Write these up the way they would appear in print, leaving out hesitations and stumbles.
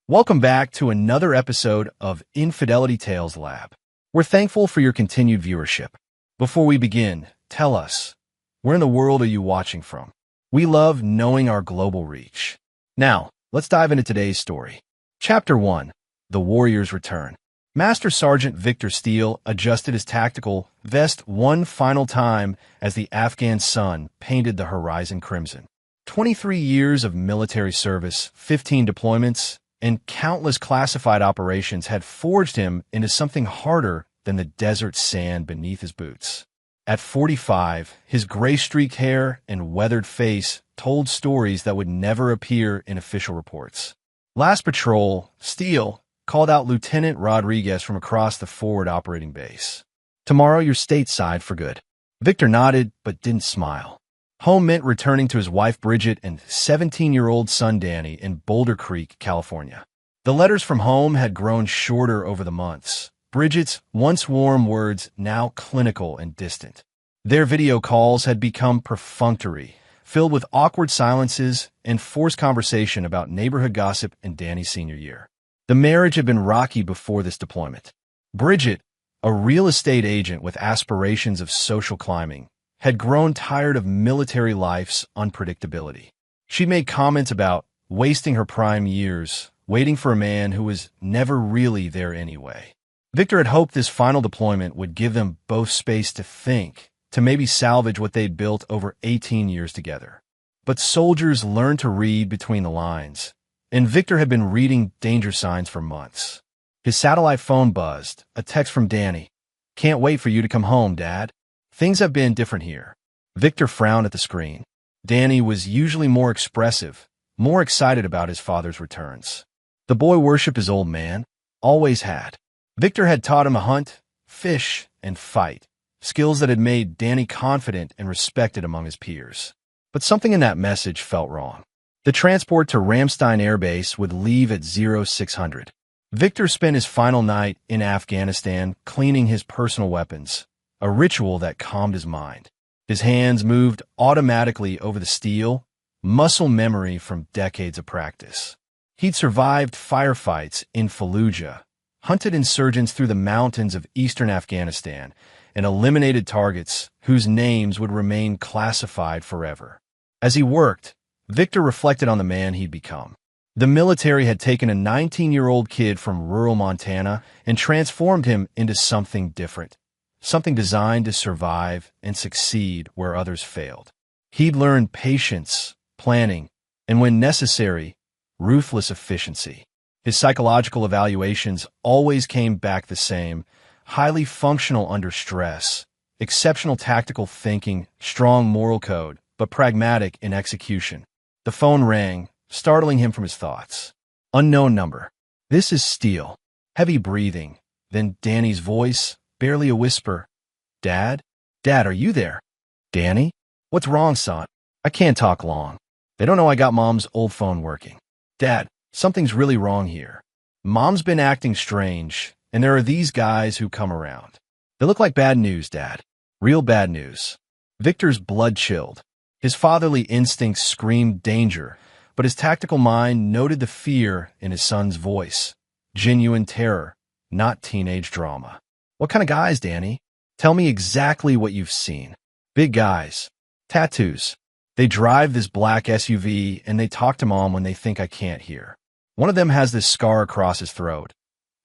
Welcome back to another episode of Infidelity Tales Lab. We're thankful for your continued viewership. Before we begin, tell us, where in the world are you watching from? We love knowing our global reach. Now, let's dive into today's story. Chapter 1. The Warrior's Return. Master Sergeant Victor Steele adjusted his tactical vest one final time as the Afghan sun painted the horizon crimson. 23 years of military service, 15 deployments, and countless classified operations had forged him into something harder than the desert sand beneath his boots. At 45, his gray-streaked hair and weathered face told stories that would never appear in official reports. Last patrol, Steele called out Lieutenant Rodriguez from across the forward operating base. "Tomorrow you're stateside for good." Victor nodded but didn't smile. Home meant returning to his wife Bridget and 17-year-old son Danny in Boulder Creek, California. The letters from home had grown shorter over the months, Bridget's once warm words now clinical and distant. Their video calls had become perfunctory, filled with awkward silences and forced conversation about neighborhood gossip and Danny's senior year. The marriage had been rocky before this deployment. Bridget, a real estate agent with aspirations of social climbing, had grown tired of military life's unpredictability. She made comments about wasting her prime years, waiting for a man who was never really there anyway. Victor had hoped this final deployment would give them both space to think, to maybe salvage what they'd built over 18 years together. But soldiers learn to read between the lines, and Victor had been reading danger signs for months. His satellite phone buzzed, a text from Danny. "Can't wait for you to come home, Dad. Things have been different here." Victor frowned at the screen. Danny was usually more expressive, more excited about his father's returns. The boy worshipped his old man, always had. Victor had taught him to hunt, fish, and fight, skills that had made Danny confident and respected among his peers. But something in that message felt wrong. The transport to Ramstein Air Base would leave at 0600. Victor spent his final night in Afghanistan cleaning his personal weapons, a ritual that calmed his mind. His hands moved automatically over the steel, muscle memory from decades of practice. He'd survived firefights in Fallujah, hunted insurgents through the mountains of eastern Afghanistan, and eliminated targets whose names would remain classified forever. As he worked, Victor reflected on the man he'd become. The military had taken a 19-year-old kid from rural Montana and transformed him into something different. Something designed to survive and succeed where others failed. He'd learned patience, planning, and when necessary, ruthless efficiency. His psychological evaluations always came back the same: highly functional under stress, exceptional tactical thinking, strong moral code, but pragmatic in execution. The phone rang, startling him from his thoughts. Unknown number. "This is Steele." Heavy breathing, then Danny's voice, barely a whisper. "Dad? Dad, are you there?" "Danny? What's wrong, son? I can't talk long. They don't know I got Mom's old phone working." "Dad, something's really wrong here. Mom's been acting strange, and there are these guys who come around. They look like bad news, Dad. Real bad news." Victor's blood chilled. His fatherly instincts screamed danger, but his tactical mind noted the fear in his son's voice. Genuine terror, not teenage drama. "What kind of guys, Danny? Tell me exactly what you've seen." "Big guys. Tattoos. They drive this black SUV, and they talk to Mom when they think I can't hear. One of them has this scar across his throat,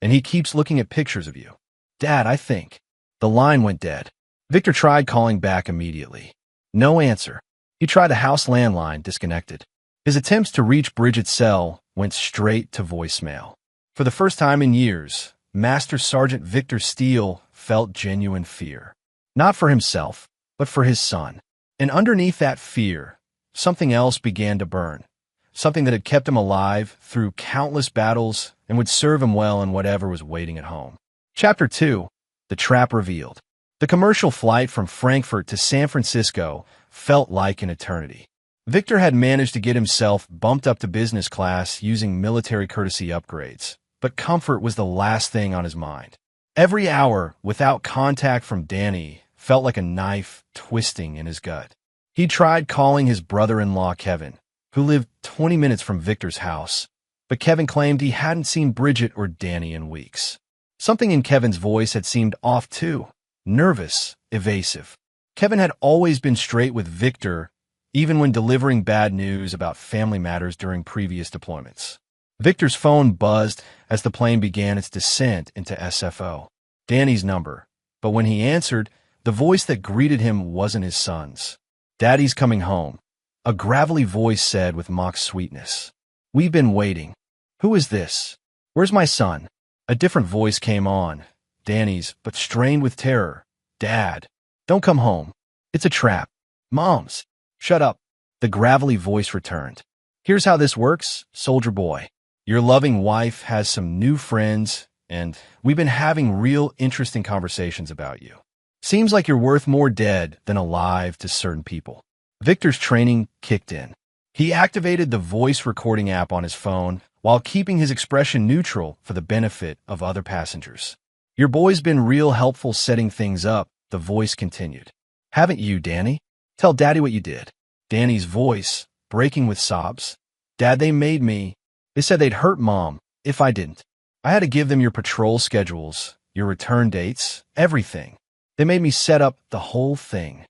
and he keeps looking at pictures of you." "Dad, I think." The line went dead. Victor tried calling back immediately. No answer. He tried the house landline, disconnected. His attempts to reach Bridget's cell went straight to voicemail. For the first time in years, Master Sergeant Victor Steele felt genuine fear. Not for himself, but for his son. And underneath that fear, something else began to burn. Something that had kept him alive through countless battles and would serve him well in whatever was waiting at home. Chapter 2. The Trap Revealed. The commercial flight from Frankfurt to San Francisco felt like an eternity. Victor had managed to get himself bumped up to business class using military courtesy upgrades, but comfort was the last thing on his mind. Every hour without contact from Danny felt like a knife twisting in his gut. He tried calling his brother-in-law Kevin, who lived 20 minutes from Victor's house, but Kevin claimed he hadn't seen Bridget or Danny in weeks. Something in Kevin's voice had seemed off too, nervous, evasive. Kevin had always been straight with Victor, even when delivering bad news about family matters during previous deployments. Victor's phone buzzed as the plane began its descent into SFO. Danny's number. But when he answered, the voice that greeted him wasn't his son's. "Daddy's coming home," a gravelly voice said with mock sweetness. "We've been waiting." "Who is this? Where's my son?" A different voice came on, Danny's, but strained with terror. "Dad, don't come home. It's a trap. Mom's." "Shut up," the gravelly voice returned. "Here's how this works, soldier boy. Your loving wife has some new friends, and we've been having real interesting conversations about you. Seems like you're worth more dead than alive to certain people." Victor's training kicked in. He activated the voice recording app on his phone while keeping his expression neutral for the benefit of other passengers. "Your boy's been real helpful setting things up," the voice continued. "Haven't you, Danny? Tell Daddy what you did." Danny's voice, breaking with sobs. "Dad, they made me. They said they'd hurt Mom if I didn't. I had to give them your patrol schedules, your return dates, everything. They made me set up the whole thing."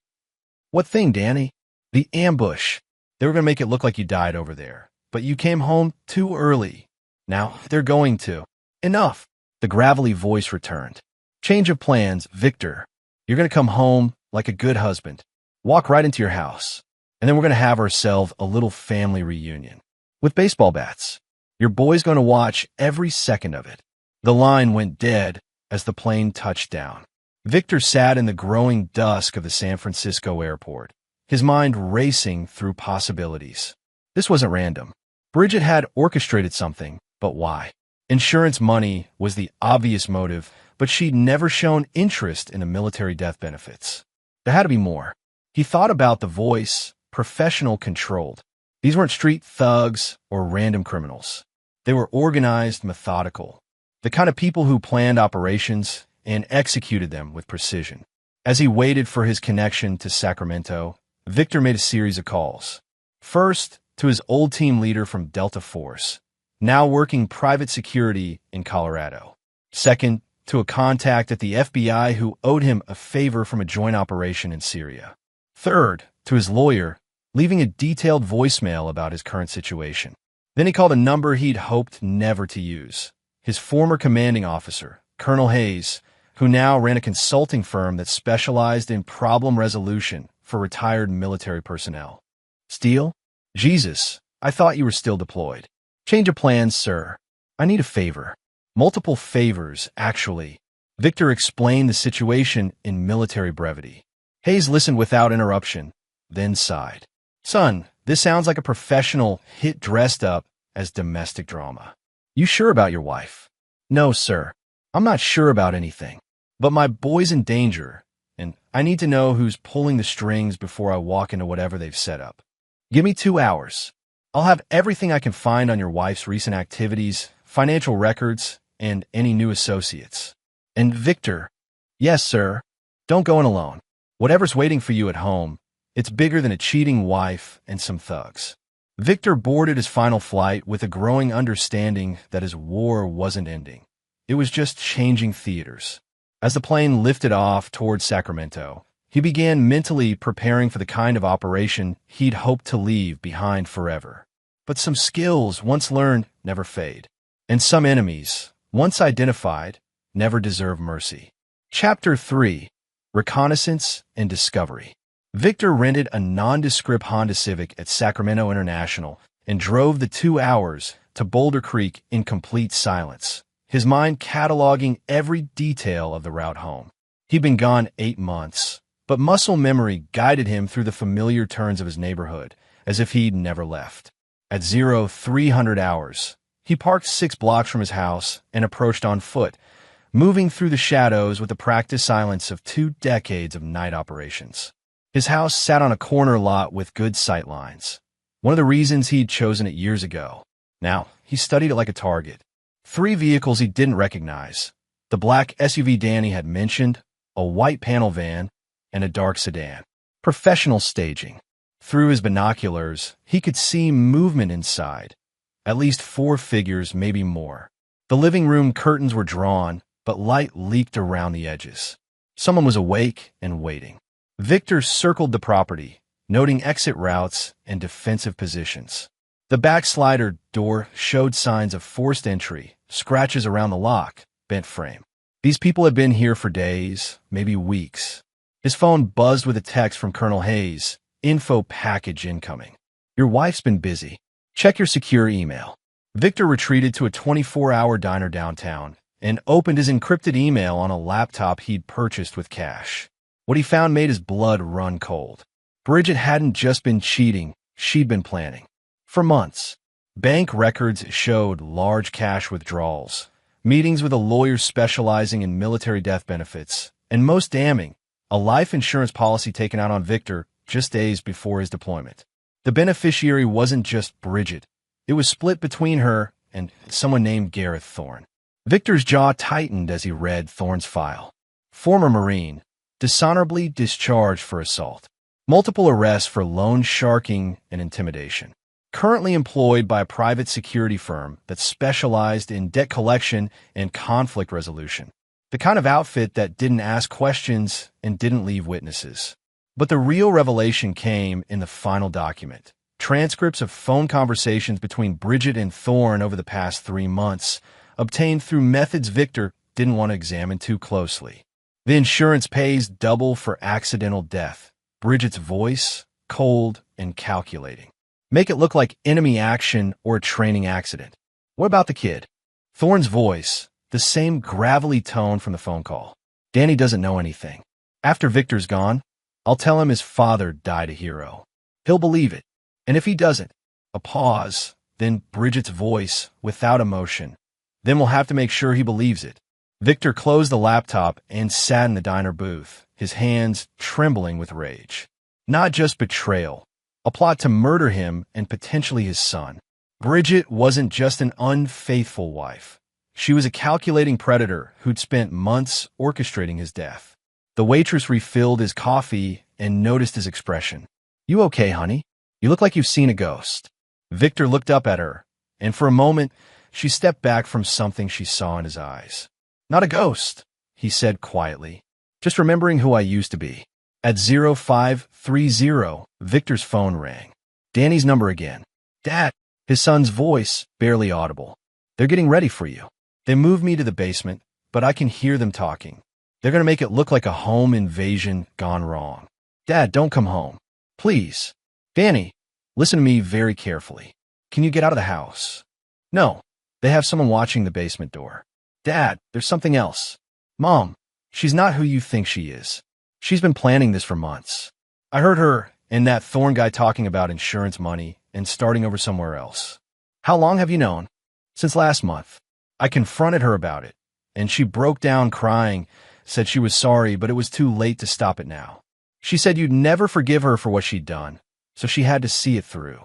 "What thing, Danny?" "The ambush. They were going to make it look like you died over there, but you came home too early. Now they're going to." "Enough," the gravelly voice returned. "Change of plans, Victor. You're going to come home like a good husband, walk right into your house, and then we're going to have ourselves a little family reunion. With baseball bats. Your boy's going to watch every second of it." The line went dead as the plane touched down. Victor sat in the growing dusk of the San Francisco airport, his mind racing through possibilities. This wasn't random. Bridget had orchestrated something, but why? Insurance money was the obvious motive, but she'd never shown interest in the military death benefits. There had to be more. He thought about the voice, professional controlled. These weren't street thugs or random criminals. They were organized, methodical. The kind of people who planned operations and executed them with precision. As he waited for his connection to Sacramento, Victor made a series of calls. First, to his old team leader from Delta Force, now working private security in Colorado. Second, to a contact at the FBI who owed him a favor from a joint operation in Syria. Third, to his lawyer, leaving a detailed voicemail about his current situation. Then he called a number he'd hoped never to use. His former commanding officer, Colonel Hayes, who now ran a consulting firm that specialized in problem resolution for retired military personnel. "Steele? Jesus, I thought you were still deployed." "Change of plans, sir. I need a favor." "Multiple favors, actually." Victor explained the situation in military brevity. Hayes listened without interruption, then sighed. "Son, this sounds like a professional hit dressed up as domestic drama. You sure about your wife?" "No, sir. I'm not sure about anything. But my boy's in danger, and I need to know who's pulling the strings before I walk into whatever they've set up. Give me 2 hours. I'll have everything I can find on your wife's recent activities, financial records, and any new associates." "And Victor?" "Yes, sir. Don't go in alone. Whatever's waiting for you at home, it's bigger than a cheating wife and some thugs." Victor boarded his final flight with a growing understanding that his war wasn't ending. It was just changing theaters. As the plane lifted off towards Sacramento, he began mentally preparing for the kind of operation he'd hoped to leave behind forever. But some skills once learned never fade, and some enemies, once identified, never deserve mercy. Chapter 3: Reconnaissance and Discovery. Victor rented a nondescript Honda Civic at Sacramento International and drove the 2 hours to Boulder Creek in complete silence, his mind cataloging every detail of the route home. He'd been gone 8 months, but muscle memory guided him through the familiar turns of his neighborhood, as if he'd never left. At 0300 hours, he parked 6 blocks from his house and approached on foot, moving through the shadows with the practiced silence of 2 decades of night operations. His house sat on a corner lot with good sight lines, one of the reasons he'd chosen it years ago. Now, he studied it like a target. 3 vehicles he didn't recognize: the black SUV Danny had mentioned, a white panel van, and a dark sedan. Professional staging. Through his binoculars, he could see movement inside, At least 4 figures, maybe more. The living room curtains were drawn, but light leaked around the edges. Someone was awake and waiting. Victor circled the property, noting exit routes and defensive positions. The backslider door showed signs of forced entry, scratches around the lock, bent frame. These people had been here for days, maybe weeks. His phone buzzed with a text from Colonel Hayes. Info package incoming. Your wife's been busy. Check your secure email. Victor retreated to a 24-hour diner downtown and opened his encrypted email on a laptop he'd purchased with cash. What he found made his blood run cold. Bridget hadn't just been cheating, she'd been planning. For months. Bank records showed large cash withdrawals, meetings with a lawyer specializing in military death benefits, and most damning, a life insurance policy taken out on Victor just days before his deployment. The beneficiary wasn't just Bridget. It was split between her and someone named Gareth Thorne. Victor's jaw tightened as he read Thorne's file. Former Marine, dishonorably discharged for assault. Multiple arrests for loan sharking and intimidation. Currently employed by a private security firm that specialized in debt collection and conflict resolution. The kind of outfit that didn't ask questions and didn't leave witnesses. But the real revelation came in the final document. Transcripts of phone conversations between Bridget and Thorne over the past 3 months, obtained through methods Victor didn't want to examine too closely. The insurance pays double for accidental death. Bridget's voice, cold and calculating. Make it look like enemy action or a training accident. What about the kid? Thorne's voice, the same gravelly tone from the phone call. Danny doesn't know anything. After Victor's gone, I'll tell him his father died a hero. He'll believe it. And if he doesn't, a pause, then Bridget's voice, without emotion. Then we'll have to make sure he believes it. Victor closed the laptop and sat in the diner booth, his hands trembling with rage. Not just betrayal, a plot to murder him and potentially his son. Bridget wasn't just an unfaithful wife. She was a calculating predator who'd spent months orchestrating his death. The waitress refilled his coffee and noticed his expression. You okay, honey? You look like you've seen a ghost. Victor looked up at her, and for a moment, she stepped back from something she saw in his eyes. Not a ghost, he said quietly. Just remembering who I used to be. At 0530, Victor's phone rang. Danny's number again. Dad, his son's voice, barely audible. They're getting ready for you. They moved me to the basement, but I can hear them talking. They're going to make it look like a home invasion gone wrong. Dad, don't come home. Please. Danny, listen to me very carefully. Can you get out of the house? No. They have someone watching the basement door. Dad, there's something else. Mom, she's not who you think she is. She's been planning this for months. I heard her and that Thorne guy talking about insurance money and starting over somewhere else. How long have you known? Since last month. I confronted her about it, and she broke down crying, said she was sorry, but it was too late to stop it now. She said you'd never forgive her for what she'd done, so she had to see it through.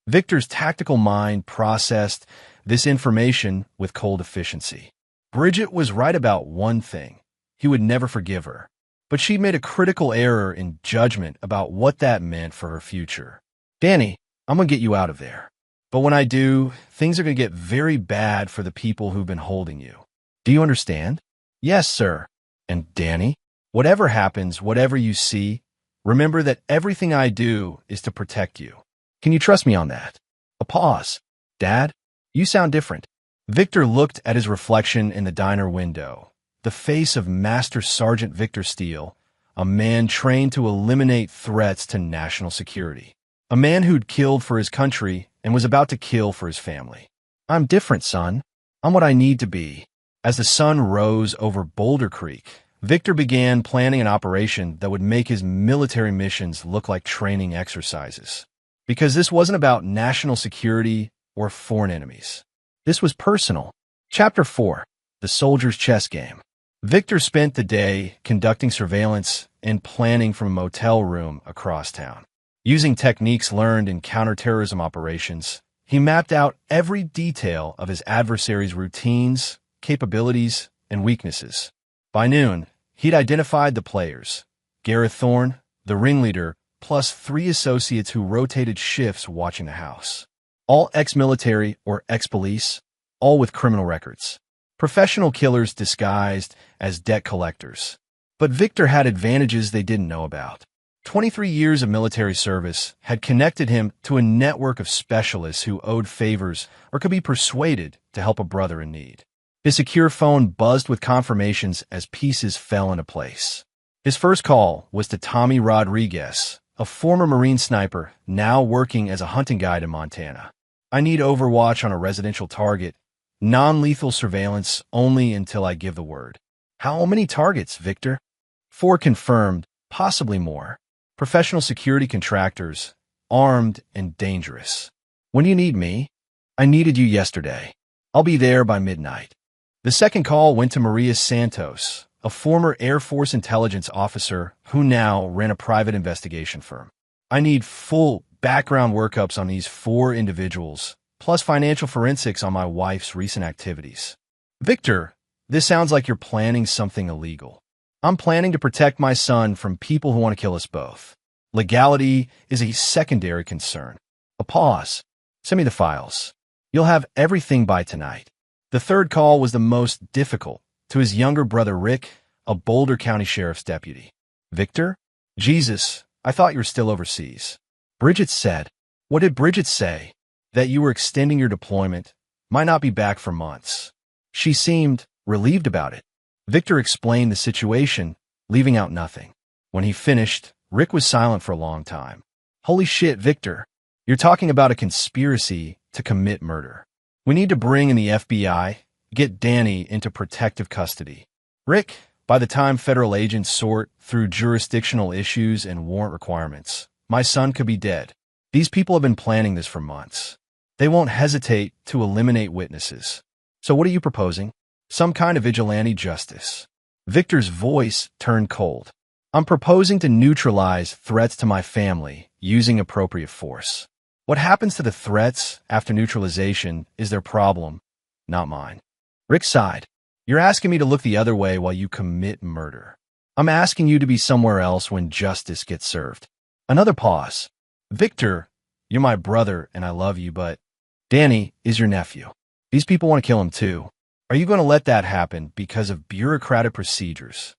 Victor's tactical mind processed this information with cold efficiency. Bridget was right about one thing. He would never forgive her. But she made a critical error in judgment about what that meant for her future. Danny, I'm going to get you out of there. But when I do, things are going to get very bad for the people who've been holding you. Do you understand? Yes, sir. And Danny, whatever happens, whatever you see, remember that everything I do is to protect you. Can you trust me on that? A pause. Dad, you sound different. Victor looked at his reflection in the diner window. The face of Master Sergeant Victor Steele, a man trained to eliminate threats to national security. A man who'd killed for his country and was about to kill for his family. I'm different, son. I'm what I need to be. As the sun rose over Boulder Creek, Victor began planning an operation that would make his military missions look like training exercises. Because this wasn't about national security or foreign enemies. This was personal. Chapter 4. The Soldier's Chess Game. Victor spent the day conducting surveillance and planning from a motel room across town. Using techniques learned in counterterrorism operations, he mapped out every detail of his adversary's routines, capabilities, and weaknesses. By noon, he'd identified the players, Gareth Thorne, the ringleader, plus 3 associates who rotated shifts watching the house. All ex-military or ex-police, all with criminal records. Professional killers disguised as debt collectors. But Victor had advantages they didn't know about. 23 years of military service had connected him to a network of specialists who owed favors or could be persuaded to help a brother in need. His secure phone buzzed with confirmations as pieces fell into place. His first call was to Tommy Rodriguez, a former Marine sniper now working as a hunting guide in Montana. I need overwatch on a residential target. Non-lethal surveillance only until I give the word. How many targets, Victor? 4 confirmed, possibly more. Professional security contractors, armed and dangerous. When do you need me? I needed you yesterday. I'll be there by midnight. The second call went to Maria Santos, a former Air Force intelligence officer who now ran a private investigation firm. I need full background workups on these 4 individuals, plus financial forensics on my wife's recent activities. Victor, this sounds like you're planning something illegal. I'm planning to protect my son from people who want to kill us both. Legality is a secondary concern. A pause. Send me the files. You'll have everything by tonight. The third call was the most difficult, to his younger brother Rick, a Boulder County Sheriff's deputy. Victor? Jesus, I thought you were still overseas. Bridget said. What did Bridget say? That you were extending your deployment, might not be back for months. She seemed relieved about it. Victor explained the situation, leaving out nothing. When he finished, Rick was silent for a long time. Holy shit, Victor. You're talking about a conspiracy to commit murder. We need to bring in the FBI, get Danny into protective custody. Rick, by the time federal agents sort through jurisdictional issues and warrant requirements, my son could be dead. These people have been planning this for months. They won't hesitate to eliminate witnesses. So what are you proposing? Some kind of vigilante justice. Victor's voice turned cold. I'm proposing to neutralize threats to my family using appropriate force. What happens to the threats after neutralization is their problem, not mine. Rick sighed. You're asking me to look the other way while you commit murder. I'm asking you to be somewhere else when justice gets served. Another pause. Victor, you're my brother and I love you, but Danny is your nephew. These people want to kill him too. Are you going to let that happen because of bureaucratic procedures?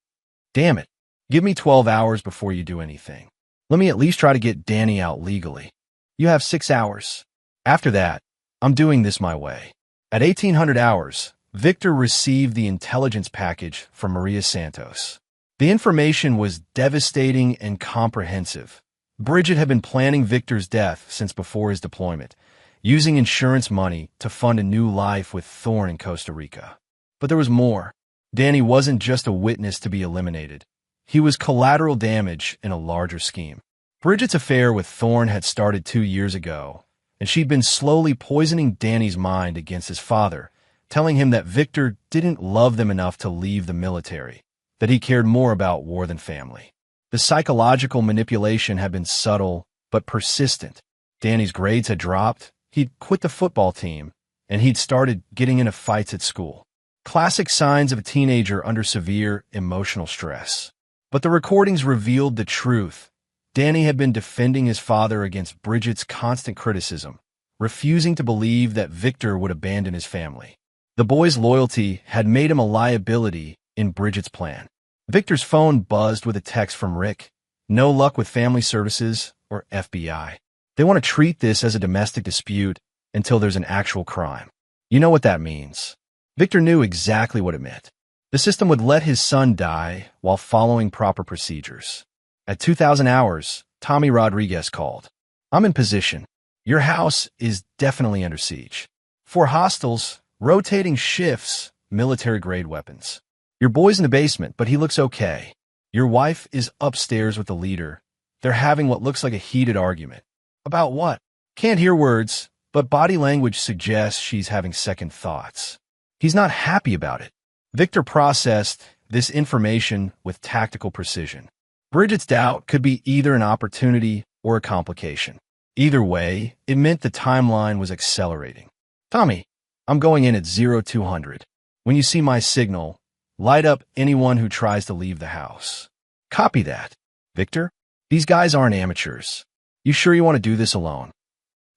Damn it. Give me 12 hours before you do anything. Let me at least try to get Danny out legally. You have 6 hours. After that, I'm doing this my way. At 1800 hours, Victor received the intelligence package from Maria Santos. The information was devastating and comprehensive. Bridget had been planning Victor's death since before his deployment, using insurance money to fund a new life with Thorne in Costa Rica. But there was more. Danny wasn't just a witness to be eliminated. He was collateral damage in a larger scheme. Bridget's affair with Thorne had started 2 years ago, and she'd been slowly poisoning Danny's mind against his father, telling him that Victor didn't love them enough to leave the military, that he cared more about war than family. The psychological manipulation had been subtle but persistent. Danny's grades had dropped, he'd quit the football team, and he'd started getting into fights at school. Classic signs of a teenager under severe emotional stress. But the recordings revealed the truth. Danny had been defending his father against Bridget's constant criticism, refusing to believe that Victor would abandon his family. The boy's loyalty had made him a liability in Bridget's plan. Victor's phone buzzed with a text from Rick. No luck with family services or FBI. They want to treat this as a domestic dispute until there's an actual crime. You know what that means. Victor knew exactly what it meant. The system would let his son die while following proper procedures. At 2000 hours, Tommy Rodriguez called. I'm in position. Your house is definitely under siege. 4 hostiles, rotating shifts, military-grade weapons. Your boy's in the basement, but he looks okay. Your wife is upstairs with the leader. They're having what looks like a heated argument. About what? Can't hear words, but body language suggests she's having second thoughts. He's not happy about it. Victor processed this information with tactical precision. Bridget's doubt could be either an opportunity or a complication. Either way, it meant the timeline was accelerating. Tommy, I'm going in at 0200. When you see my signal, light up anyone who tries to leave the house. Copy that. Victor, these guys aren't amateurs. You sure you want to do this alone?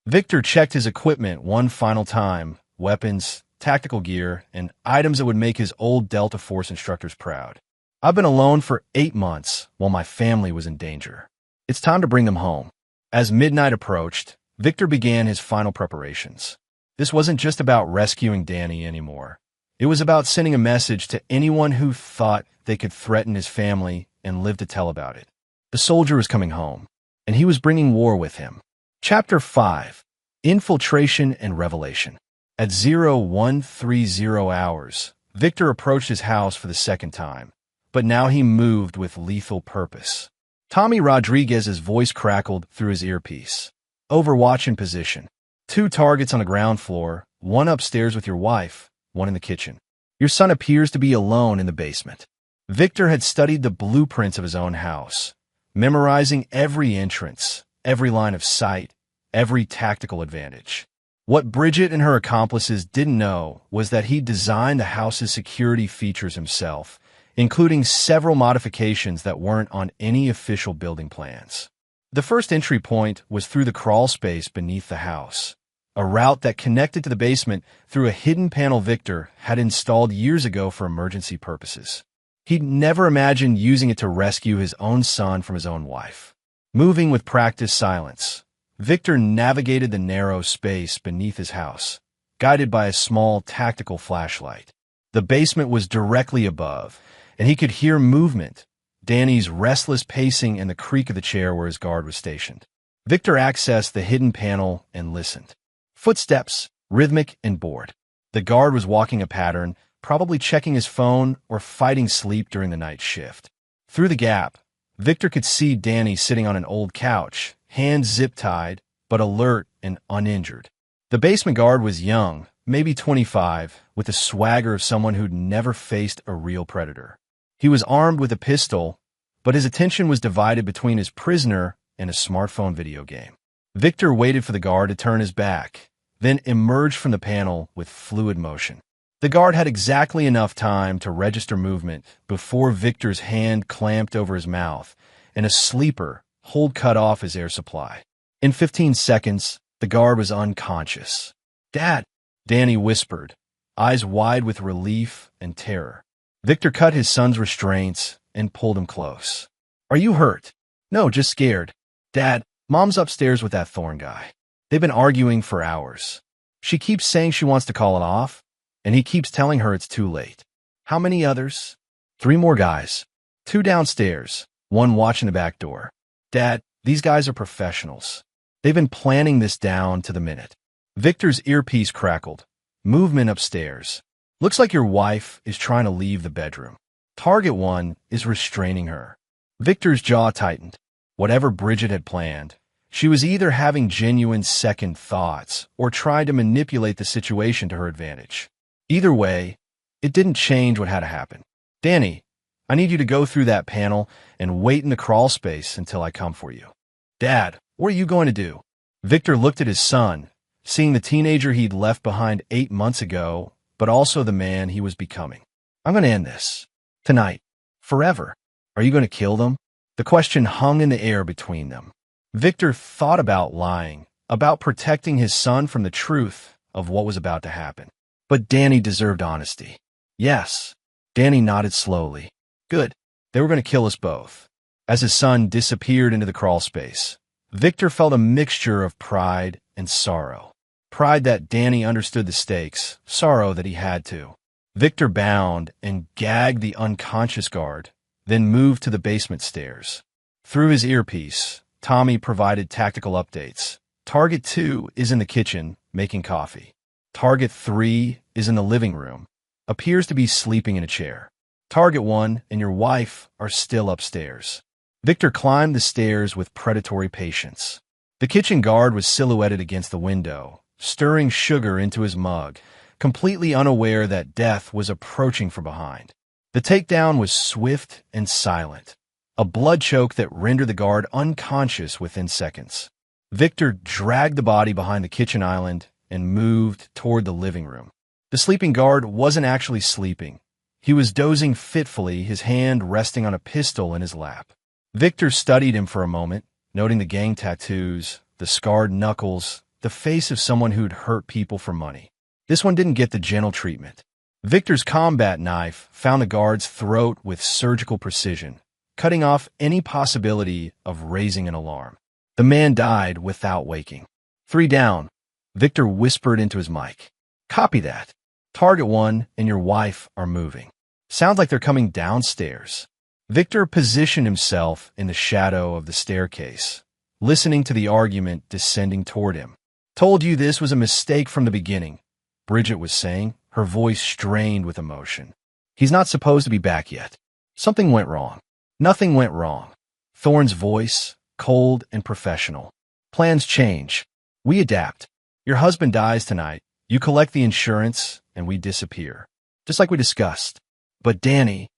Victor checked his equipment one final time, weapons, tactical gear, and items that would make his old Delta Force instructors proud. I've been alone for 8 months while my family was in danger. It's time to bring them home. As midnight approached, Victor began his final preparations. This wasn't just about rescuing Danny anymore. It was about sending a message to anyone who thought they could threaten his family and live to tell about it. The soldier was coming home, and he was bringing war with him. Chapter 5. Infiltration and Revelation. At 0130 hours, Victor approached his house for the second time, but now he moved with lethal purpose. Tommy Rodriguez's voice crackled through his earpiece. Overwatch in position. 2 targets on the ground floor, 1 upstairs with your wife, 1 in the kitchen. Your son appears to be alone in the basement. Victor had studied the blueprints of his own house, memorizing every entrance, every line of sight, every tactical advantage. What Bridget and her accomplices didn't know was that he designed the house's security features himself, including several modifications that weren't on any official building plans. The first entry point was through the crawl space beneath the house, a route that connected to the basement through a hidden panel Victor had installed years ago for emergency purposes. He'd never imagined using it to rescue his own son from his own wife. Moving with practiced silence, Victor navigated the narrow space beneath his house, guided by a small tactical flashlight. The basement was directly above, and he could hear movement, Danny's restless pacing and the creak of the chair where his guard was stationed. Victor accessed the hidden panel and listened. Footsteps, rhythmic and bored. The guard was walking a pattern, probably checking his phone or fighting sleep during the night shift. Through the gap, Victor could see Danny sitting on an old couch, hands zip-tied, but alert and uninjured. The basement guard was young, maybe 25, with the swagger of someone who'd never faced a real predator. He was armed with a pistol, but his attention was divided between his prisoner and a smartphone video game. Victor waited for the guard to turn his back, then emerged from the panel with fluid motion. The guard had exactly enough time to register movement before Victor's hand clamped over his mouth and a sleeper hold cut off his air supply. In 15 seconds, the guard was unconscious. "Dad," Danny whispered, eyes wide with relief and terror. Victor cut his son's restraints and pulled him close. "Are you hurt?" "No, just scared." "Dad, Mom's upstairs with that Thorne guy. They've been arguing for hours. She keeps saying she wants to call it off, and he keeps telling her it's too late." "How many others?" "3 more guys. 2 downstairs, 1 watching the back door." "Dad, these guys are professionals. They've been planning this down to the minute." Victor's earpiece crackled. Movement upstairs. "Looks like your wife is trying to leave the bedroom. Target 1 is restraining her." Victor's jaw tightened. Whatever Bridget had planned, she was either having genuine second thoughts or trying to manipulate the situation to her advantage. Either way, it didn't change what had to happen. "Danny, I need you to go through that panel and wait in the crawl space until I come for you." "Dad, what are you going to do?" Victor looked at his son, seeing the teenager he'd left behind 8 months ago, but also the man he was becoming. "I'm going to end this. Tonight. Forever. Are you going to kill them?" The question hung in the air between them. Victor thought about lying, about protecting his son from the truth of what was about to happen. But Danny deserved honesty. "Yes." Danny nodded slowly. "Good. They were going to kill us both." As his son disappeared into the crawl space, Victor felt a mixture of pride and sorrow. Pride that Danny understood the stakes, sorrow that he had to. Victor bound and gagged the unconscious guard, then moved to the basement stairs. Through his earpiece, Tommy provided tactical updates. Target 2 is in the kitchen, making coffee. Target 3 is in the living room, appears to be sleeping in a chair. Target 1 and your wife are still upstairs. Victor climbed the stairs with predatory patience. The kitchen guard was silhouetted against the window, stirring sugar into his mug, completely unaware that death was approaching from behind. The takedown was swift and silent, a blood choke that rendered the guard unconscious within seconds. Victor dragged the body behind the kitchen island and moved toward the living room. The sleeping guard wasn't actually sleeping. He was dozing fitfully, his hand resting on a pistol in his lap. Victor studied him for a moment, noting the gang tattoos, the scarred knuckles, the face of someone who'd hurt people for money. This one didn't get the gentle treatment. Victor's combat knife found the guard's throat with surgical precision, cutting off any possibility of raising an alarm. The man died without waking. 3 down, Victor whispered into his mic. Copy that. Target 1 and your wife are moving. Sounds like they're coming downstairs. Victor positioned himself in the shadow of the staircase, listening to the argument descending toward him. Told you this was a mistake from the beginning, Bridget was saying, her voice strained with emotion. He's not supposed to be back yet. Something went wrong. Nothing went wrong. Thorne's voice, cold and professional. Plans change. We adapt. Your husband dies tonight. You collect the insurance, and we disappear. Just like we discussed. But Danny's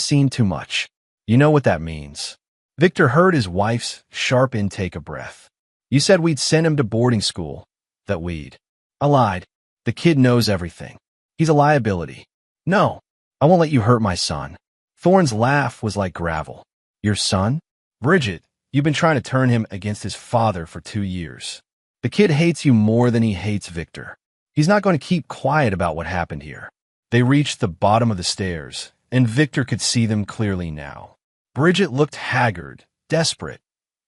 seen too much. You know what that means. Victor heard his wife's sharp intake of breath. You said we'd send him to boarding school. That we'd. I lied. The kid knows everything. He's a liability. No, I won't let you hurt my son. Thorne's laugh was like gravel. Your son? Bridget, you've been trying to turn him against his father for 2 years. The kid hates you more than he hates Victor. He's not going to keep quiet about what happened here. They reached the bottom of the stairs, and Victor could see them clearly now. Bridget looked haggard, desperate,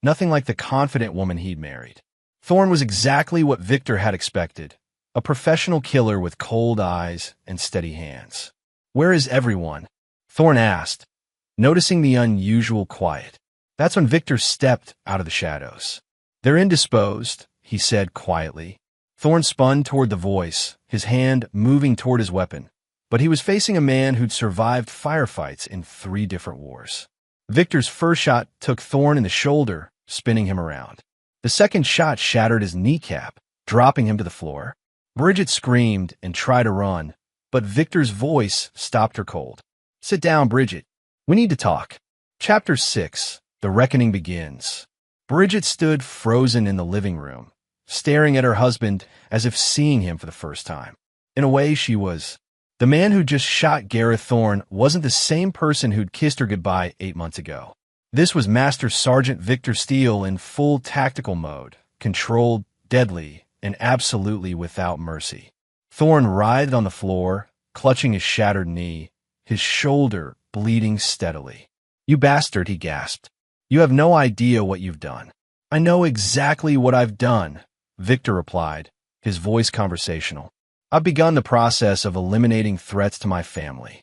nothing like the confident woman he'd married. Thorne was exactly what Victor had expected, a professional killer with cold eyes and steady hands. Where is everyone? Thorne asked, noticing the unusual quiet. That's when Victor stepped out of the shadows. They're indisposed, he said quietly. Thorne spun toward the voice, his hand moving toward his weapon. But he was facing a man who'd survived firefights in 3 different wars. Victor's first shot took Thorne in the shoulder, spinning him around. The second shot shattered his kneecap, dropping him to the floor. Bridget screamed and tried to run, but Victor's voice stopped her cold. Sit down, Bridget. We need to talk. Chapter 6. The Reckoning Begins. Bridget stood frozen in the living room, staring at her husband as if seeing him for the first time. In a way, she was. The man who just shot Gareth Thorne wasn't the same person who'd kissed her goodbye 8 months ago. This was Master Sergeant Victor Steele in full tactical mode, controlled, deadly, and absolutely without mercy. Thorne writhed on the floor, clutching his shattered knee, his shoulder bleeding steadily. You bastard, he gasped. You have no idea what you've done. I know exactly what I've done, Victor replied, his voice conversational. I've begun the process of eliminating threats to my family.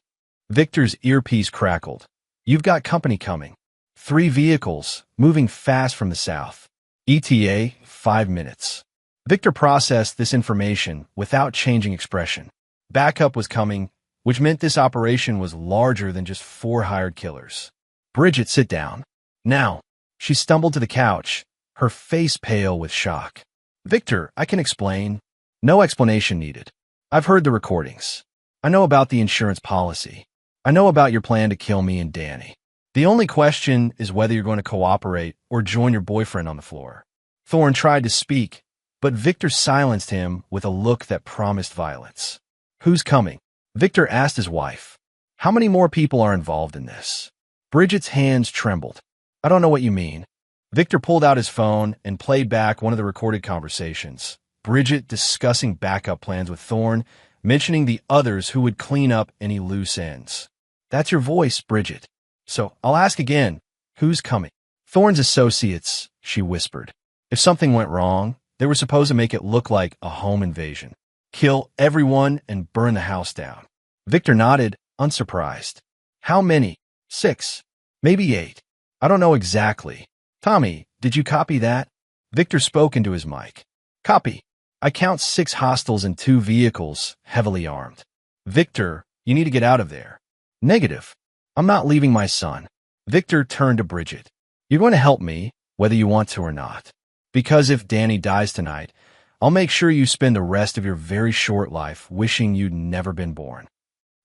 Victor's earpiece crackled. You've got company coming. 3 vehicles, moving fast from the south. ETA, 5 minutes. Victor processed this information without changing expression. Backup was coming, which meant this operation was larger than just 4 hired killers. Bridget, sit down. Now. She stumbled to the couch, her face pale with shock. Victor, I can explain. No explanation needed. I've heard the recordings. I know about the insurance policy. I know about your plan to kill me and Danny. The only question is whether you're going to cooperate or join your boyfriend on the floor. Thorne tried to speak, but Victor silenced him with a look that promised violence. Who's coming? Victor asked his wife. How many more people are involved in this? Bridget's hands trembled. I don't know what you mean. Victor pulled out his phone and played back one of the recorded conversations. Bridget discussing backup plans with Thorne, mentioning the others who would clean up any loose ends. That's your voice, Bridget. So I'll ask again, who's coming? Thorne's associates, she whispered. If something went wrong, they were supposed to make it look like a home invasion. Kill everyone and burn the house down. Victor nodded, unsurprised. How many? 6. Maybe 8. I don't know exactly. Tommy, did you copy that? Victor spoke into his mic. Copy. I count 6 hostiles and 2 vehicles, heavily armed. Victor, you need to get out of there. Negative. I'm not leaving my son. Victor turned to Bridget. You're going to help me, whether you want to or not. Because if Danny dies tonight, I'll make sure you spend the rest of your very short life wishing you'd never been born.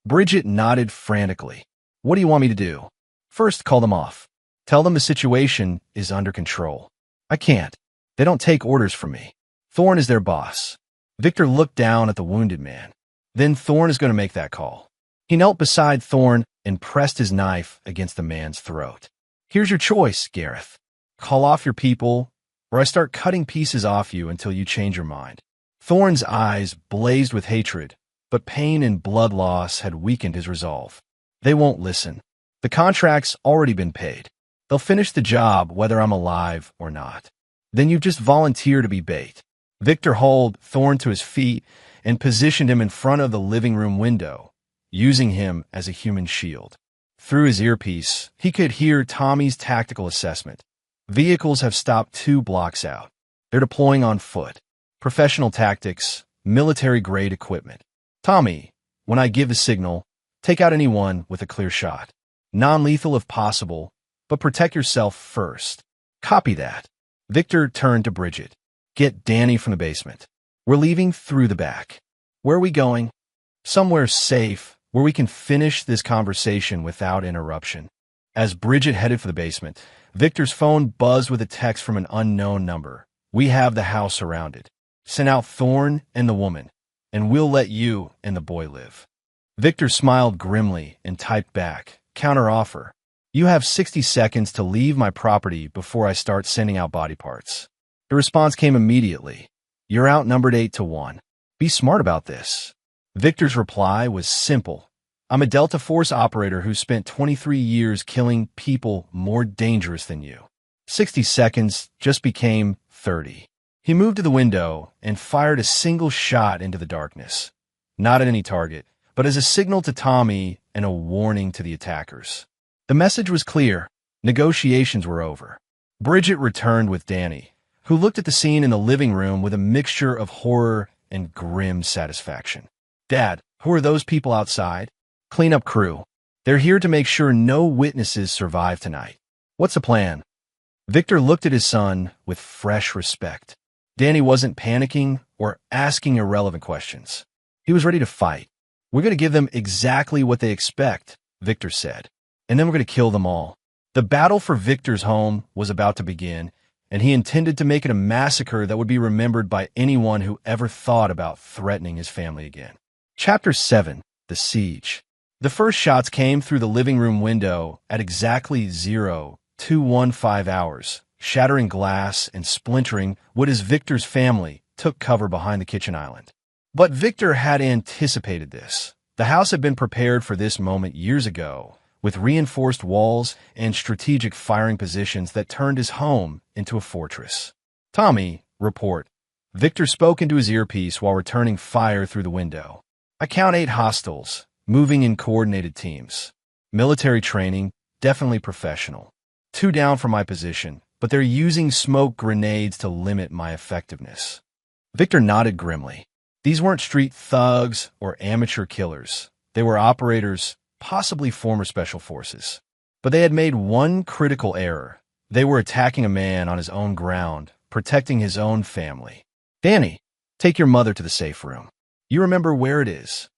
Bridget nodded frantically. What do you want me to do? First, call them off. Tell them the situation is under control. I can't. They don't take orders from me. Thorne is their boss. Victor looked down at the wounded man. Then Thorne is going to make that call. He knelt beside Thorne and pressed his knife against the man's throat. Here's your choice, Gareth. Call off your people or I start cutting pieces off you until you change your mind." Thorne's eyes blazed with hatred, but pain and blood loss had weakened his resolve. "They won't listen. The contract's already been paid. They'll finish the job whether I'm alive or not. Then you've just volunteered to be bait." Victor hauled Thorne to his feet and positioned him in front of the living room window, using him as a human shield. Through his earpiece, he could hear Tommy's tactical assessment. "Vehicles have stopped 2 blocks out. They're deploying on foot. Professional tactics, military-grade equipment. Tommy, when I give the signal, take out anyone with a clear shot. Non-lethal if possible, but protect yourself first." "Copy that." Victor turned to Bridget. "Get Danny from the basement. We're leaving through the back." "Where are we going?" "Somewhere safe, where we can finish this conversation without interruption." As Bridget headed for the basement, Victor's phone buzzed with a text from an unknown number. "We have the house surrounded. Send out Thorne and the woman, and we'll let you and the boy live." Victor smiled grimly and typed back, "Counteroffer. You have 60 seconds to leave my property before I start sending out body parts." The response came immediately. "You're outnumbered 8-1. Be smart about this." Victor's reply was simple. "I'm a Delta Force operator who spent 23 years killing people more dangerous than you." 60 seconds just became 30. He moved to the window and fired a single shot into the darkness. Not at any target, but as a signal to Tommy and a warning to the attackers. The message was clear. Negotiations were over. Bridget returned with Danny, who looked at the scene in the living room with a mixture of horror and grim satisfaction. "Dad, who are those people outside?" "Cleanup crew. They're here to make sure no witnesses survive tonight." "What's the plan?" Victor looked at his son with fresh respect. Danny wasn't panicking or asking irrelevant questions. He was ready to fight. "We're going to give them exactly what they expect," Victor said. "And then we're going to kill them all." The battle for Victor's home was about to begin, and he intended to make it a massacre that would be remembered by anyone who ever thought about threatening his family again. Chapter 7. The Siege. The first shots came through the living room window at exactly 0215 hours, shattering glass and splintering what is Victor's family took cover behind the kitchen island. But Victor had anticipated this. The house had been prepared for this moment years ago, with reinforced walls and strategic firing positions that turned his home into a fortress. "Tommy, report." Victor spoke into his earpiece while returning fire through the window. "I count 8 hostiles, moving in coordinated teams. Military training, definitely professional. 2 down from my position, but they're using smoke grenades to limit my effectiveness." Victor nodded grimly. These weren't street thugs or amateur killers. They were operators, possibly former special forces. But they had made one critical error. They were attacking a man on his own ground, protecting his own family. "Danny, take your mother to the safe room. You remember where it is.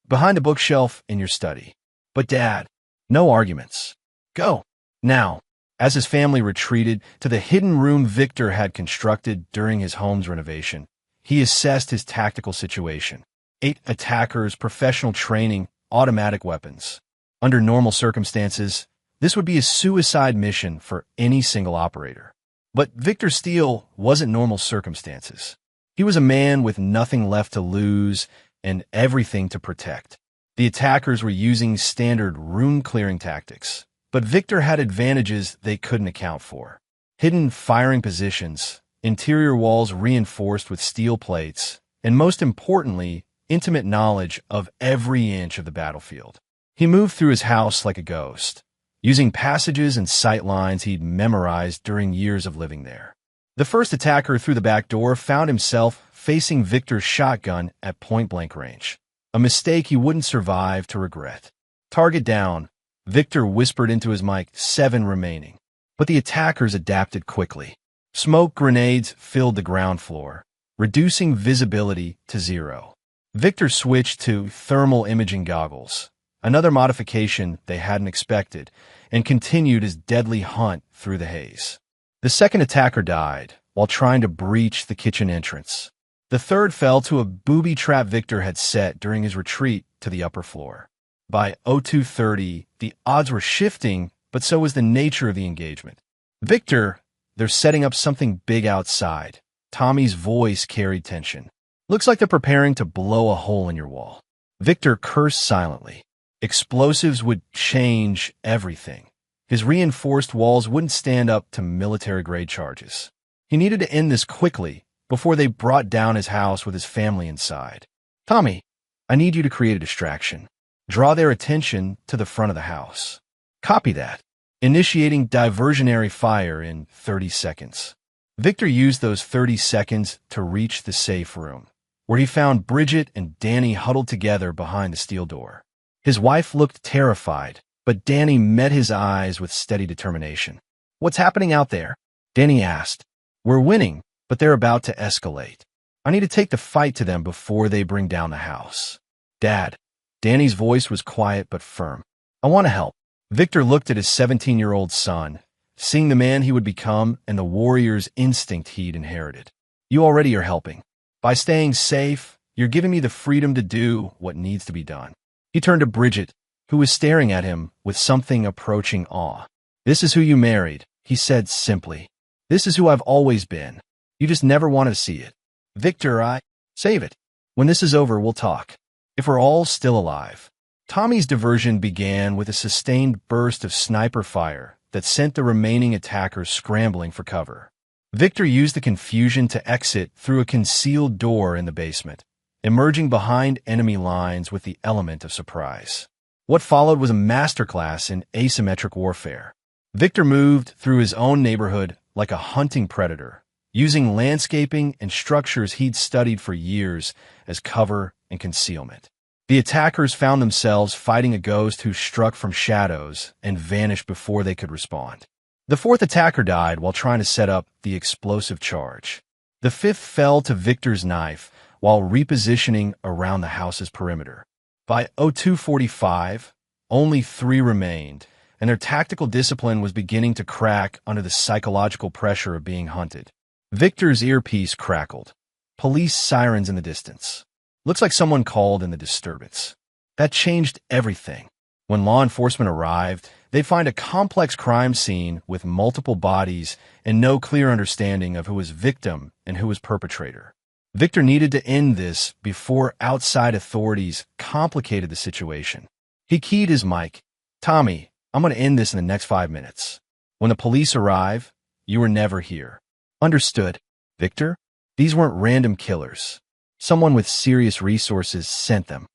Behind a bookshelf in your study." "But Dad, no arguments. Go, now." As his family retreated to the hidden room Victor had constructed during his home's renovation, he assessed his tactical situation. 8 attackers, professional training, automatic weapons. Under normal circumstances, this would be a suicide mission for any single operator. But Victor Steele wasn't normal circumstances. He was a man with nothing left to lose and everything to protect. The attackers were using standard room-clearing tactics, but Victor had advantages they couldn't account for. Hidden firing positions, interior walls reinforced with steel plates, and most importantly, intimate knowledge of every inch of the battlefield. He moved through his house like a ghost, using passages and sight lines he'd memorized during years of living there. The first attacker through the back door found himself facing Victor's shotgun at point-blank range, a mistake he wouldn't survive to regret. "Target down," Victor whispered into his mic, 7 remaining. But the attackers adapted quickly. Smoke grenades filled the ground floor, reducing visibility to 0. Victor switched to thermal imaging goggles, another modification they hadn't expected, and continued his deadly hunt through the haze. The second attacker died while trying to breach the kitchen entrance. The third fell to a booby trap Victor had set during his retreat to the upper floor. By 0230, the odds were shifting, but so was the nature of the engagement. Victor, They're setting up something big outside. Tommy's voice carried tension. Looks like they're preparing to blow a hole in your wall. Victor cursed silently. Explosives would change everything. His reinforced walls wouldn't stand up to military-grade charges. He needed to end this quickly before they brought down his house with his family inside. Tommy, I need you to create a distraction. Draw their attention to the front of the house. Copy that. Initiating diversionary fire in 30 seconds. Victor used those 30 seconds to reach the safe room, where he found Bridget and Danny huddled together behind the steel door. His wife looked terrified, but Danny met his eyes with steady determination. What's happening out there? Danny asked. We're winning, but they're about to escalate. I need to take the fight to them before they bring down the house. Dad. Danny's voice was quiet but firm. I want to help. Victor looked at his 17-year-old son, seeing the man he would become and the warrior's instinct he'd inherited. You already are helping. By staying safe, you're giving me the freedom to do what needs to be done. He turned to Bridget, who was staring at him with something approaching awe. This is who you married, he said simply. This is who I've always been. You just never wanted to see it. Victor, save it. When this is over, we'll talk. If we're all still alive. Tommy's diversion began with a sustained burst of sniper fire that sent the remaining attackers scrambling for cover. Victor used the confusion to exit through a concealed door in the basement, emerging behind enemy lines with the element of surprise. What followed was a masterclass in asymmetric warfare. Victor moved through his own neighborhood like a hunting predator, using landscaping and structures he'd studied for years as cover and concealment. The attackers found themselves fighting a ghost who struck from shadows and vanished before they could respond. The fourth attacker died while trying to set up the explosive charge. The fifth fell to Victor's knife while repositioning around the house's perimeter. By 02:45, only 3 remained, and their tactical discipline was beginning to crack under the psychological pressure of being hunted. Victor's earpiece crackled. Police sirens in the distance. Looks like someone called in the disturbance. That changed everything. When law enforcement arrived, they'd find a complex crime scene with multiple bodies and no clear understanding of who was victim and who was perpetrator. Victor needed to end this before outside authorities complicated the situation. He keyed his mic. Tommy, I'm going to end this in the next 5 minutes. When the police arrive, you were never here. Understood. Victor, these weren't random killers. Someone with serious resources sent them.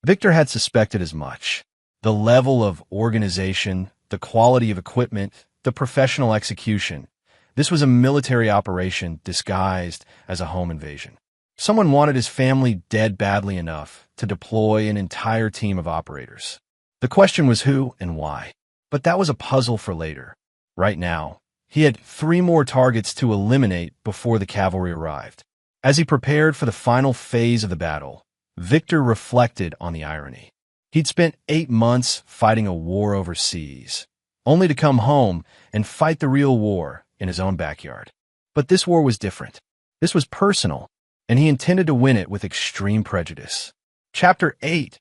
Victor had suspected as much. The level of organization, the quality of equipment, the professional execution. This was a military operation disguised as a home invasion. Someone wanted his family dead badly enough to deploy an entire team of operators. The question was who and why. But that was a puzzle for later. Right now, he had 3 more targets to eliminate before the cavalry arrived. As he prepared for the final phase of the battle, Victor reflected on the irony. He'd spent 8 months fighting a war overseas, only to come home and fight the real war in his own backyard. But this war was different. This was personal, and he intended to win it with extreme prejudice. Chapter 8.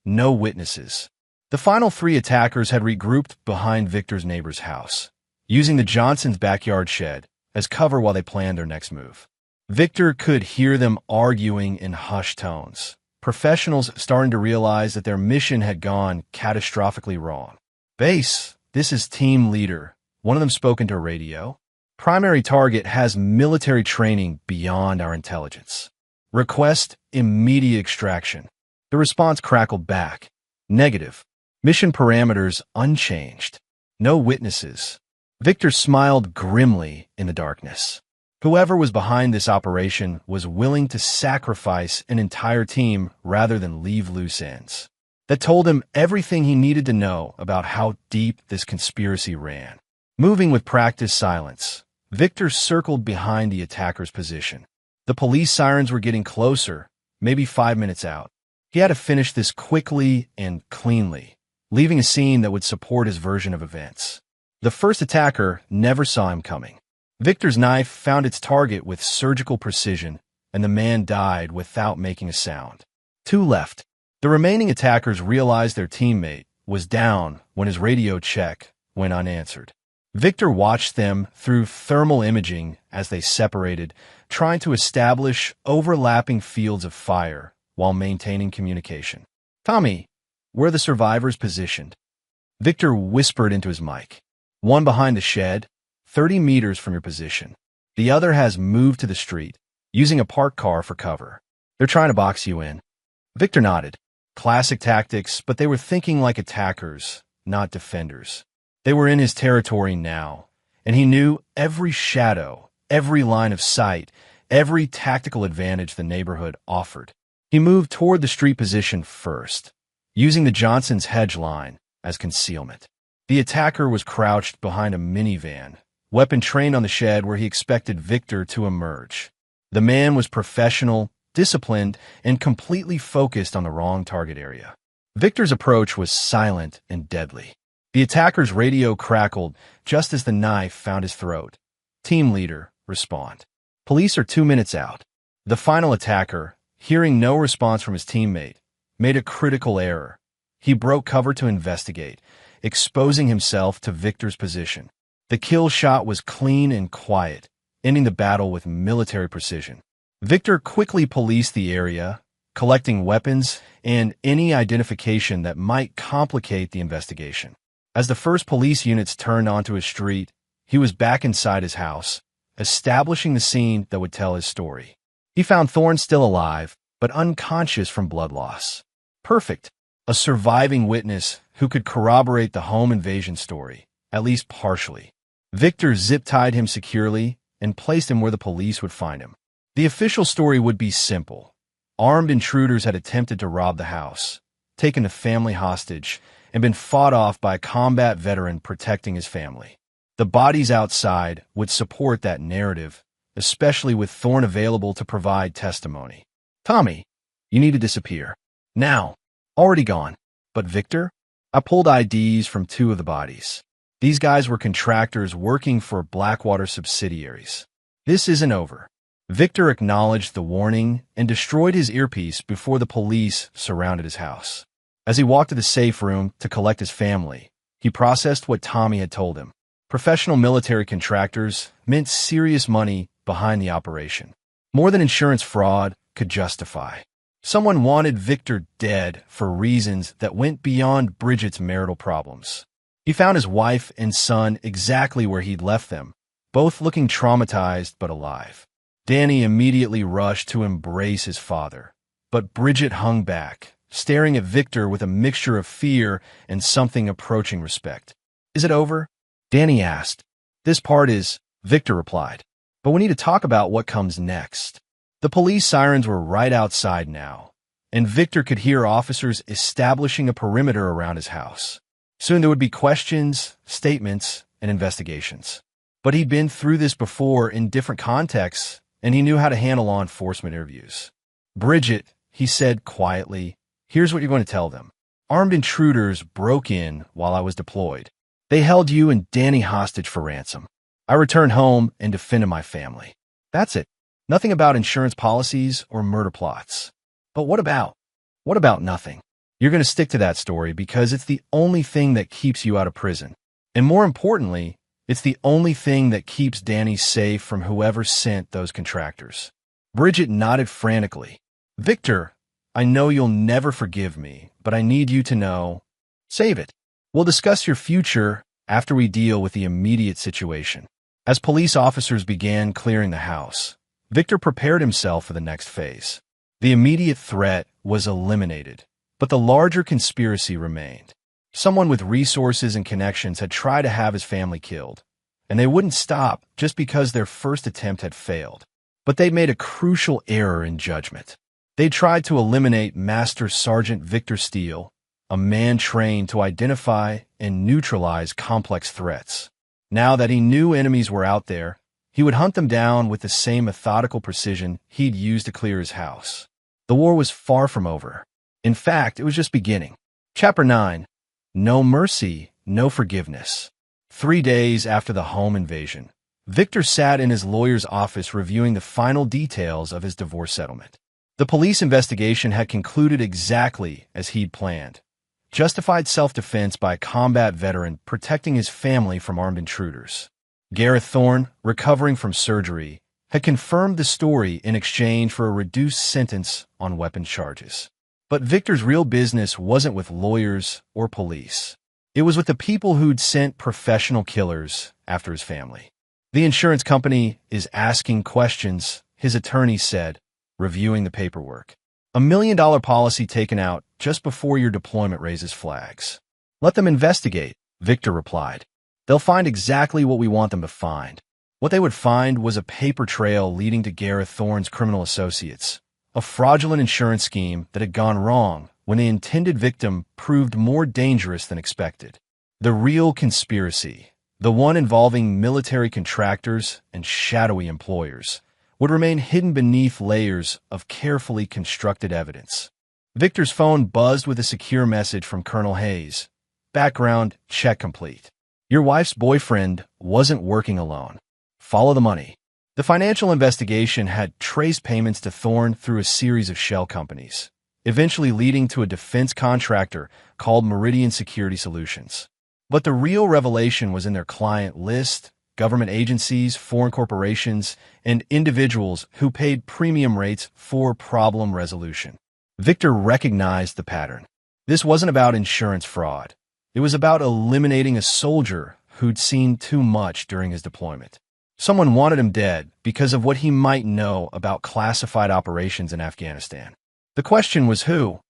No Witnesses. The final 3 attackers had regrouped behind Victor's neighbor's house, using the Johnsons' backyard shed as cover while they planned their next move. Victor could hear them arguing in hushed tones, professionals starting to realize that their mission had gone catastrophically wrong. Base, this is team leader. One of them spoke into a radio. Primary target has military training beyond our intelligence. Request immediate extraction. The response crackled back. Negative. Mission parameters unchanged. No witnesses. Victor smiled grimly in the darkness. Whoever was behind this operation was willing to sacrifice an entire team rather than leave loose ends. That told him everything he needed to know about how deep this conspiracy ran. Moving with practiced silence, Victor circled behind the attacker's position. The police sirens were getting closer, maybe 5 minutes out. He had to finish this quickly and cleanly, leaving a scene that would support his version of events. The first attacker never saw him coming. Victor's knife found its target with surgical precision, and the man died without making a sound. 2 left. The remaining attackers realized their teammate was down when his radio check went unanswered. Victor watched them through thermal imaging as they separated, trying to establish overlapping fields of fire while maintaining communication. "Tommy, where are the survivors positioned?" Victor whispered into his mic. "One behind the shed, 30 meters from your position. The other has moved to the street, using a parked car for cover. They're trying to box you in." Victor nodded. Classic tactics, but they were thinking like attackers, not defenders. They were in his territory now, and he knew every shadow, every line of sight, every tactical advantage the neighborhood offered. He moved toward the street position first, using the Johnson's hedge line as concealment. The attacker was crouched behind a minivan, weapon trained on the shed where he expected Victor to emerge. The man was professional, disciplined, and completely focused on the wrong target area. Victor's approach was silent and deadly. The attacker's radio crackled just as the knife found his throat. "Team leader, respond. Police are 2 minutes out." The final attacker, hearing no response from his teammate, made a critical error. He broke cover to investigate, exposing himself to Victor's position. The kill shot was clean and quiet, ending the battle with military precision. Victor quickly policed the area, collecting weapons and any identification that might complicate the investigation. As the first police units turned onto his street, he was back inside his house, establishing the scene that would tell his story. He found Thorne still alive, but unconscious from blood loss. Perfect. A surviving witness who could corroborate the home invasion story, at least partially. Victor zip-tied him securely and placed him where the police would find him. The official story would be simple. Armed intruders had attempted to rob the house, taken the family hostage, and been fought off by a combat veteran protecting his family. The bodies outside would support that narrative, especially with Thorne available to provide testimony. "Tommy, you need to disappear. Now." "Already gone." "But Victor?" "I pulled IDs from 2 of the bodies. These guys were contractors working for Blackwater subsidiaries. This isn't over." Victor acknowledged the warning and destroyed his earpiece before the police surrounded his house. As he walked to the safe room to collect his family, he processed what Tommy had told him. Professional military contractors meant serious money behind the operation, more than insurance fraud could justify. Someone wanted Victor dead for reasons that went beyond Bridget's marital problems. He found his wife and son exactly where he'd left them, both looking traumatized but alive. Danny immediately rushed to embrace his father, but Bridget hung back, staring at Victor with a mixture of fear and something approaching respect. "Is it over?" Danny asked. "This part is," Victor replied. "But we need to talk about what comes next." The police sirens were right outside now, and Victor could hear officers establishing a perimeter around his house. Soon there would be questions, statements, and investigations. But he'd been through this before in different contexts, and he knew how to handle law enforcement interviews. "Bridget," he said quietly, "here's what you're going to tell them. Armed intruders broke in while I was deployed. They held you and Danny hostage for ransom. I returned home and defended my family. That's it. Nothing about insurance policies or murder plots." "But what about nothing?" "You're going to stick to that story because it's the only thing that keeps you out of prison. And more importantly, it's the only thing that keeps Danny safe from whoever sent those contractors." Bridget nodded frantically. "Victor, I know you'll never forgive me, but I need you to know. Save it. We'll discuss your future after we deal with the immediate situation." As police officers began clearing the house, Victor prepared himself for the next phase. The immediate threat was eliminated, but the larger conspiracy remained. Someone with resources and connections had tried to have his family killed, and they wouldn't stop just because their first attempt had failed. But they made a crucial error in judgment. They tried to eliminate Master Sergeant Victor Steele, a man trained to identify and neutralize complex threats. Now that he knew enemies were out there, he would hunt them down with the same methodical precision he'd used to clear his house. The war was far from over. In fact, it was just beginning. Chapter 9. No Mercy, No Forgiveness. 3 days after the home invasion, Victor sat in his lawyer's office reviewing the final details of his divorce settlement. The police investigation had concluded exactly as he'd planned. justified self-defense by a combat veteran protecting his family from armed intruders. Gareth Thorne, recovering from surgery, had confirmed the story in exchange for a reduced sentence on weapons charges. But Victor's real business wasn't with lawyers or police. It was with the people who'd sent professional killers after his family. The insurance company is asking questions, his attorney said, reviewing the paperwork. $1 million policy taken out just before your deployment raises flags. Let them investigate, Victor replied. They'll find exactly what we want them to find. What they would find was a paper trail leading to Gareth Thorne's criminal associates, a fraudulent insurance scheme that had gone wrong when the intended victim proved more dangerous than expected. The real conspiracy, the one involving military contractors and shadowy employers, would remain hidden beneath layers of carefully constructed evidence. Victor's phone buzzed with a secure message from Colonel Hayes. Background check complete. Your wife's boyfriend wasn't working alone. Follow the money. The financial investigation had traced payments to Thorne through a series of shell companies, eventually leading to a defense contractor called Meridian Security Solutions. But the real revelation was in their client list, government agencies, foreign corporations, and individuals who paid premium rates for problem resolution. Victor recognized the pattern. This wasn't about insurance fraud. It was about eliminating a soldier who'd seen too much during his deployment. Someone wanted him dead because of what he might know about classified operations in Afghanistan. The question was who,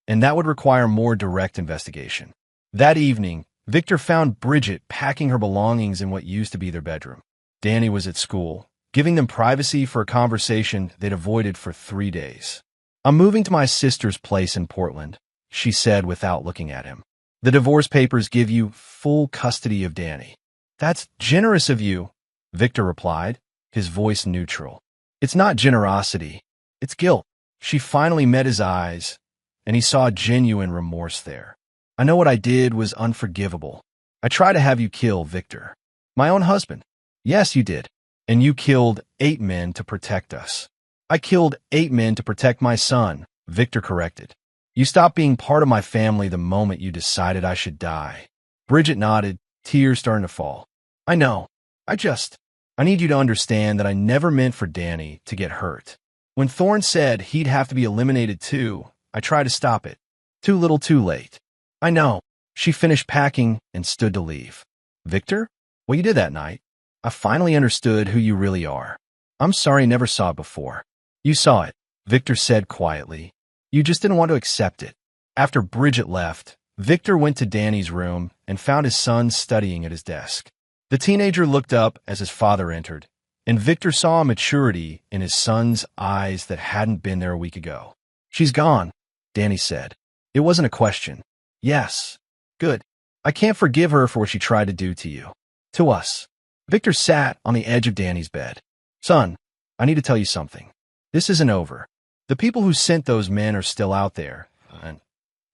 and that would require more direct investigation. That evening, Victor found Bridget packing her belongings in what used to be their bedroom. Danny was at school, giving them privacy for a conversation they'd avoided for 3 days. I'm moving to my sister's place in Portland, she said without looking at him. The divorce papers give you full custody of Danny. That's generous of you, Victor replied, his voice neutral. It's not generosity, it's guilt. She finally met his eyes, and he saw genuine remorse there. I know what I did was unforgivable. I tried to have you kill Victor. My own husband. Yes, you did. And you killed 8 men to protect us. I killed 8 men to protect my son, Victor corrected. You stopped being part of my family the moment you decided I should die. Bridget nodded, tears starting to fall. I know. I need you to understand that I never meant for Danny to get hurt. When Thorne said he'd have to be eliminated too, I tried to stop it. Too little too late. I know. She finished packing and stood to leave. Victor? What you did that night? I finally understood who you really are. I'm sorry I never saw it before. You saw it, Victor said quietly. You just didn't want to accept it. After Bridget left, Victor went to Danny's room and found his son studying at his desk. The teenager looked up as his father entered, and Victor saw a maturity in his son's eyes that hadn't been there a week ago. She's gone, Danny said. It wasn't a question. Yes. Good. I can't forgive her for what she tried to do to you. To us. Victor sat on the edge of Danny's bed. Son, I need to tell you something. This isn't over. The people who sent those men are still out there, and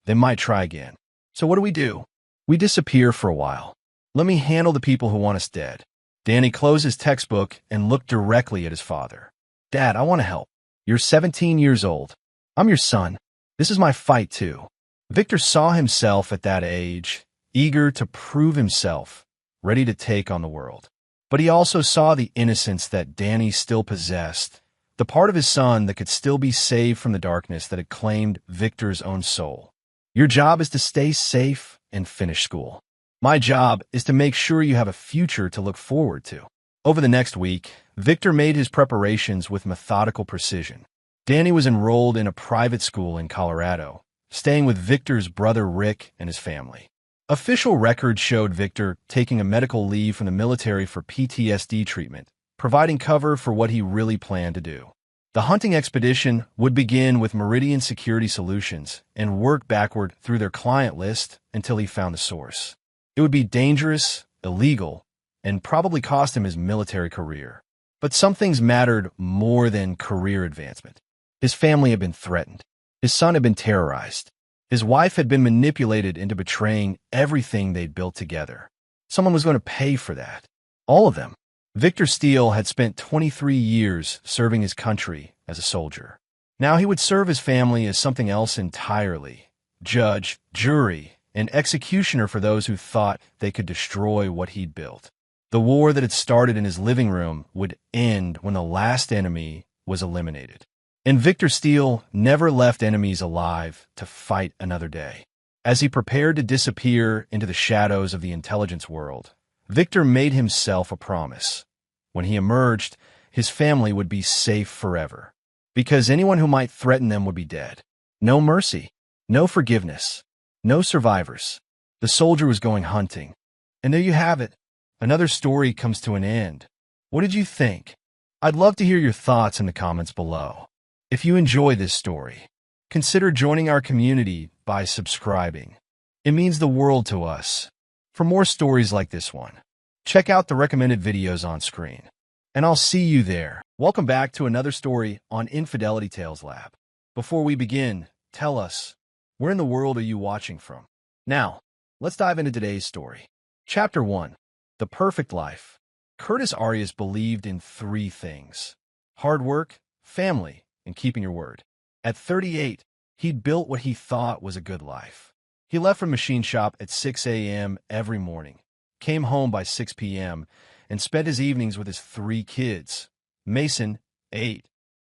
they might try again. So what do? We disappear for a while. Let me handle the people who want us dead. Danny closed his textbook and looked directly at his father. Dad, I want to help. You're 17 years old. I'm your son. This is my fight too. Victor saw himself at that age, eager to prove himself, ready to take on the world. But he also saw the innocence that Danny still possessed, the part of his son that could still be saved from the darkness that had claimed Victor's own soul. Your job is to stay safe and finish school. My job is to make sure you have a future to look forward to. Over the next week, Victor made his preparations with methodical precision. Danny was enrolled in a private school in Colorado, staying with Victor's brother Rick and his family. Official records showed Victor taking a medical leave from the military for PTSD treatment, providing cover for what he really planned to do. The hunting expedition would begin with Meridian Security Solutions and work backward through their client list until he found the source. It would be dangerous, illegal, and probably cost him his military career. But some things mattered more than career advancement. His family had been threatened. His son had been terrorized. His wife had been manipulated into betraying everything they'd built together. Someone was going to pay for that. All of them. Victor Steele had spent 23 years serving his country as a soldier. Now he would serve his family as something else entirely. Judge, jury, an executioner for those who thought they could destroy what he'd built. The war that had started in his living room would end when the last enemy was eliminated. And Victor Steele never left enemies alive to fight another day. As he prepared to disappear into the shadows of the intelligence world, Victor made himself a promise. When he emerged, his family would be safe forever, because anyone who might threaten them would be dead. No mercy, no forgiveness, no survivors. The soldier was going hunting. And there you have it. Another story comes to an end. What did you think? I'd love to hear your thoughts in the comments below. If you enjoy this story, consider joining our community by subscribing. It means the world to us. For more stories like this one, check out the recommended videos on screen. And I'll see you there. Welcome back to another story on Infidelity Tales Lab. Before we begin, tell us, where in the world are you watching from? Now, let's dive into today's story. Chapter 1. The Perfect Life. Curtis Arias believed in three things: hard work, family, and keeping your word. At 38, he'd built what he thought was a good life. He left from machine shop at 6 a.m. every morning, came home by 6 p.m., and spent his evenings with his three kids: Mason, 8,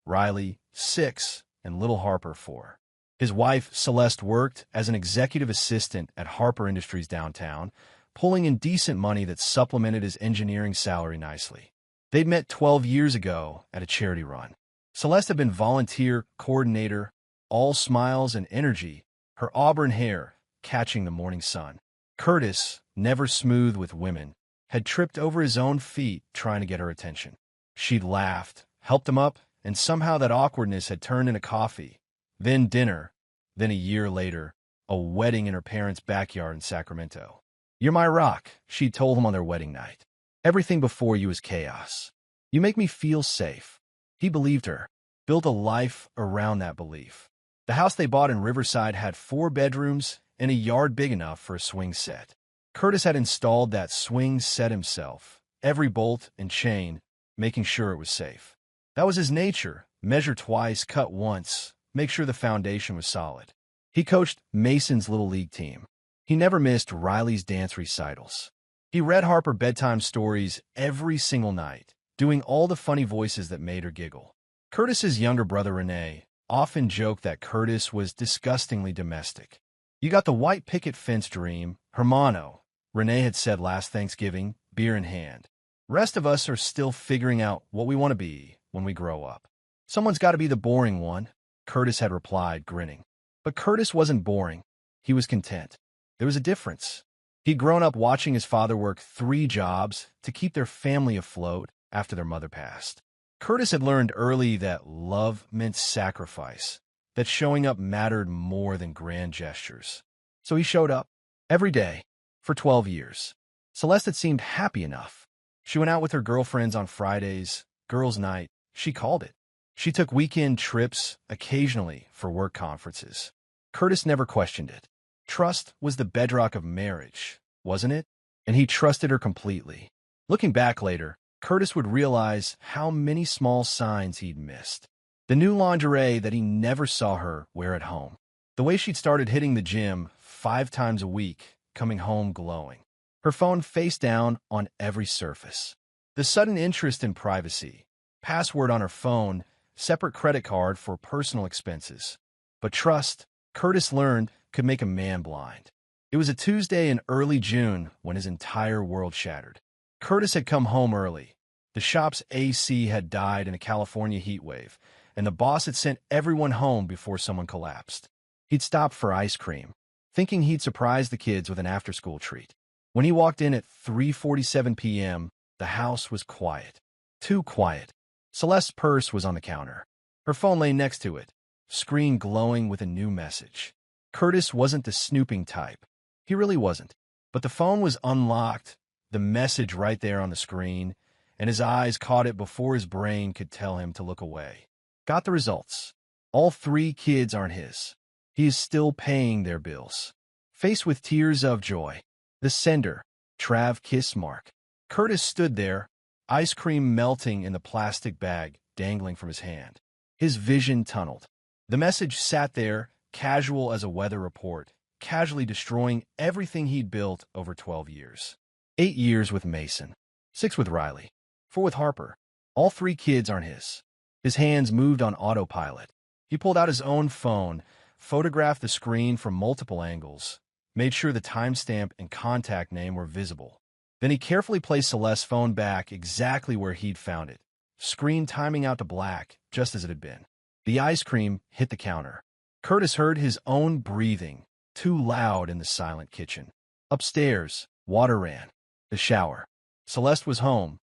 Riley, 6, and little Harper, 4. His wife, Celeste, worked as an executive assistant at Harper Industries downtown, pulling in decent money that supplemented his engineering salary nicely. They'd met 12 years ago at a charity run. Celeste had been volunteer coordinator, all smiles and energy, her auburn hair catching the morning sun. Curtis, never smooth with women, had tripped over his own feet trying to get her attention. She'd laughed, helped him up, and somehow that awkwardness had turned into coffee, then dinner, then a year later, a wedding in her parents' backyard in Sacramento. "You're my rock," she'd told him on their wedding night. "Everything before you is chaos. You make me feel safe." He believed her, built a life around that belief. The house they bought in Riverside had 4 bedrooms and a yard big enough for a swing set. Curtis had installed that swing set himself, every bolt and chain, making sure it was safe. That was his nature: measure twice, cut once, make sure the foundation was solid. He coached Mason's Little League team. He never missed Riley's dance recitals. He read Harper bedtime stories every single night, doing all the funny voices that made her giggle. Curtis's younger brother, Renee, often joked that Curtis was disgustingly domestic. "You got the white picket fence dream, hermano," Renee had said last Thanksgiving, beer in hand. "Rest of us are still figuring out what we want to be when we grow up. Someone's got to be the boring one," Curtis had replied, grinning. But Curtis wasn't boring. He was content. There was a difference. He'd grown up watching his father work 3 jobs to keep their family afloat after their mother passed. Curtis had learned early that love meant sacrifice, that showing up mattered more than grand gestures. So he showed up every day for 12 years. Celeste had seemed happy enough. She went out with her girlfriends on Fridays, girls' night, she called it. She took weekend trips occasionally for work conferences. Curtis never questioned it. Trust was the bedrock of marriage, wasn't it? And he trusted her completely. Looking back later, Curtis would realize how many small signs he'd missed. The new lingerie that he never saw her wear at home. The way she'd started hitting the gym 5 times a week, coming home glowing. Her phone face down on every surface. The sudden interest in privacy. Password on her phone, separate credit card for personal expenses. But trust, Curtis learned, could make a man blind. It was a Tuesday in early June when his entire world shattered. Curtis had come home early. The shop's AC had died in a California heat wave, and the boss had sent everyone home before someone collapsed. He'd stopped for ice cream, thinking he'd surprise the kids with an after-school treat. When he walked in at 3:47 p.m., the house was quiet. Too quiet. Celeste's purse was on the counter. Her phone lay next to it, screen glowing with a new message. Curtis wasn't the snooping type. He really wasn't. But the phone was unlocked, the message right there on the screen, and his eyes caught it before his brain could tell him to look away. Got the results. All 3 kids aren't his. He is still paying their bills. Faced with tears of joy, the sender, Trav Kiss Mark. Curtis stood there, ice cream melting in the plastic bag dangling from his hand. His vision tunneled. The message sat there, casual as a weather report, casually destroying everything he'd built over 12 years. 8 years with Mason, 6 with Riley, 4 with Harper. All 3 kids aren't his. His hands moved on autopilot. He pulled out his own phone, photographed the screen from multiple angles, made sure the timestamp and contact name were visible. Then he carefully placed Celeste's phone back exactly where he'd found it, screen timing out to black, just as it had been. The ice cream hit the counter. Curtis heard his own breathing, too loud in the silent kitchen. Upstairs, water ran. The shower. Celeste was home,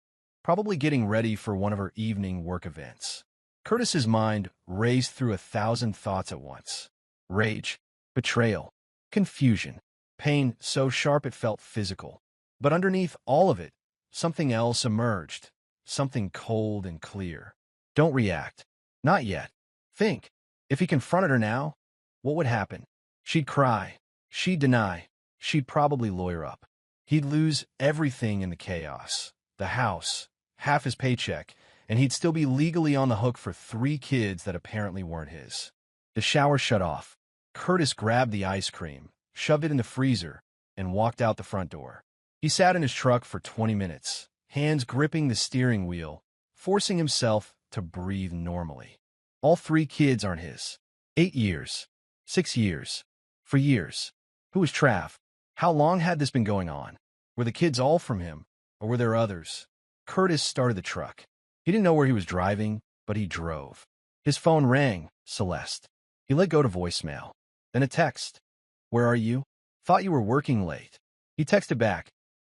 probably getting ready for one of her evening work events. Curtis's mind raced through 1,000 thoughts at once. Rage, betrayal, confusion, pain so sharp it felt physical. But underneath all of it, something else emerged, something cold and clear. Don't react. Not yet. Think. If he confronted her now, what would happen? She'd cry. She'd deny. She'd probably lawyer up. He'd lose everything in the chaos. The house, half his paycheck, and he'd still be legally on the hook for 3 kids that apparently weren't his. The shower shut off. Curtis grabbed the ice cream, shoved it in the freezer, and walked out the front door. He sat in his truck for 20 minutes, hands gripping the steering wheel, forcing himself to breathe normally. All 3 kids aren't his. 8 years. 6 years. For years. Who was Trav? How long had this been going on? Were the kids all from him, or were there others? Curtis started the truck. He didn't know where he was driving, but he drove. His phone rang. Celeste. He let go to voicemail. Then a text. Where are you? Thought you were working late. He texted back.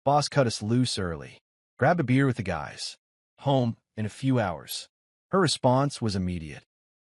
Boss cut us loose early. Grabbed a beer with the guys. Home in a few hours. Her response was immediate.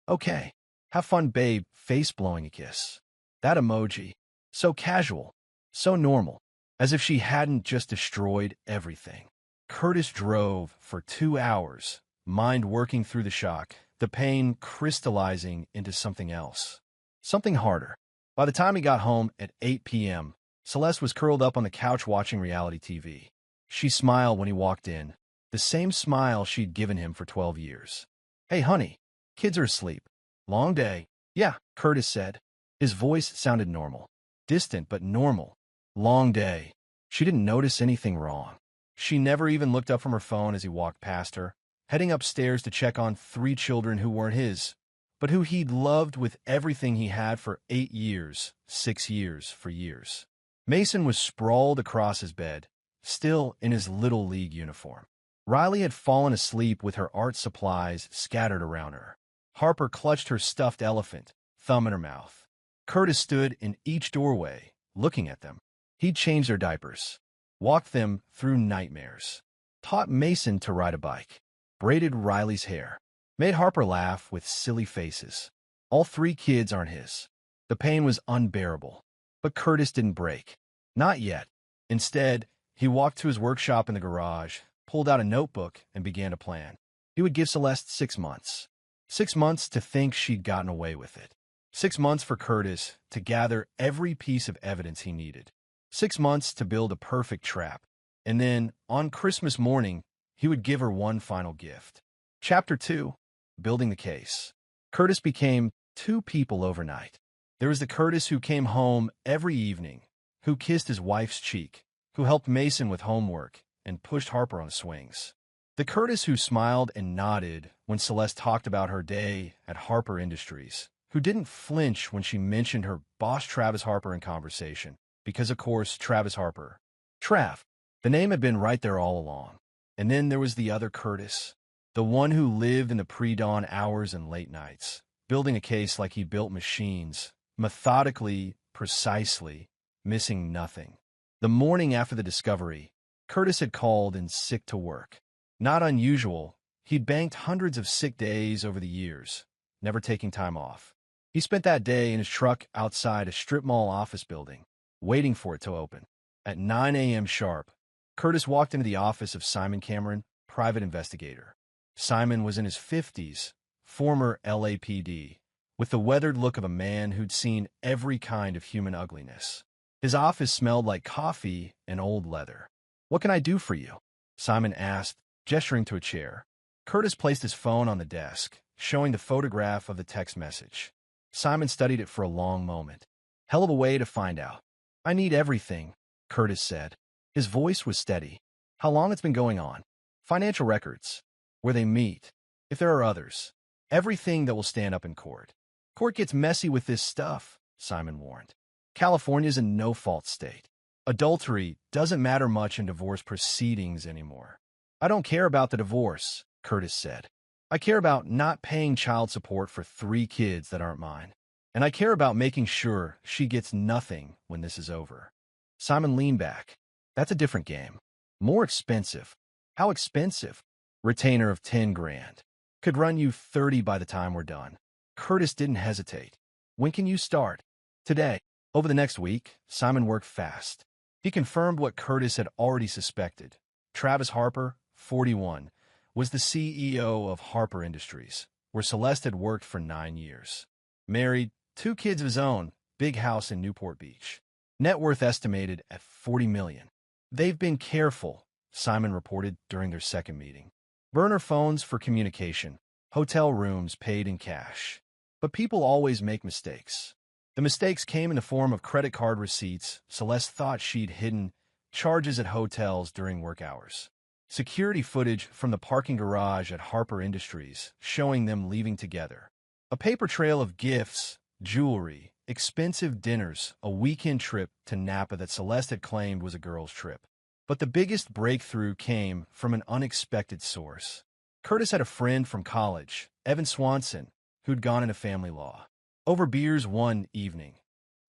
Okay. Have fun, babe. Face blowing a kiss. That emoji. So casual. So normal. As if she hadn't just destroyed everything. Curtis drove for 2 hours, mind working through the shock, the pain crystallizing into something else. Something harder. By the time he got home at 8 p.m., Celeste was curled up on the couch watching reality TV. She smiled when he walked in, the same smile she'd given him for 12 years. Hey, honey, kids are asleep. Long day. Yeah, Curtis said. His voice sounded normal. Distant but normal. Long day. She didn't notice anything wrong. She never even looked up from her phone as he walked past her, heading upstairs to check on 3 children who weren't his, but who he'd loved with everything he had for 8 years, 6 years, for years. Mason was sprawled across his bed, still in his Little League uniform. Riley had fallen asleep with her art supplies scattered around her. Harper clutched her stuffed elephant, thumb in her mouth. Curtis stood in each doorway, looking at them. He'd changed their diapers, walked them through nightmares, taught Mason to ride a bike, braided Riley's hair, made Harper laugh with silly faces. All 3 kids aren't his. The pain was unbearable. But Curtis didn't break. Not yet. Instead, he walked to his workshop in the garage, pulled out a notebook, and began to plan. He would give Celeste 6 months. 6 months to think she'd gotten away with it. 6 months for Curtis to gather every piece of evidence he needed. 6 months to build a perfect trap. And then, on Christmas morning, he would give her one final gift. Chapter 2. Building the Case. Curtis became 2 people overnight. There was the Curtis who came home every evening, who kissed his wife's cheek, who helped Mason with homework, and pushed Harper on the swings. The Curtis who smiled and nodded when Celeste talked about her day at Harper Industries, who didn't flinch when she mentioned her boss Travis Harper in conversation, because of course Travis Harper. Trav. The name had been right there all along. And then there was the other Curtis, the one who lived in the pre-dawn hours and late nights, building a case like he built machines, methodically, precisely, missing nothing. The morning after the discovery, Curtis had called in sick to work. Not unusual, he'd banked hundreds of sick days over the years, never taking time off. He spent that day in his truck outside a strip mall office building, waiting for it to open. At 9 a.m. sharp, Curtis walked into the office of Simon Cameron, private investigator. Simon was in his 50s, former LAPD, with the weathered look of a man who'd seen every kind of human ugliness. His office smelled like coffee and old leather. "What can I do for you?" Simon asked, gesturing to a chair. Curtis placed his phone on the desk, showing the photograph of the text message. Simon studied it for a long moment. Hell of a way to find out. I need everything, Curtis said. His voice was steady. How long it's been going on? Financial records. Where they meet. If there are others. Everything that will stand up in court. Court gets messy with this stuff, Simon warned. California's a no-fault state. Adultery doesn't matter much in divorce proceedings anymore. I don't care about the divorce, Curtis said. I care about not paying child support for 3 kids that aren't mine. And I care about making sure she gets nothing when this is over. Simon leaned back. That's a different game. More expensive. How expensive? Retainer of 10 grand. Could run you 30 by the time we're done. Curtis didn't hesitate. When can you start? Today. Over the next week, Simon worked fast. He confirmed what Curtis had already suspected. Travis Harper, 41, was the CEO of Harper Industries, where Celeste had worked for 9 years. Married, 2 kids of his own, big house in Newport Beach. Net worth estimated at $40 million. They've been careful, Simon reported during their second meeting. Burner phones for communication, hotel rooms paid in cash. But people always make mistakes. The mistakes came in the form of credit card receipts Celeste thought she'd hidden, charges at hotels during work hours. Security footage from the parking garage at Harper Industries showing them leaving together. A paper trail of gifts, jewelry, expensive dinners, a weekend trip to Napa that Celeste had claimed was a girl's trip. But the biggest breakthrough came from an unexpected source. Curtis had a friend from college, Evan Swanson, who'd gone into family law. Over beers one evening,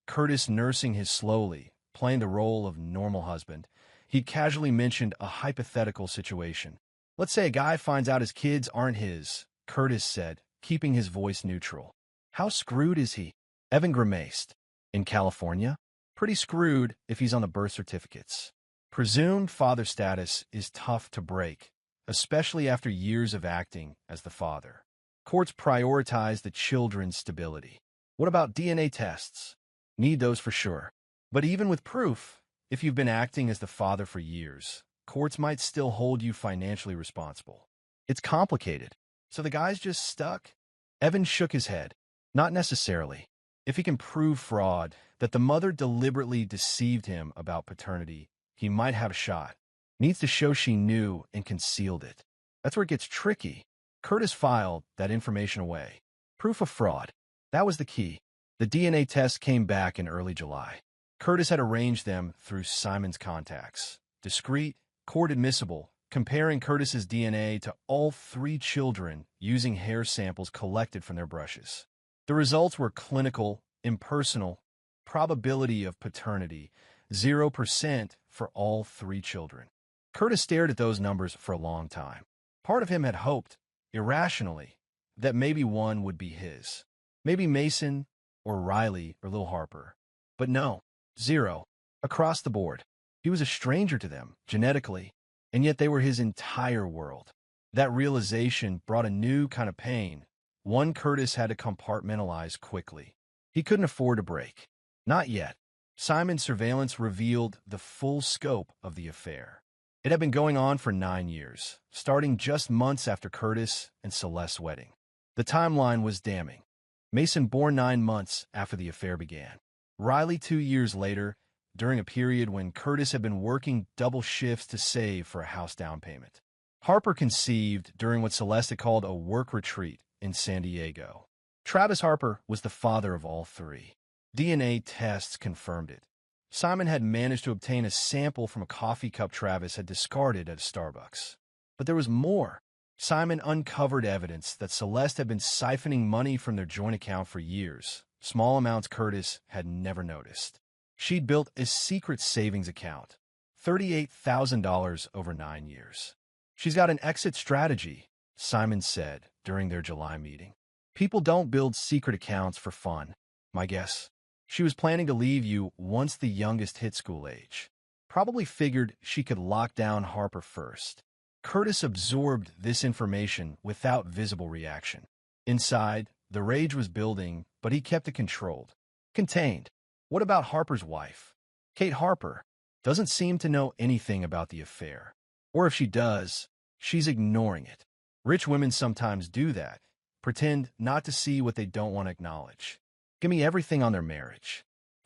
Curtis nursing his slowly, playing the role of normal husband, he'd casually mentioned a hypothetical situation. Let's say a guy finds out his kids aren't his, Curtis said, keeping his voice neutral. How screwed is he? Evan grimaced. In California? Pretty screwed if he's on the birth certificates. Presumed father status is tough to break, especially after years of acting as the father. Courts prioritize the children's stability. What about DNA tests? Need those for sure. But even with proof, if you've been acting as the father for years, courts might still hold you financially responsible. It's complicated. So the guy's just stuck? Evan shook his head. Not necessarily. If he can prove fraud, that the mother deliberately deceived him about paternity, he might have a shot. Needs to show she knew and concealed it. That's where it gets tricky. Curtis filed that information away. Proof of fraud. That was the key. The DNA test came back in early July. Curtis had arranged them through Simon's contacts. Discreet, court-admissible, comparing Curtis's DNA to all 3 children using hair samples collected from their brushes. The results were clinical, impersonal, probability of paternity, 0% for all 3 children. Curtis stared at those numbers for a long time. Part of him had hoped, irrationally, that maybe one would be his. Maybe Mason, or Riley, or Lil Harper. But no, 0. Across the board. He was a stranger to them, genetically, and yet they were his entire world. That realization brought a new kind of pain, one Curtis had to compartmentalize quickly. He couldn't afford a break. Not yet. Simon's surveillance revealed the full scope of the affair. It had been going on for 9 years, starting just months after Curtis and Celeste's wedding. The timeline was damning. Mason born 9 months after the affair began. Riley 2 years later, during a period when Curtis had been working double shifts to save for a house down payment. Harper conceived during what Celeste had called a work retreat in San Diego. Travis Harper was the father of all 3. DNA tests confirmed it. Simon had managed to obtain a sample from a coffee cup Travis had discarded at a Starbucks. But there was more. Simon uncovered evidence that Celeste had been siphoning money from their joint account for years, small amounts Curtis had never noticed. She'd built a secret savings account, $38,000 over 9 years. She's got an exit strategy, Simon said during their July meeting. People don't build secret accounts for fun, my guess. She was planning to leave you once the youngest hit school age. Probably figured she could lock down Harper first. Curtis absorbed this information without visible reaction. Inside, the rage was building, but he kept it controlled. Contained. What about Harper's wife? Kate Harper doesn't seem to know anything about the affair. Or if she does, she's ignoring it. Rich women sometimes do that. Pretend not to see what they don't want to acknowledge. Give me everything on their marriage.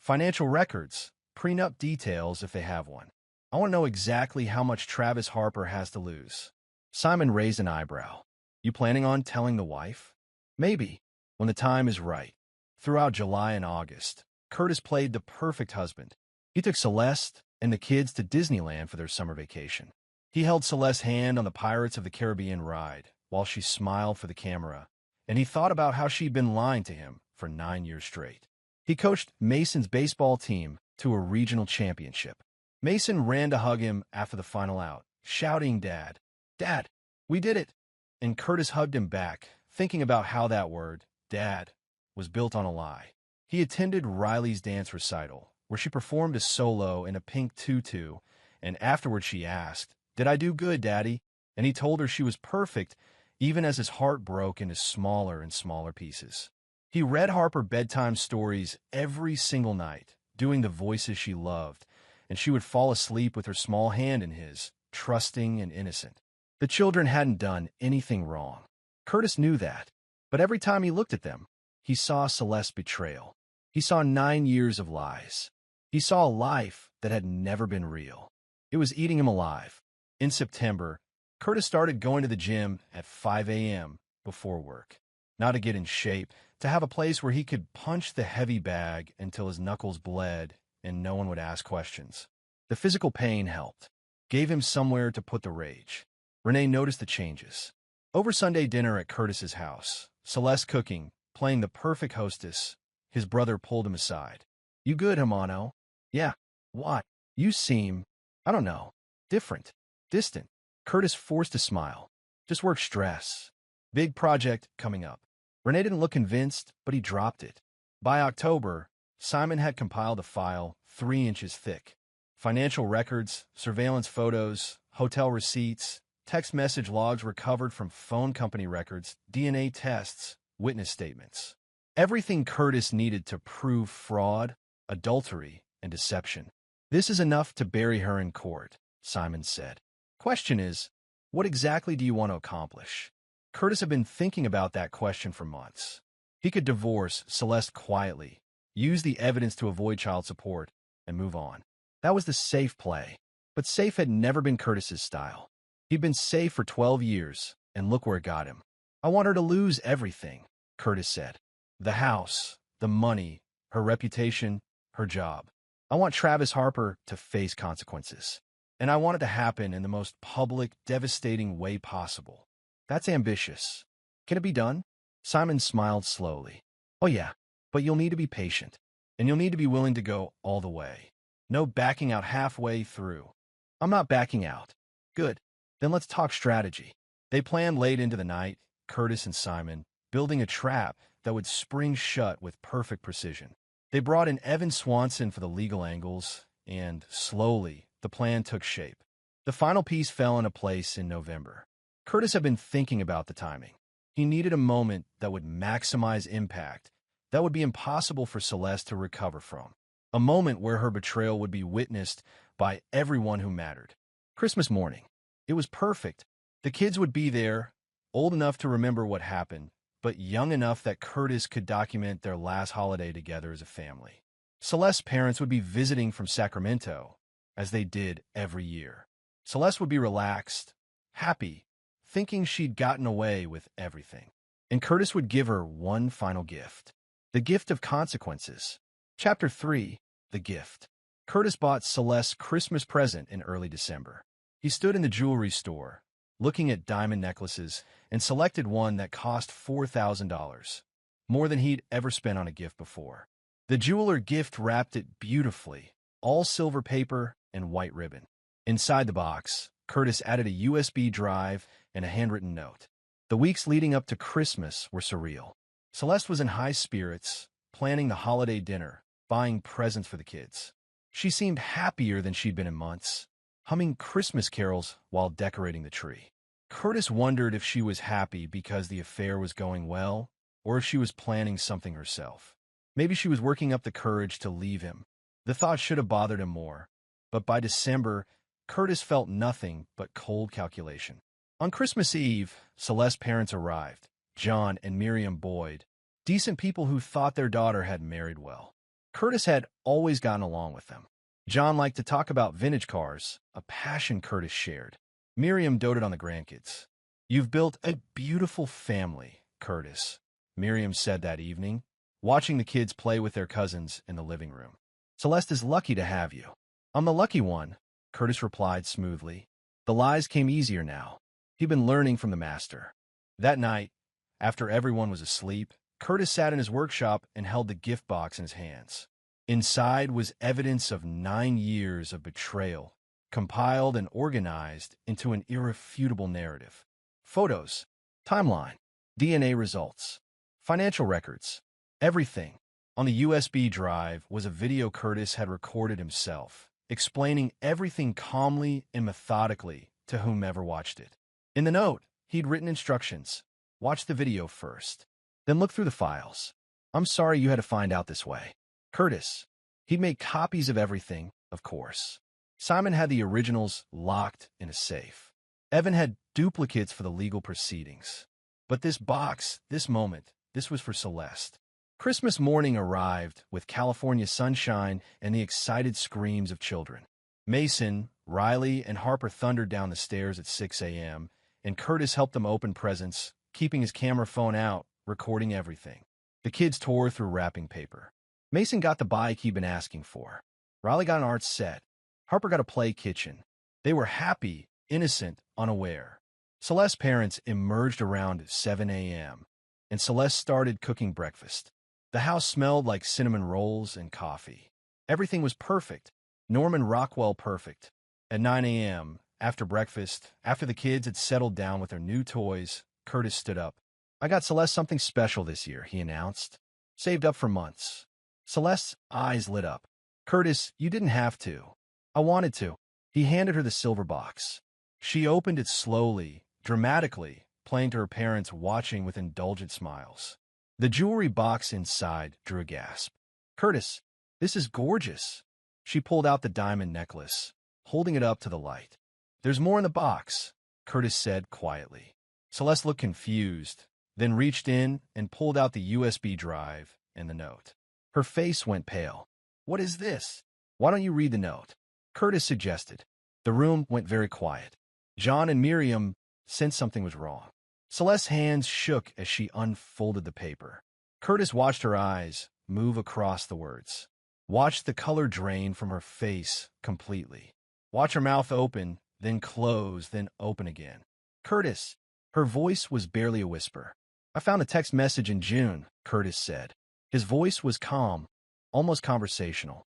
financial records, prenup details if they have one. I want to know exactly how much Travis Harper has to lose. Simon raised an eyebrow. You planning on telling the wife? Maybe, when the time is right. Throughout July and August, Curtis played the perfect husband. He took Celeste and the kids to Disneyland for their summer vacation. He held Celeste's hand on the Pirates of the Caribbean ride while she smiled for the camera, and he thought about how she'd been lying to him for 9 years straight. He coached Mason's baseball team to a regional championship. Mason ran to hug him after the final out, shouting, "Dad, Dad, we did it!" And Curtis hugged him back, thinking about how that word, Dad, was built on a lie. He attended Riley's dance recital, where she performed a solo in a pink tutu, and afterward she asked, "Did I do good, Daddy?" And he told her she was perfect, even as his heart broke into smaller and smaller pieces. He read Harper bedtime stories every single night, doing the voices she loved, and she would fall asleep with her small hand in his, trusting and innocent. The children hadn't done anything wrong. Curtis knew that, but every time he looked at them, he saw Celeste's betrayal. He saw 9 years of lies. He saw a life that had never been real. It was eating him alive. In September, Curtis started going to the gym at 5 a.m. before work. Not to get in shape, to have a place where he could punch the heavy bag until his knuckles bled and no one would ask questions. The physical pain helped, gave him somewhere to put the rage. Renee noticed the changes. Over Sunday dinner at Curtis's house, Celeste cooking, playing the perfect hostess, his brother pulled him aside. "You good, Hermano?" "Yeah." "What?" "You seem, I don't know, different, distant." Curtis forced a smile. "Just work stress. Big project coming up." Renee didn't look convinced, but he dropped it. By October, Simon had compiled a file 3 inches thick. Financial records, surveillance photos, hotel receipts, text message logs recovered from phone company records, DNA tests, witness statements. Everything Curtis needed to prove fraud, adultery, and deception. "This is enough to bury her in court," Simon said. "Question is, what exactly do you want to accomplish?" Curtis had been thinking about that question for months. He could divorce Celeste quietly, use the evidence to avoid child support, and move on. That was the safe play. But safe had never been Curtis's style. He'd been safe for 12 years, and look where it got him. "I want her to lose everything," Curtis said. "The house, the money, her reputation, her job. I want Travis Harper to face consequences. And I want it to happen in the most public, devastating way possible." "That's ambitious. Can it be done?" Simon smiled slowly. "Oh yeah, but you'll need to be patient. And you'll need to be willing to go all the way. No backing out halfway through." "I'm not backing out." "Good. Then let's talk strategy." They planned late into the night, Curtis and Simon, building a trap that would spring shut with perfect precision. They brought in Evan Swanson for the legal angles, and, slowly, the plan took shape. The final piece fell into place in November. Curtis had been thinking about the timing. He needed a moment that would maximize impact, that would be impossible for Celeste to recover from. A moment where her betrayal would be witnessed by everyone who mattered. Christmas morning. It was perfect. The kids would be there, old enough to remember what happened, but young enough that Curtis could document their last holiday together as a family. Celeste's parents would be visiting from Sacramento, as they did every year. Celeste would be relaxed, happy, thinking she'd gotten away with everything. And Curtis would give her one final gift. The gift of consequences. Chapter 3, The Gift. Curtis bought Celeste's Christmas present in early December. He stood in the jewelry store, looking at diamond necklaces, and selected one that cost $4,000, more than he'd ever spent on a gift before. The jeweler gift wrapped it beautifully, all silver paper and white ribbon. Inside the box, Curtis added a USB drive and a handwritten note. The weeks leading up to Christmas were surreal. Celeste was in high spirits, planning the holiday dinner, buying presents for the kids. She seemed happier than she'd been in months, humming Christmas carols while decorating the tree. Curtis wondered if she was happy because the affair was going well, or if she was planning something herself. Maybe she was working up the courage to leave him. The thought should have bothered him more. But by December, Curtis felt nothing but cold calculation. On Christmas Eve, Celeste's parents arrived, John and Miriam Boyd, decent people who thought their daughter had married well. Curtis had always gotten along with them. John liked to talk about vintage cars, a passion Curtis shared. Miriam doted on the grandkids. "You've built a beautiful family, Curtis," Miriam said that evening, watching the kids play with their cousins in the living room. "Celeste is lucky to have you." "I'm the lucky one," Curtis replied smoothly. The lies came easier now. He'd been learning from the master. That night, after everyone was asleep, Curtis sat in his workshop and held the gift box in his hands. Inside was evidence of 9 years of betrayal, compiled and organized into an irrefutable narrative. Photos, timeline, DNA results, financial records, everything. On the USB drive was a video Curtis had recorded himself, explaining everything calmly and methodically to whomever watched it. In the note, he'd written instructions. Watch the video first, then look through the files. "I'm sorry you had to find out this way." Curtis. He'd made copies of everything, of course. Simon had the originals locked in a safe. Evan had duplicates for the legal proceedings. But this box, this moment, this was for Celeste. Christmas morning arrived with California sunshine and the excited screams of children. Mason, Riley, and Harper thundered down the stairs at 6 a.m., and Curtis helped them open presents, keeping his camera phone out, recording everything. The kids tore through wrapping paper. Mason got the bike he'd been asking for. Riley got an art set. Harper got a play kitchen. They were happy, innocent, unaware. Celeste's parents emerged around 7 a.m., and Celeste started cooking breakfast. The house smelled like cinnamon rolls and coffee. Everything was perfect. Norman Rockwell perfect. At 9 a.m., after breakfast, after the kids had settled down with their new toys, Curtis stood up. "I got Celeste something special this year," he announced. "Saved up for months." Celeste's eyes lit up. "Curtis, you didn't have to." "I wanted to." He handed her the silver box. She opened it slowly, dramatically, playing to her parents watching with indulgent smiles. The jewelry box inside drew a gasp. "Curtis, this is gorgeous." She pulled out the diamond necklace, holding it up to the light. "There's more in the box," Curtis said quietly. Celeste looked confused, then reached in and pulled out the USB drive and the note. Her face went pale. "What is this?" "Why don't you read the note?" Curtis suggested. The room went very quiet. John and Miriam sensed something was wrong. Celeste's hands shook as she unfolded the paper. Curtis watched her eyes move across the words. Watched the color drain from her face completely. Watch her mouth open, then close, then open again. "Curtis." Her voice was barely a whisper. "I found a text message in June," Curtis said. His voice was calm, almost conversational.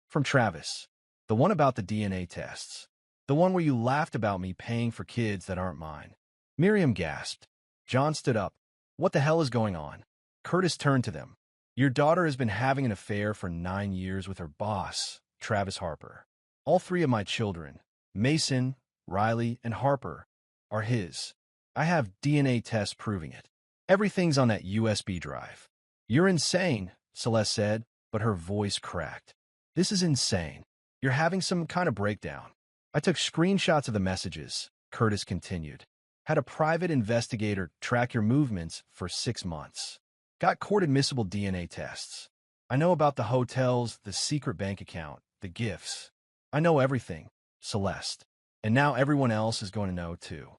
"From Travis. The one about the DNA tests. The one where you laughed about me paying for kids that aren't mine." Miriam gasped. John stood up. "What the hell is going on?" Curtis turned to them. "Your daughter has been having an affair for 9 years with her boss, Travis Harper. All 3 of my children, Mason, Riley, and Harper, are his. I have DNA tests proving it. Everything's on that USB drive." "You're insane," Celeste said, but her voice cracked. "This is insane. You're having some kind of breakdown." "I took screenshots of the messages," Curtis continued. "Had a private investigator track your movements for 6 months. Got court-admissible DNA tests. I know about the hotels, the secret bank account, the gifts. I know everything, Celeste. And now everyone else is going to know, too."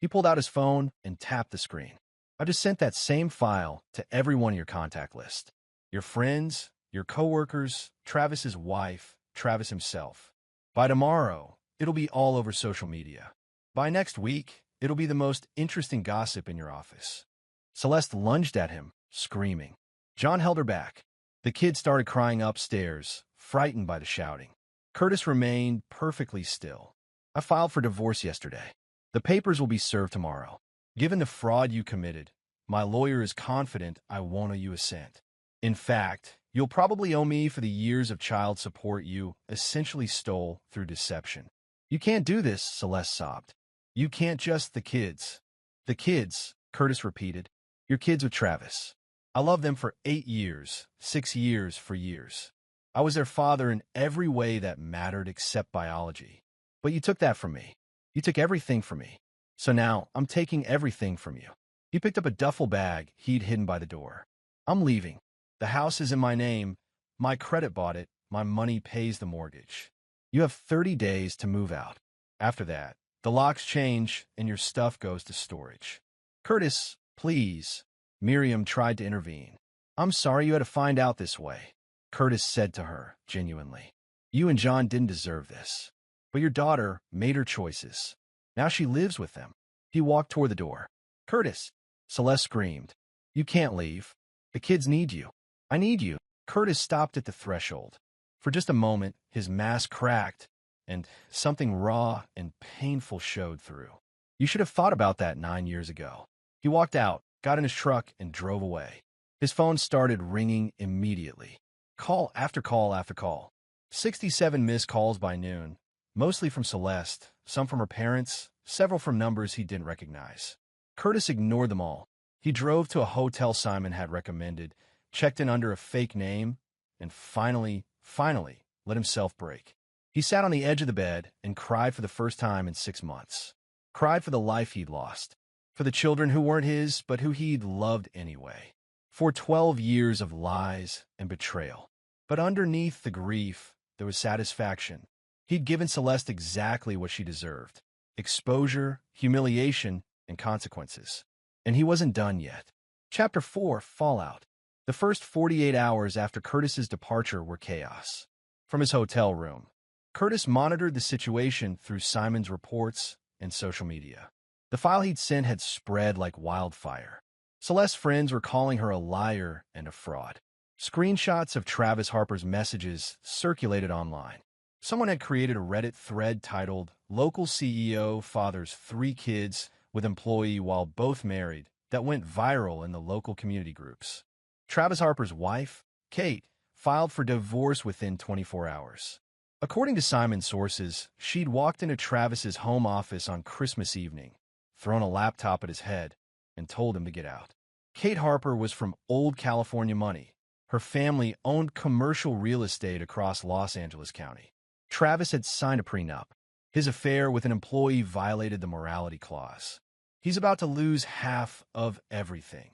He pulled out his phone and tapped the screen. "I just sent that same file to everyone on your contact list. Your friends, your coworkers, Travis's wife, Travis himself. By tomorrow, it'll be all over social media. By next week, it'll be the most interesting gossip in your office." Celeste lunged at him, screaming. John held her back. The kids started crying upstairs, frightened by the shouting. Curtis remained perfectly still. "I filed for divorce yesterday. The papers will be served tomorrow. Given the fraud you committed, my lawyer is confident I won't owe you a cent. In fact, you'll probably owe me for the years of child support you essentially stole through deception." "You can't do this," Celeste sobbed. "You can't just the kids." "The kids," Curtis repeated. "Your kids with Travis. I loved them for 8 years, 6 years for years. I was their father in every way that mattered except biology. But you took that from me. You took everything from me. So now I'm taking everything from you." He picked up a duffel bag he'd hidden by the door. "I'm leaving. The house is in my name, My credit bought it. My money pays the mortgage. You have 30 days to move out. After that, the locks change and your stuff goes to storage. Curtis, please. Miriam tried to intervene. I'm sorry you had to find out this way. Curtis said to her, genuinely. You and John didn't deserve this. But your daughter made her choices. Now she lives with them. He walked toward the door. Curtis! Celeste screamed. You can't leave. The kids need you. I need you. Curtis stopped at the threshold. For just a moment, his mask cracked, and something raw and painful showed through. You should have thought about that 9 years ago. He walked out, got in his truck, and drove away. His phone started ringing immediately. Call after call after call. 67 missed calls by noon, mostly from Celeste, some from her parents, several from numbers he didn't recognize. Curtis ignored them all. He drove to a hotel Simon had recommended, checked in under a fake name, and finally let himself break. He sat on the edge of the bed and cried for the first time in 6 months. Cried for the life he'd lost, for the children who weren't his but who he'd loved anyway, for 12 years of lies and betrayal. But underneath the grief, there was satisfaction. He'd given Celeste exactly what she deserved: exposure, humiliation, and consequences. And he wasn't done yet. Chapter 4, Fallout. The first 48 hours after Curtis's departure were chaos. From his hotel room, Curtis monitored the situation through Simon's reports and social media. The file he'd sent had spread like wildfire. Celeste's friends were calling her a liar and a fraud. Screenshots of Travis Harper's messages circulated online. Someone had created a Reddit thread titled, Local CEO Fathers 3 Kids with Employee While Both Married, that went viral in the local community groups. Travis Harper's wife, Kate, filed for divorce within 24 hours. According to Simon's sources, she'd walked into Travis's home office on Christmas evening, thrown a laptop at his head, and told him to get out. Kate Harper was from old California money. Her family owned commercial real estate across Los Angeles County. Travis had signed a prenup. His affair with an employee violated the morality clause. He's about to lose half of everything.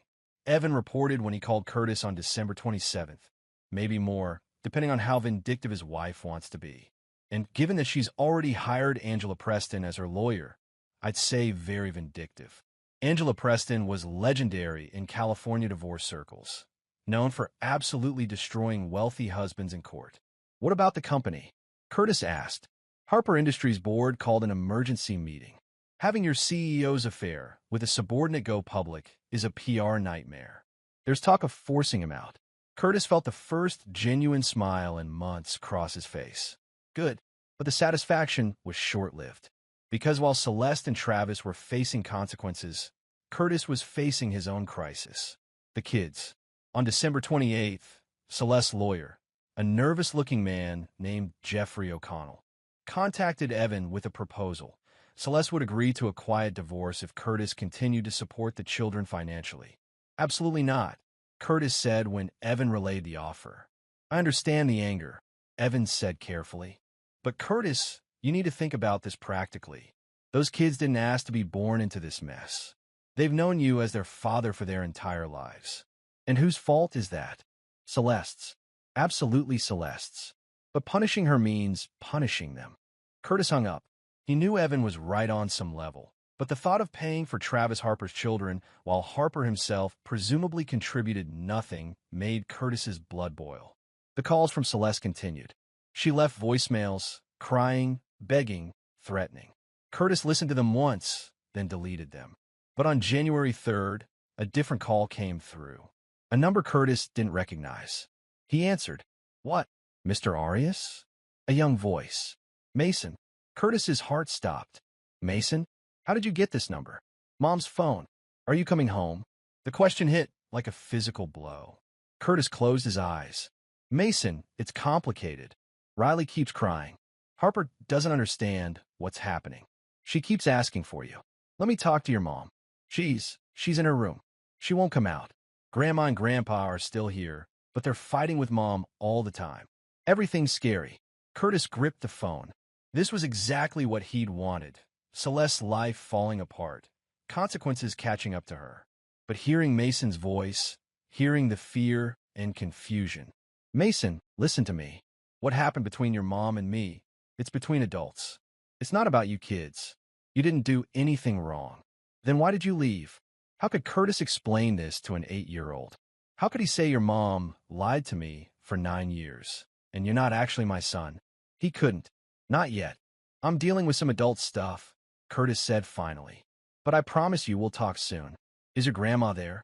Evan reported when he called Curtis on December 27th. Maybe more, depending on how vindictive his wife wants to be. And given that she's already hired Angela Preston as her lawyer, I'd say very vindictive. Angela Preston was legendary in California divorce circles, known for absolutely destroying wealthy husbands in court. What about the company? Curtis asked. Harper Industries board called an emergency meeting. Having your CEO's affair with a subordinate go public is a PR nightmare. There's talk of forcing him out. Curtis felt the first genuine smile in months cross his face. Good, but the satisfaction was short-lived. Because while Celeste and Travis were facing consequences, Curtis was facing his own crisis. The kids. On December 28th, Celeste's lawyer, a nervous-looking man named Jeffrey O'Connell, contacted Evan with a proposal. Celeste would agree to a quiet divorce if Curtis continued to support the children financially. Absolutely not, Curtis said when Evan relayed the offer. I understand the anger, Evan said carefully. But Curtis, you need to think about this practically. Those kids didn't ask to be born into this mess. They've known you as their father for their entire lives. And whose fault is that? Celeste's. Absolutely Celeste's. But punishing her means punishing them. Curtis hung up. He knew Evan was right on some level, but the thought of paying for Travis Harper's children while Harper himself presumably contributed nothing made Curtis's blood boil. The calls from Celeste continued. She left voicemails, crying, begging, threatening. Curtis listened to them once, then deleted them. But on January 3rd, a different call came through. A number Curtis didn't recognize. He answered. What? Mr. Arias? A young voice. Mason. Curtis's heart stopped. Mason? How did you get this number? Mom's phone. Are you coming home? The question hit like a physical blow. Curtis closed his eyes. Mason, it's complicated. Riley keeps crying. Harper doesn't understand what's happening. She keeps asking for you. Let me talk to your mom. She's in her room. She won't come out. Grandma and Grandpa are still here, but they're fighting with Mom all the time. Everything's scary. Curtis gripped the phone. This was exactly what he'd wanted. Celeste's life falling apart, consequences catching up to her. But hearing Mason's voice, hearing the fear and confusion, Mason, listen to me. What happened between your mom and me? It's between adults. It's not about you kids. You didn't do anything wrong. Then why did you leave? How could Curtis explain this to an 8-year-old? How could he say your mom lied to me for 9 years, and you're not actually my son? He couldn't. Not yet. I'm dealing with some adult stuff, Curtis said finally. But I promise you we'll talk soon. Is your grandma there?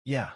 Yeah.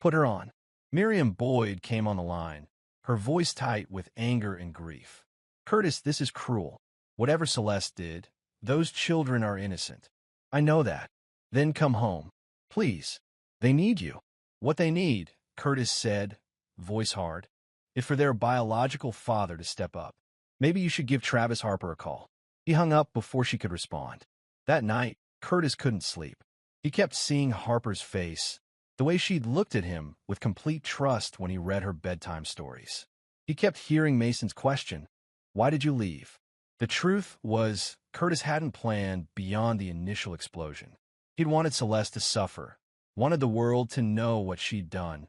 Put her on. Miriam Boyd came on the line, her voice tight with anger and grief. Curtis, this is cruel. Whatever Celeste did, those children are innocent. I know that. Then come home. Please. They need you. What they need, Curtis said, voice hard, is for their biological father to step up. Maybe you should give Travis Harper a call. He hung up before she could respond. That night, Curtis couldn't sleep. He kept seeing Harper's face, the way she'd looked at him with complete trust when he read her bedtime stories. He kept hearing Mason's question, why did you leave? The truth was, Curtis hadn't planned beyond the initial explosion. He'd wanted Celeste to suffer, wanted the world to know what she'd done,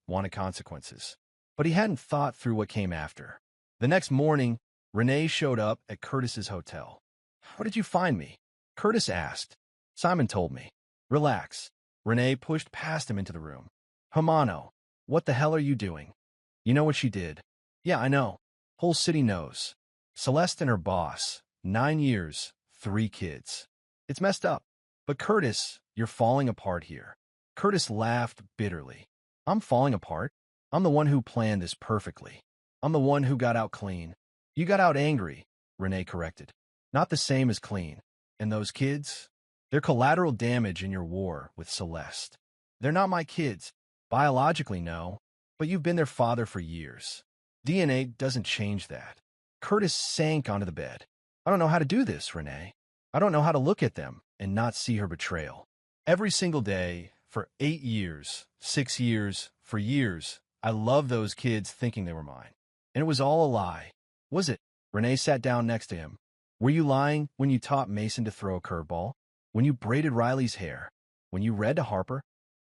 wanted consequences. But he hadn't thought through what came after. The next morning, Renee showed up at Curtis's hotel. How did you find me? Curtis asked. Simon told me. Relax. Renee pushed past him into the room. Hamano, what the hell are you doing? You know what she did? Yeah, I know. Whole city knows. Celeste and her boss, 9 years, 3 kids. It's messed up. But Curtis, you're falling apart here. Curtis laughed bitterly. I'm falling apart? I'm the one who planned this perfectly. I'm the one who got out clean. You got out angry, Renee corrected. Not the same as clean. And those kids? They're collateral damage in your war with Celeste. They're not my kids. Biologically, no. But you've been their father for years. DNA doesn't change that. Curtis sank onto the bed. I don't know how to do this, Renee. I don't know how to look at them and not see her betrayal. Every single day, for 8 years, 6 years, for years, I loved those kids thinking they were mine. And it was all a lie. Was it? Renee sat down next to him. Were you lying when you taught Mason to throw a curveball? When you braided Riley's hair? When you read to Harper?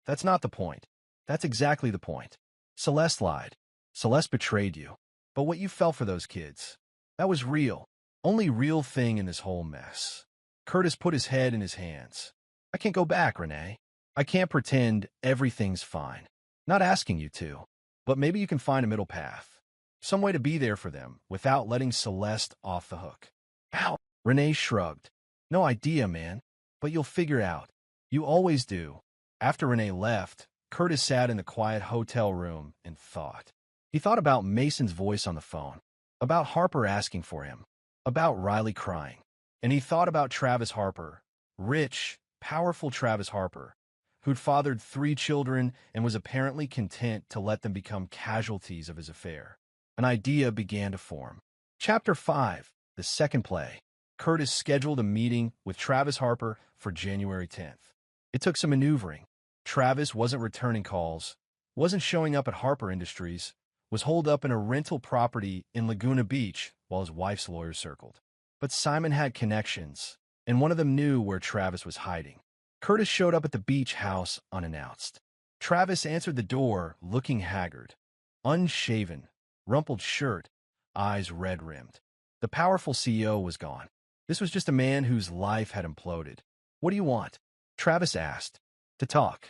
That's not the point. That's exactly the point. Celeste lied. Celeste betrayed you. But what you felt for those kids, that was real. Only real thing in this whole mess. Curtis put his head in his hands. I can't go back, Renee. I can't pretend everything's fine. Not asking you to. But maybe you can find a middle path. Some way to be there for them without letting Celeste off the hook. Ow! Renee shrugged. No idea, man. But you'll figure out. You always do. After Renee left, Curtis sat in the quiet hotel room and thought. He thought about Mason's voice on the phone, about Harper asking for him, about Riley crying. And he thought about Travis Harper, rich, powerful Travis Harper, who'd fathered 3 children and was apparently content to let them become casualties of his affair. An idea began to form. Chapter 5, the second play. Curtis scheduled a meeting with Travis Harper for January 10th. It took some maneuvering. Travis wasn't returning calls, wasn't showing up at Harper Industries, was holed up in a rental property in Laguna Beach while his wife's lawyers circled. But Simon had connections, and one of them knew where Travis was hiding. Curtis showed up at the beach house unannounced. Travis answered the door looking haggard, unshaven, rumpled shirt, eyes red-rimmed. The powerful CEO was gone. This was just a man whose life had imploded. What do you want? Travis asked. To talk.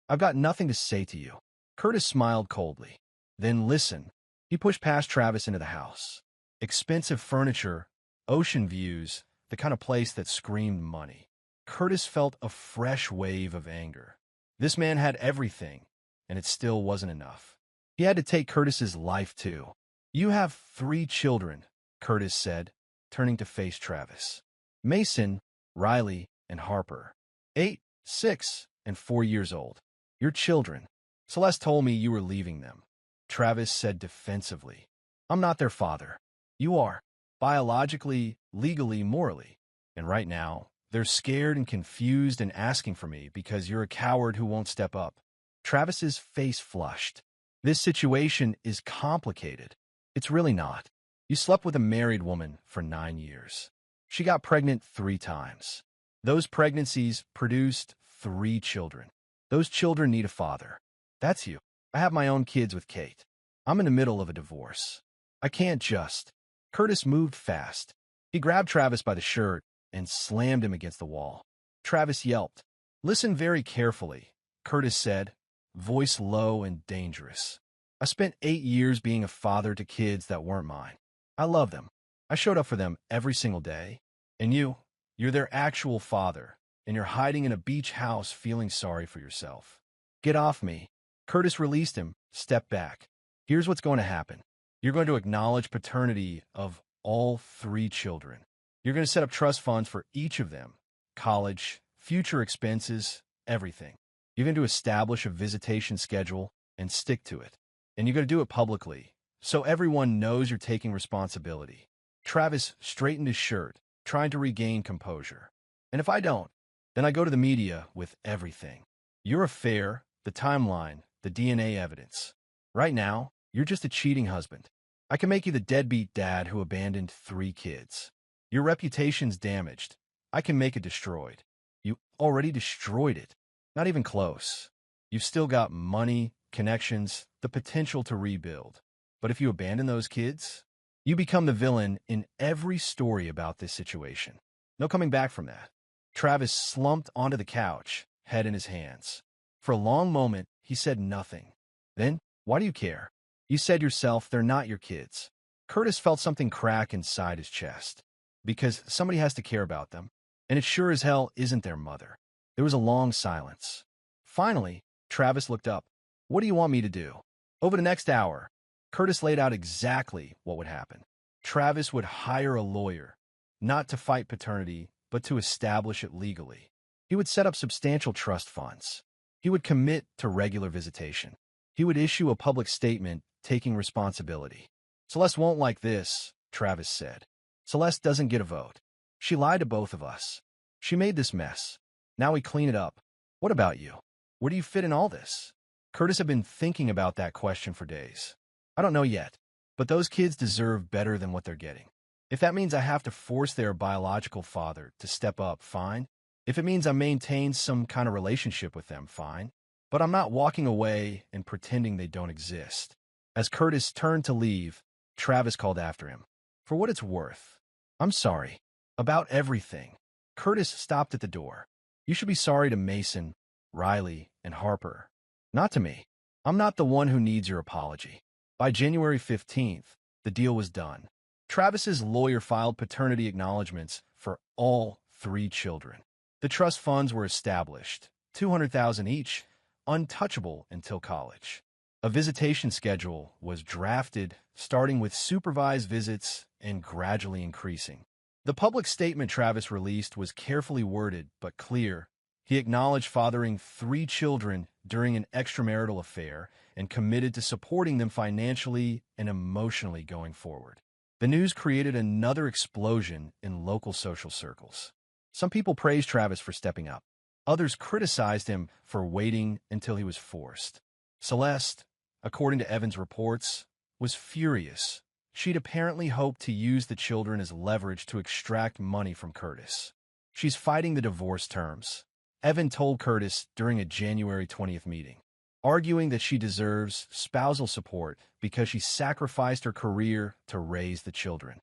I've got nothing to say to you. Curtis smiled coldly. Then listen. He pushed past Travis into the house. Expensive furniture, ocean views, the kind of place that screamed money. Curtis felt a fresh wave of anger. This man had everything, and it still wasn't enough. He had to take Curtis's life too. You have 3 children, Curtis said, turning to face Travis. Mason, Riley, and Harper. 8, 6, and 4 years old. Your children. Celeste told me you were leaving them. Travis said defensively. I'm not their father. You are. Biologically, legally, morally. And right now, they're scared and confused and asking for me because you're a coward who won't step up. Travis's face flushed. This situation is complicated. It's really not. You slept with a married woman for 9 years. She got pregnant 3 times. Those pregnancies produced 3 children. Those children need a father. That's you. I have my own kids with Kate. I'm in the middle of a divorce. I can't just. Curtis moved fast. He grabbed Travis by the shirt and slammed him against the wall. Travis yelped. Listen very carefully, Curtis said, voice low and dangerous. I spent 8 years being a father to kids that weren't mine. I love them. I showed up for them every single day. And you're their actual father, and you're hiding in a beach house feeling sorry for yourself. Get off me. Curtis released him, stepped back. Here's what's going to happen. You're going to acknowledge paternity of all 3 children. You're going to set up trust funds for each of them. College, future expenses, everything. You're going to establish a visitation schedule and stick to it. And you're going to do it publicly, so everyone knows you're taking responsibility. Travis straightened his shirt, trying to regain composure. And if I don't, then I go to the media with everything. Your affair, the timeline, the DNA evidence. Right now, you're just a cheating husband. I can make you the deadbeat dad who abandoned 3 kids. Your reputation's damaged. I can make it destroyed. You already destroyed it. Not even close. You've still got money, connections, the potential to rebuild. But if you abandon those kids, you become the villain in every story about this situation. No coming back from that. Travis slumped onto the couch, head in his hands. For a long moment, he said nothing. Then, why do you care? You said yourself they're not your kids. Curtis felt something crack inside his chest. Because somebody has to care about them. And it sure as hell isn't their mother. There was a long silence. Finally, Travis looked up. What do you want me to do? Over the next hour, Curtis laid out exactly what would happen. Travis would hire a lawyer, not to fight paternity, but to establish it legally. He would set up substantial trust funds. He would commit to regular visitation. He would issue a public statement taking responsibility. Celeste won't like this, Travis said. Celeste doesn't get a vote. She lied to both of us. She made this mess. Now we clean it up. What about you? Where do you fit in all this? Curtis had been thinking about that question for days. I don't know yet, but those kids deserve better than what they're getting. If that means I have to force their biological father to step up, fine. If it means I maintain some kind of relationship with them, fine. But I'm not walking away and pretending they don't exist. As Curtis turned to leave, Travis called after him. For what it's worth, I'm sorry. About everything. Curtis stopped at the door. You should be sorry to Mason, Riley, and Harper. Not to me. I'm not the one who needs your apology. By January 15th, the deal was done. Travis's lawyer filed paternity acknowledgments for all 3 children. The trust funds were established, $200,000 each, untouchable until college. A visitation schedule was drafted, starting with supervised visits and gradually increasing. The public statement Travis released was carefully worded but clear. He acknowledged fathering 3 children during an extramarital affair and committed to supporting them financially and emotionally going forward. The news created another explosion in local social circles. Some people praised Travis for stepping up. Others criticized him for waiting until he was forced. Celeste, according to Evan's reports, was furious. She'd apparently hoped to use the children as leverage to extract money from Curtis. She's fighting the divorce terms, Evan told Curtis during a January 20th meeting, arguing that she deserves spousal support because she sacrificed her career to raise the children.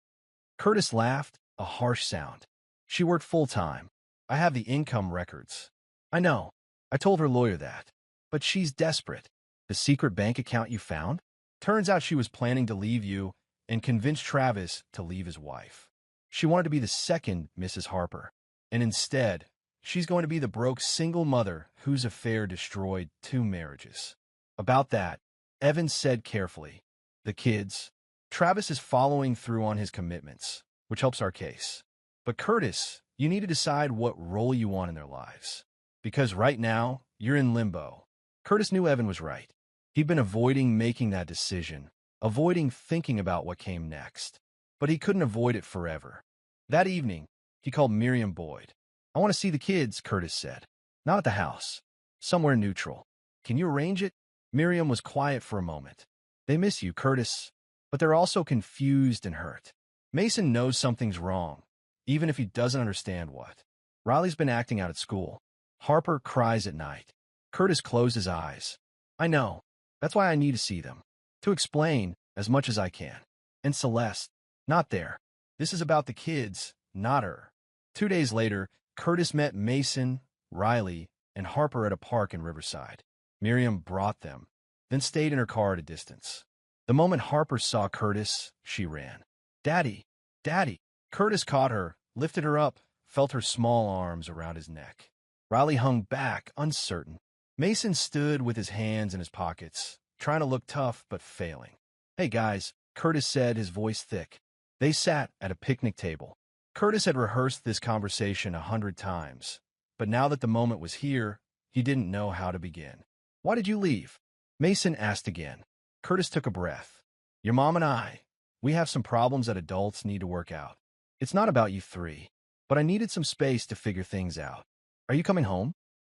Curtis laughed, a harsh sound. She worked full-time. I have the income records. I know. I told her lawyer that. But she's desperate. The secret bank account you found? Turns out she was planning to leave you and convinced Travis to leave his wife. She wanted to be the second Mrs. Harper. And instead, she's going to be the broke single mother whose affair destroyed 2 marriages. About that, Evans said carefully, the kids. Travis is following through on his commitments, which helps our case. But Curtis, you need to decide what role you want in their lives. Because right now, you're in limbo. Curtis knew Evan was right. He'd been avoiding making that decision, avoiding thinking about what came next. But he couldn't avoid it forever. That evening, he called Miriam Boyd. I want to see the kids, Curtis said. Not at the house. Somewhere neutral. Can you arrange it? Miriam was quiet for a moment. They miss you, Curtis. But they're also confused and hurt. Mason knows something's wrong, even if he doesn't understand what. Riley's been acting out at school. Harper cries at night. Curtis closed his eyes. I know. That's why I need to see them. to explain as much as I can. And Celeste, not there. This is about the kids, not her. 2 days later, Curtis met Mason, Riley, and Harper at a park in Riverside. Miriam brought them, then stayed in her car at a distance. The moment Harper saw Curtis, she ran. "Daddy! Daddy!" Curtis caught her, lifted her up, felt her small arms around his neck. Riley hung back, uncertain. Mason stood with his hands in his pockets, trying to look tough but failing. "Hey guys," Curtis said, his voice thick. They sat at a picnic table. Curtis had rehearsed this conversation 100 times, but now that the moment was here, he didn't know how to begin. "Why did you leave?" Mason asked again. Curtis took a breath. "Your mom and I, we have some problems that adults need to work out. It's not about you three, but I needed some space to figure things out. Are you coming home?"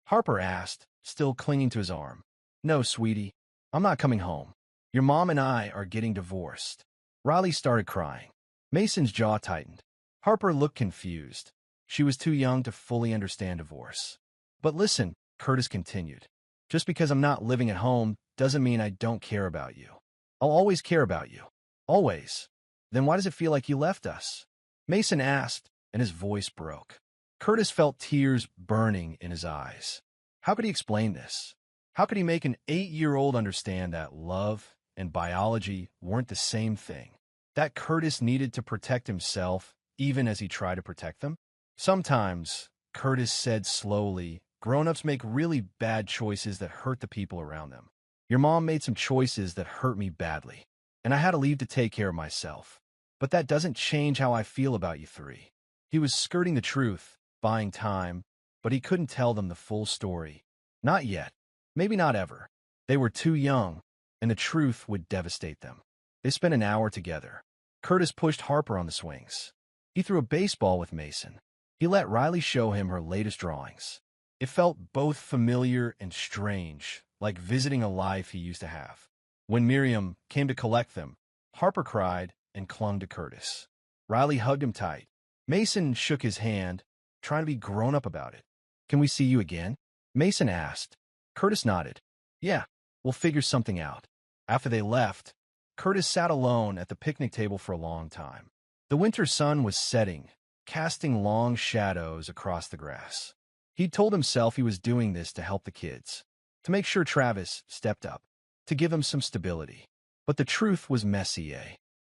Harper asked, still clinging to his arm. "No, sweetie, I'm not coming home. Your mom and I are getting divorced." Riley started crying. Mason's jaw tightened. Harper looked confused. She was too young to fully understand divorce. "But listen," Curtis continued, "just because I'm not living at home doesn't mean I don't care about you. I'll always care about you. Always." "Then why does it feel like you left us?" Mason asked, and his voice broke. Curtis felt tears burning in his eyes. How could he explain this? How could he make an 8-year-old understand that love and biology weren't the same thing? That Curtis needed to protect himself even as he tried to protect them? "Sometimes," Curtis said slowly, "grown-ups make really bad choices that hurt the people around them. Your mom made some choices that hurt me badly, and I had to leave to take care of myself. But that doesn't change how I feel about you three." He was skirting the truth, buying time, but he couldn't tell them the full story. Not yet. Maybe not ever. They were too young, and the truth would devastate them. They spent an hour together. Curtis pushed Harper on the swings. He threw a baseball with Mason. He let Riley show him her latest drawings. It felt both familiar and strange, like visiting a life he used to have. When Miriam came to collect them, Harper cried and clung to Curtis. Riley hugged him tight. Mason shook his hand, trying to be grown up about it. "Can we see you again?" Mason asked. Curtis nodded. "Yeah, we'll figure something out." After they left, Curtis sat alone at the picnic table for a long time. The winter sun was setting, casting long shadows across the grass. He'd told himself he was doing this to help the kids, to make sure Travis stepped up, to give them some stability. But the truth was messy,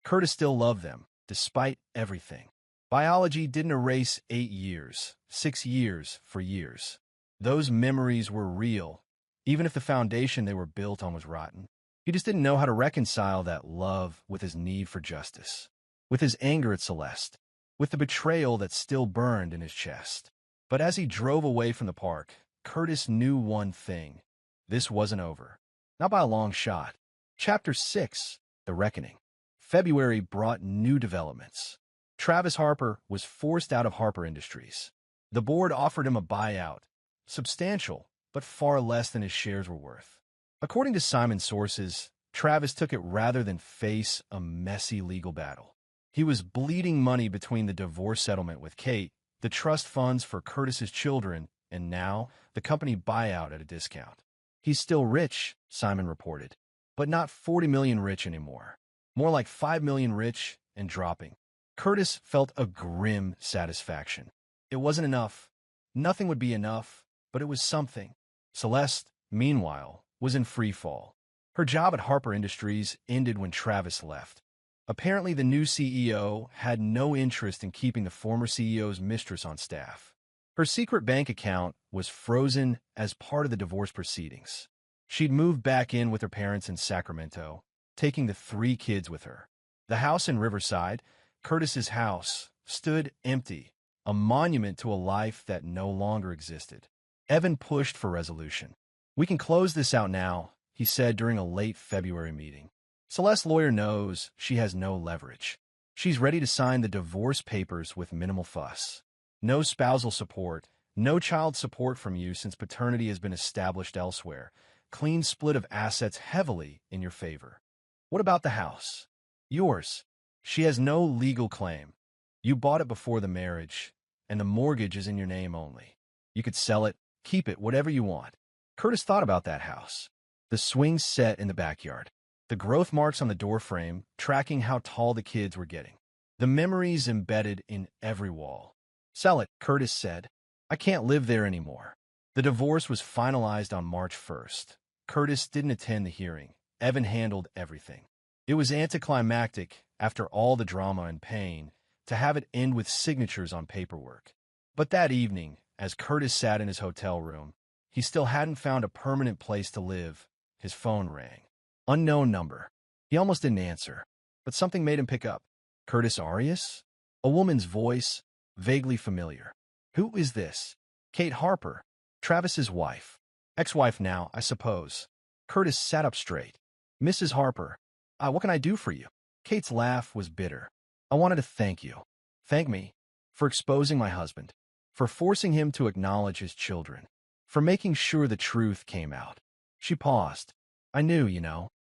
Curtis still loved them, despite everything. Biology didn't erase 8 years, 6 years for years. Those memories were real, even if the foundation they were built on was rotten. He just didn't know how to reconcile that love with his need for justice, with his anger at Celeste, with the betrayal that still burned in his chest. But as he drove away from the park, Curtis knew one thing. This wasn't over. Not by a long shot. Chapter 6, The Reckoning. February brought new developments. Travis Harper was forced out of Harper Industries. The board offered him a buyout, substantial, but far less than his shares were worth. According to Simon's sources, Travis took it rather than face a messy legal battle. He was bleeding money between the divorce settlement with Kate, the trust funds for Curtis's children, and now the company buyout at a discount. He's still rich, Simon reported, but not 40 million rich anymore. More like 5 million rich and dropping. Curtis felt a grim satisfaction. It wasn't enough. Nothing would be enough, but it was something. Celeste, meanwhile, was in free fall. Her job at Harper Industries ended when Travis left. Apparently, the new CEO had no interest in keeping the former CEO's mistress on staff. Her secret bank account was frozen as part of the divorce proceedings. She'd moved back in with her parents in Sacramento, taking the 3 kids with her. The house in Riverside, Curtis's house, stood empty, a monument to a life that no longer existed. Evan pushed for resolution. "We can close this out now," he said during a late February meeting. Celeste's lawyer knows she has no leverage. She's ready to sign the divorce papers with minimal fuss. No spousal support, no child support from you since paternity has been established elsewhere. Clean split of assets heavily in your favor. What about the house? Yours. She has no legal claim. You bought it before the marriage, and the mortgage is in your name only. You could sell it, keep it, whatever you want. Curtis thought about that house. The swing set in the backyard. The the growth marks on the doorframe, tracking how tall the kids were getting. The memories embedded in every wall. Sell it, Curtis said. I can't live there anymore. The divorce was finalized on March 1st. Curtis didn't attend the hearing. Evan handled everything. It was anticlimactic, after all the drama and pain, to have it end with signatures on paperwork. But that evening, as Curtis sat in his hotel room, he still hadn't found a permanent place to live. His phone rang. Unknown number. He almost didn't answer, but something made him pick up. Curtis Arias? A woman's voice, vaguely familiar. Who is this? Kate Harper, Travis's wife. Ex-wife now, I suppose. Curtis sat up straight. Mrs. Harper, what can I do for you? Kate's laugh was bitter. I wanted to thank you. Thank me for exposing my husband, for forcing him to acknowledge his children, for making sure the truth came out. She paused. I knew,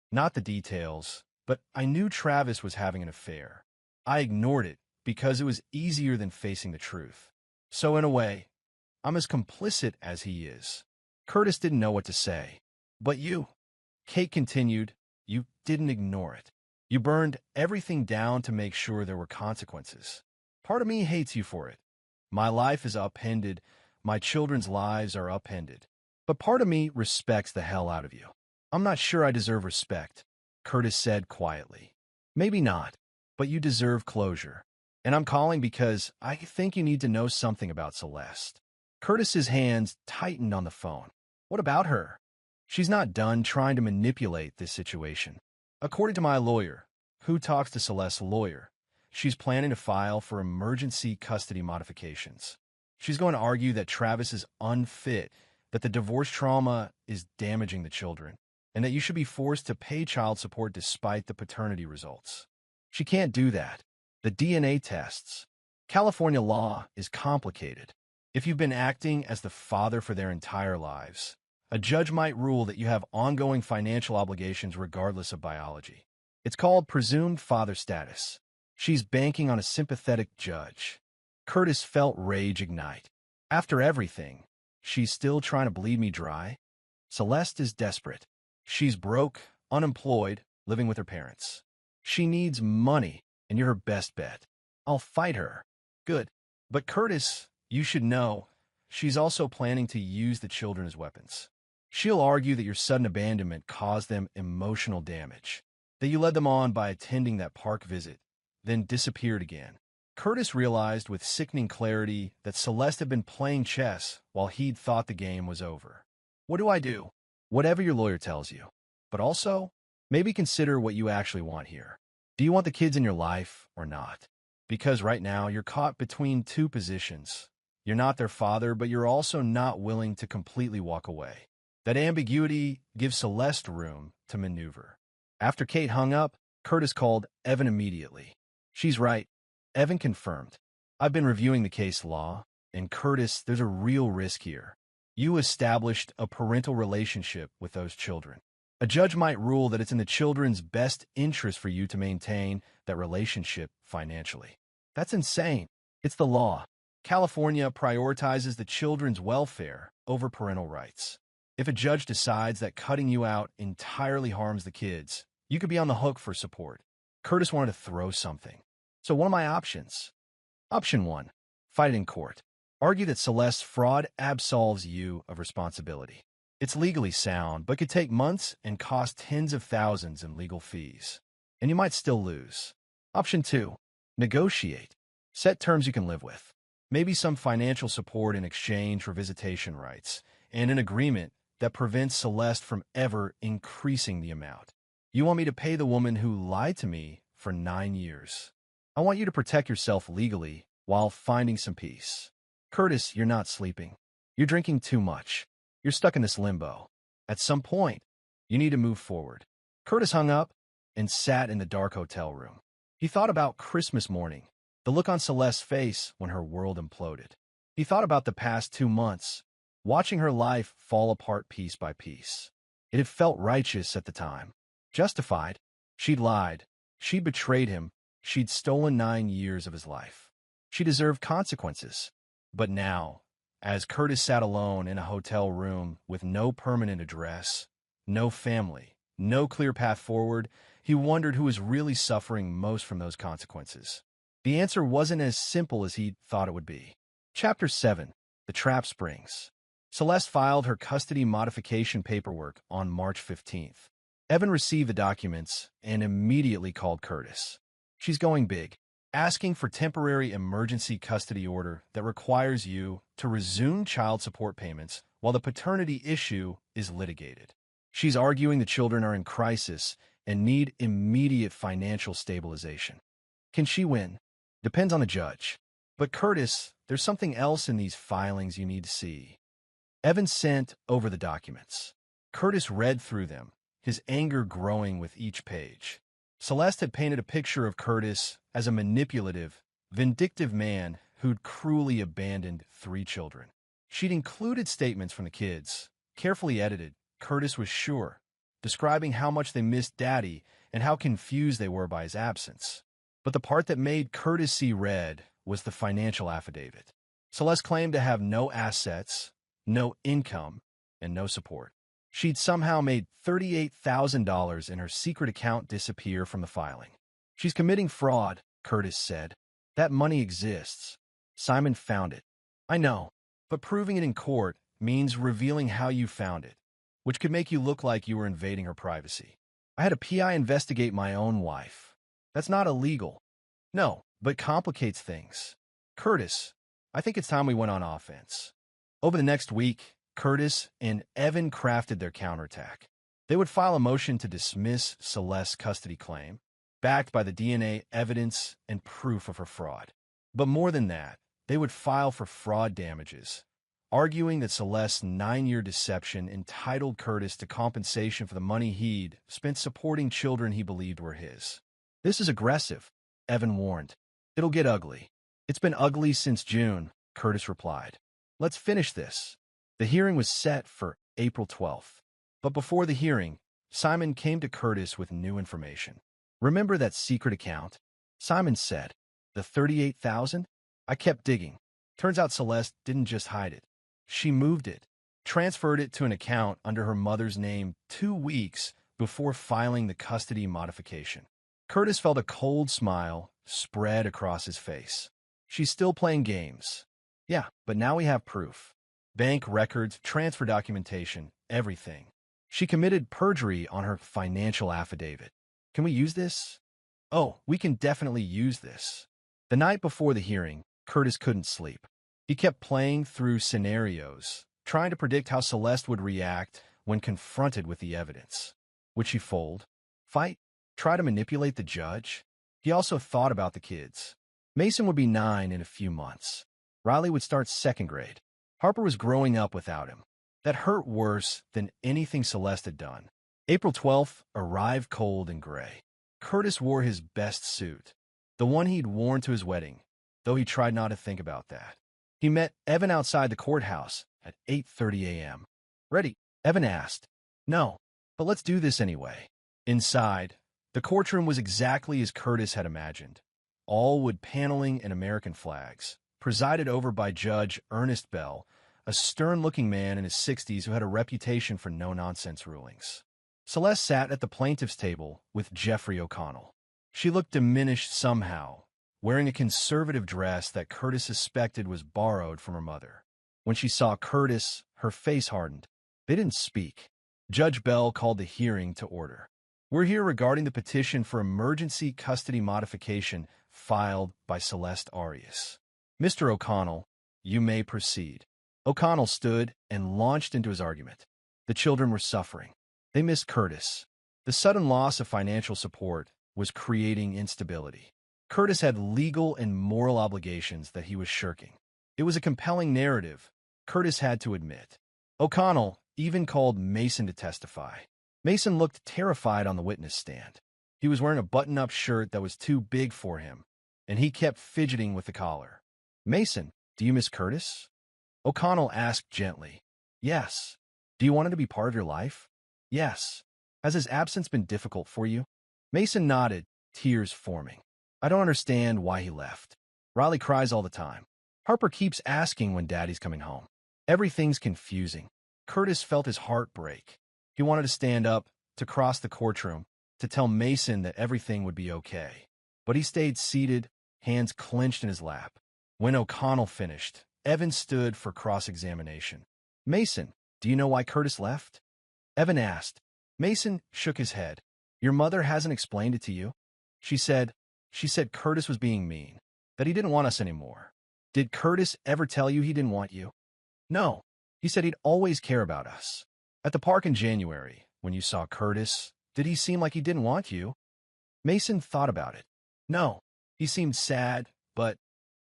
not the details, but I knew Travis was having an affair. I ignored it because it was easier than facing the truth. So in a way, I'm as complicit as he is. Curtis didn't know what to say. But you, Kate continued, you didn't ignore it. You burned everything down to make sure there were consequences. Part of me hates you for it. My life is upended. My children's lives are upended. But part of me respects the hell out of you. I'm not sure I deserve respect, Curtis said quietly. Maybe not, but you deserve closure. And I'm calling because I think you need to know something about Celeste. Curtis's hands tightened on the phone. What about her? She's not done trying to manipulate this situation. According to my lawyer, who talks to Celeste's lawyer, she's planning to file for emergency custody modifications. She's going to argue that Travis is unfit, that the divorce trauma is damaging the children, and that you should be forced to pay child support despite the paternity results. She can't do that. The DNA tests. California law is complicated. If you've been acting as the father for their entire lives, a judge might rule that you have ongoing financial obligations regardless of biology. It's called presumed father status. She's banking on a sympathetic judge. Curtis felt rage ignite. After everything, she's still trying to bleed me dry? Celeste is desperate. She's broke, unemployed, living with her parents. She needs money, and you're her best bet. I'll fight her. Good. But Curtis, you should know, she's also planning to use the children as weapons. She'll argue that your sudden abandonment caused them emotional damage, that you led them on by attending that park visit, then disappeared again. Curtis realized with sickening clarity that Celeste had been playing chess while he'd thought the game was over. What do I do? Whatever your lawyer tells you. But also, maybe consider what you actually want here. Do you want the kids in your life or not? Because right now you're caught between two positions. You're not their father, but you're also not willing to completely walk away. That ambiguity gives Celeste room to maneuver. After Kate hung up, Curtis called Evan immediately. She's right. Evan confirmed. I've been reviewing the case law, and Curtis, there's a real risk here. You established a parental relationship with those children. A judge might rule that it's in the children's best interest for you to maintain that relationship financially. That's insane. It's the law. California prioritizes the children's welfare over parental rights. If a judge decides that cutting you out entirely harms the kids, you could be on the hook for support. Curtis wanted to throw something. So what are my options? Option 1. Fight in court. Argue that Celeste's fraud absolves you of responsibility. It's legally sound, but could take months and cost tens of thousands in legal fees. And you might still lose. Option 2. Negotiate. Set terms you can live with. Maybe some financial support in exchange for visitation rights, and an agreement that prevents Celeste from ever increasing the amount. You want me to pay the woman who lied to me for 9 years. I want you to protect yourself legally while finding some peace. Curtis, you're not sleeping. You're drinking too much. You're stuck in this limbo. At some point, you need to move forward. Curtis hung up and sat in the dark hotel room. He thought about Christmas morning, the look on Celeste's face when her world imploded. He thought about the past 2 months, watching her life fall apart piece by piece. It had felt righteous at the time. Justified. She'd lied. She'd betrayed him. She'd stolen 9 years of his life. She deserved consequences. But now, as Curtis sat alone in a hotel room with no permanent address, no family, No clear path forward. He wondered who was really suffering most from those consequences. The answer wasn't as simple as he thought it would be. Chapter 7. The Trap Springs. Celeste filed her custody modification paperwork on March 15th. Evan received the documents and immediately called Curtis. She's going big, asking for temporary emergency custody order that requires you to resume child support payments while the paternity issue is litigated. She's arguing the children are in crisis and need immediate financial stabilization. Can she win? Depends on the judge. But Curtis, there's something else in these filings you need to see. Evan sent over the documents. Curtis read through them, his anger growing with each page. Celeste had painted a picture of Curtis as a manipulative, vindictive man who'd cruelly abandoned 3 children. She'd included statements from the kids, carefully edited, Curtis was sure, describing how much they missed Daddy and how confused they were by his absence. But the part that made Curtis see red was the financial affidavit. Celeste claimed to have no assets, no income, and no support. She'd somehow made $38,000 in her secret account disappear from the filing. She's committing fraud, Curtis said. That money exists. Simon found it. I know, but proving it in court means revealing how you found it, which could make you look like you were invading her privacy. I had a PI investigate my own wife. That's not illegal. No, but complicates things. Curtis, I think it's time we went on offense. Over the next week, Curtis and Evan crafted their counterattack. They would file a motion to dismiss Celeste's custody claim, backed by the DNA evidence and proof of her fraud. But more than that, they would file for fraud damages, arguing that Celeste's 9-year deception entitled Curtis to compensation for the money he'd spent supporting children he believed were his. This is aggressive, Evan warned. It'll get ugly. It's been ugly since June, Curtis replied. Let's finish this. The hearing was set for April 12th. But before the hearing, Simon came to Curtis with new information. Remember that secret account? Simon said. The $38,000? I kept digging. Turns out Celeste didn't just hide it. She moved it, transferred it to an account under her mother's name 2 weeks before filing the custody modification. Curtis felt a cold smile spread across his face. She's still playing games. Yeah, but now we have proof. Bank records, transfer documentation, everything. She committed perjury on her financial affidavit. Can we use this? Oh, we can definitely use this. The night before the hearing, Curtis couldn't sleep. He kept playing through scenarios, trying to predict how Celeste would react when confronted with the evidence. Would she fold? Fight? Try to manipulate the judge? He also thought about the kids. Mason would be 9 in a few months. Riley would start 2nd grade. Harper was growing up without him. That hurt worse than anything Celeste had done. April 12th arrived cold and gray. Curtis wore his best suit, the one he'd worn to his wedding, though he tried not to think about that. He met Evan outside the courthouse at 8:30 a.m. Ready? Evan asked. No, but let's do this anyway. Inside, the courtroom was exactly as Curtis had imagined. All wood paneling and American flags, presided over by Judge Ernest Bell, a stern-looking man in his 60s who had a reputation for no-nonsense rulings. Celeste sat at the plaintiff's table with Jeffrey O'Connell. She looked diminished somehow, wearing a conservative dress that Curtis suspected was borrowed from her mother. When she saw Curtis, her face hardened. They didn't speak. Judge Bell called the hearing to order. We're here regarding the petition for emergency custody modification filed by Celeste Arias. Mr. O'Connell, you may proceed. O'Connell stood and launched into his argument. The children were suffering. They missed Curtis. The sudden loss of financial support was creating instability. Curtis had legal and moral obligations that he was shirking. It was a compelling narrative, Curtis had to admit. O'Connell even called Mason to testify. Mason looked terrified on the witness stand. He was wearing a button-up shirt that was too big for him, and he kept fidgeting with the collar. Mason, do you miss Curtis? O'Connell asked gently. Yes. Do you want him to be part of your life? Yes. Has his absence been difficult for you? Mason nodded, tears forming. I don't understand why he left. Riley cries all the time. Harper keeps asking when Daddy's coming home. Everything's confusing. Curtis felt his heart break. He wanted to stand up, to cross the courtroom to tell Mason that everything would be okay. But he stayed seated, hands clenched in his lap. When O'Connell finished, Evan stood for cross-examination. "Mason, do you know why Curtis left?" Evan asked. Mason shook his head. "Your mother hasn't explained it to you?" She said Curtis was being mean, that he didn't want us anymore. "Did Curtis ever tell you he didn't want you?" "No. He said he'd always care about us." "At the park in January, when you saw Curtis, did he seem like he didn't want you?" Mason thought about it. "No. He seemed sad, but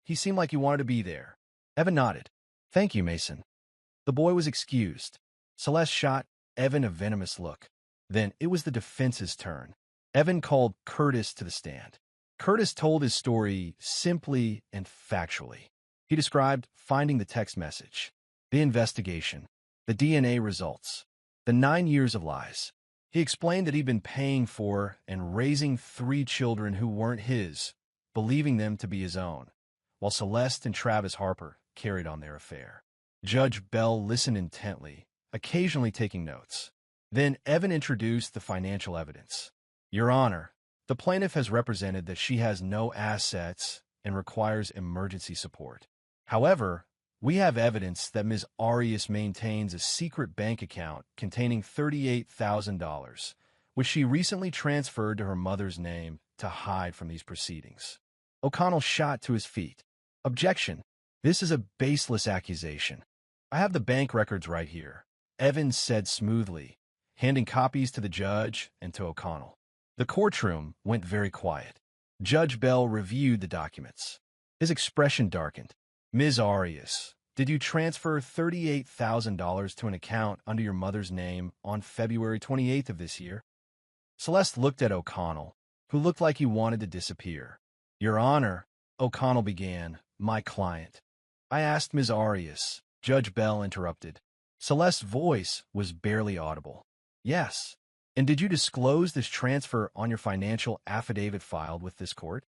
he seemed like he wanted to be there." Evan nodded. "Thank you, Mason." The boy was excused. Celeste shot Evan a venomous look. Then it was the defense's turn. Evan called Curtis to the stand. Curtis told his story simply and factually. He described finding the text message, the investigation, the DNA results, the 9 years of lies. He explained that he'd been paying for and raising 3 children who weren't his, believing them to be his own, while Celeste and Travis Harper carried on their affair. Judge Bell listened intently, occasionally taking notes. Then Evan introduced the financial evidence. "Your Honor, the plaintiff has represented that she has no assets and requires emergency support. However, we have evidence that Ms. Arias maintains a secret bank account containing $38,000, which she recently transferred to her mother's name to hide from these proceedings." O'Connell shot to his feet. "Objection. This is a baseless accusation. I have the bank records right here," Evans said smoothly, handing copies to the judge and to O'Connell. The courtroom went very quiet. Judge Bell reviewed the documents. His expression darkened. "Ms. Arias, did you transfer $38,000 to an account under your mother's name on February 28th of this year?" Celeste looked at O'Connell, who looked like he wanted to disappear. "Your Honor," O'Connell began, "my client." "I asked Ms. Arias," Judge Bell interrupted. Celeste's voice was barely audible. "Yes. And did you disclose this transfer on your financial affidavit filed with this court?"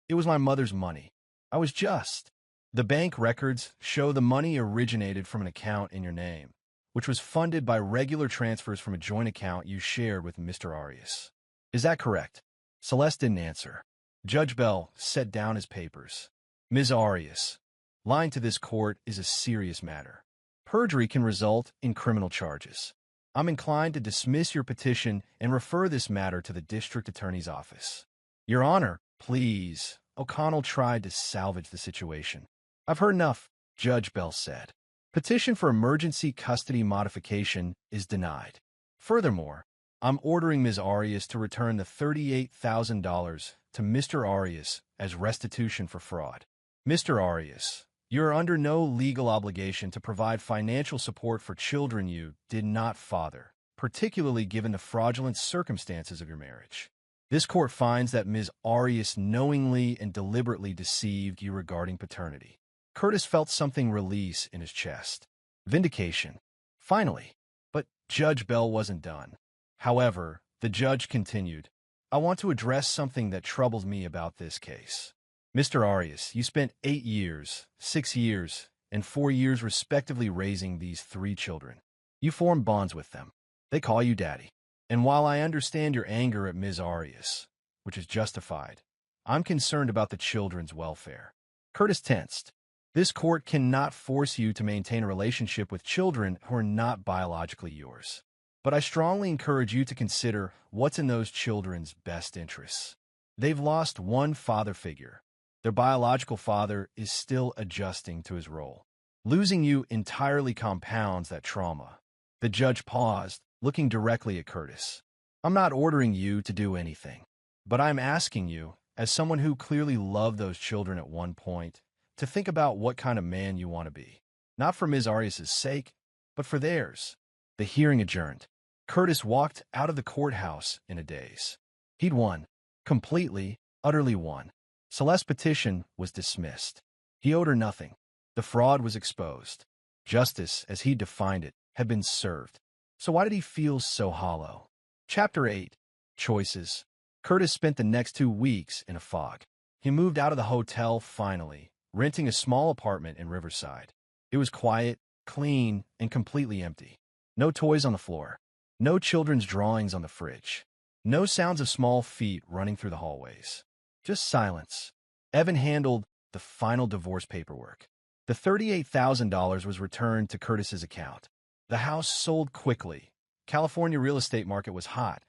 It was my mother's money. I was just. The bank records show the money originated from an account in your name, which was funded by regular transfers from a joint account you shared with Mr. Arias. Is that correct?" Celeste didn't answer. Judge Bell set down his papers. "Ms. Arias, lying to this court is a serious matter. Perjury can result in criminal charges. I'm inclined to dismiss your petition and refer this matter to the district attorney's office." "Your Honor, please." O'Connell tried to salvage the situation. "I've heard enough," Judge Bell said. "Petition for emergency custody modification is denied. Furthermore, I'm ordering Ms. Arias to return the $38,000 to Mr. Arias as restitution for fraud. Mr. Arias, you are under no legal obligation to provide financial support for children you did not father, particularly given the fraudulent circumstances of your marriage. This court finds that Ms. Arias knowingly and deliberately deceived you regarding paternity." Curtis felt something release in his chest. Vindication. Finally. But Judge Bell wasn't done. However, the judge continued, "I want to address something that troubles me about this case. Mr. Arias, you spent 8 years, 6 years, and 4 years respectively raising these 3 children. You formed bonds with them. They call you daddy. And while I understand your anger at Ms. Arias, which is justified, I'm concerned about the children's welfare." Curtis tensed. "This court cannot force you to maintain a relationship with children who are not biologically yours. But I strongly encourage you to consider what's in those children's best interests. They've lost one father figure. Their biological father is still adjusting to his role. Losing you entirely compounds that trauma." The judge paused, looking directly at Curtis. "I'm not ordering you to do anything, but I'm asking you, as someone who clearly loved those children at one point, to think about what kind of man you want to be. Not for Ms. Arias' sake, but for theirs." The hearing adjourned. Curtis walked out of the courthouse in a daze. He'd won. Completely, utterly won. Celeste's petition was dismissed. He owed her nothing. The fraud was exposed. Justice, as he defined it, had been served. So why did he feel so hollow? Chapter 8. Choices. Curtis spent the next 2 weeks in a fog. He moved out of the hotel finally, renting a small apartment in Riverside. It was quiet, clean, and completely empty. No toys on the floor. No children's drawings on the fridge. No sounds of small feet running through the hallways. Just silence. Evan handled the final divorce paperwork. The $38,000 was returned to Curtis's account. The house sold quickly. California real estate market was hot,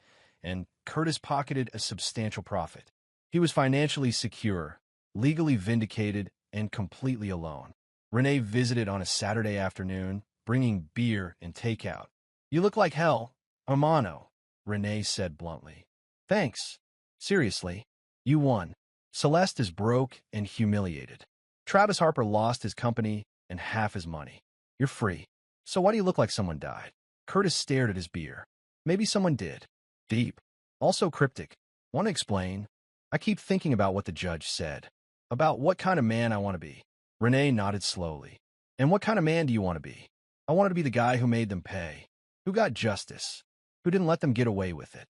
and Curtis pocketed a substantial profit. He was financially secure, legally vindicated, and completely alone. Renee visited on a Saturday afternoon, bringing beer and takeout. "You look like hell, hermano," Renee said bluntly. "Thanks. Seriously, you won. Celeste is broke and humiliated. Travis Harper lost his company and half his money. You're free. So why do you look like someone died?" Curtis stared at his beer. "Maybe someone did. Deep. Also cryptic. Want to explain? I keep thinking about what the judge said. About what kind of man I want to be." Renee nodded slowly. "And what kind of man do you want to be?" "I wanted to be the guy who made them pay. Who got justice. Who didn't let them get away with it.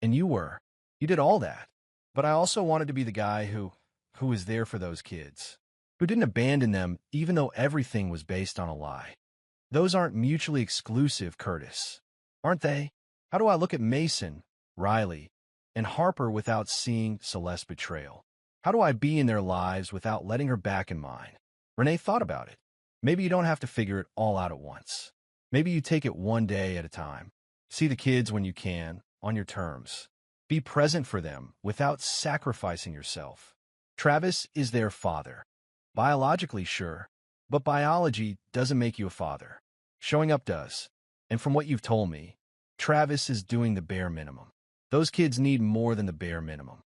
And you were. You did all that. But I also wanted to be the guy who was there for those kids. Who didn't abandon them even though everything was based on a lie. Those aren't mutually exclusive, Curtis. Aren't they? How do I look at Mason, Riley, and Harper without seeing Celeste's betrayal? How do I be in their lives without letting her back in mine?" Renee thought about it. Maybe you don't have to figure it all out at once. Maybe you take it one day at a time. See the kids when you can, on your terms. Be present for them without sacrificing yourself. Travis is their father. Biologically, sure, but biology doesn't make you a father. Showing up does. And from what you've told me, Travis is doing the bare minimum. Those kids need more than the bare minimum.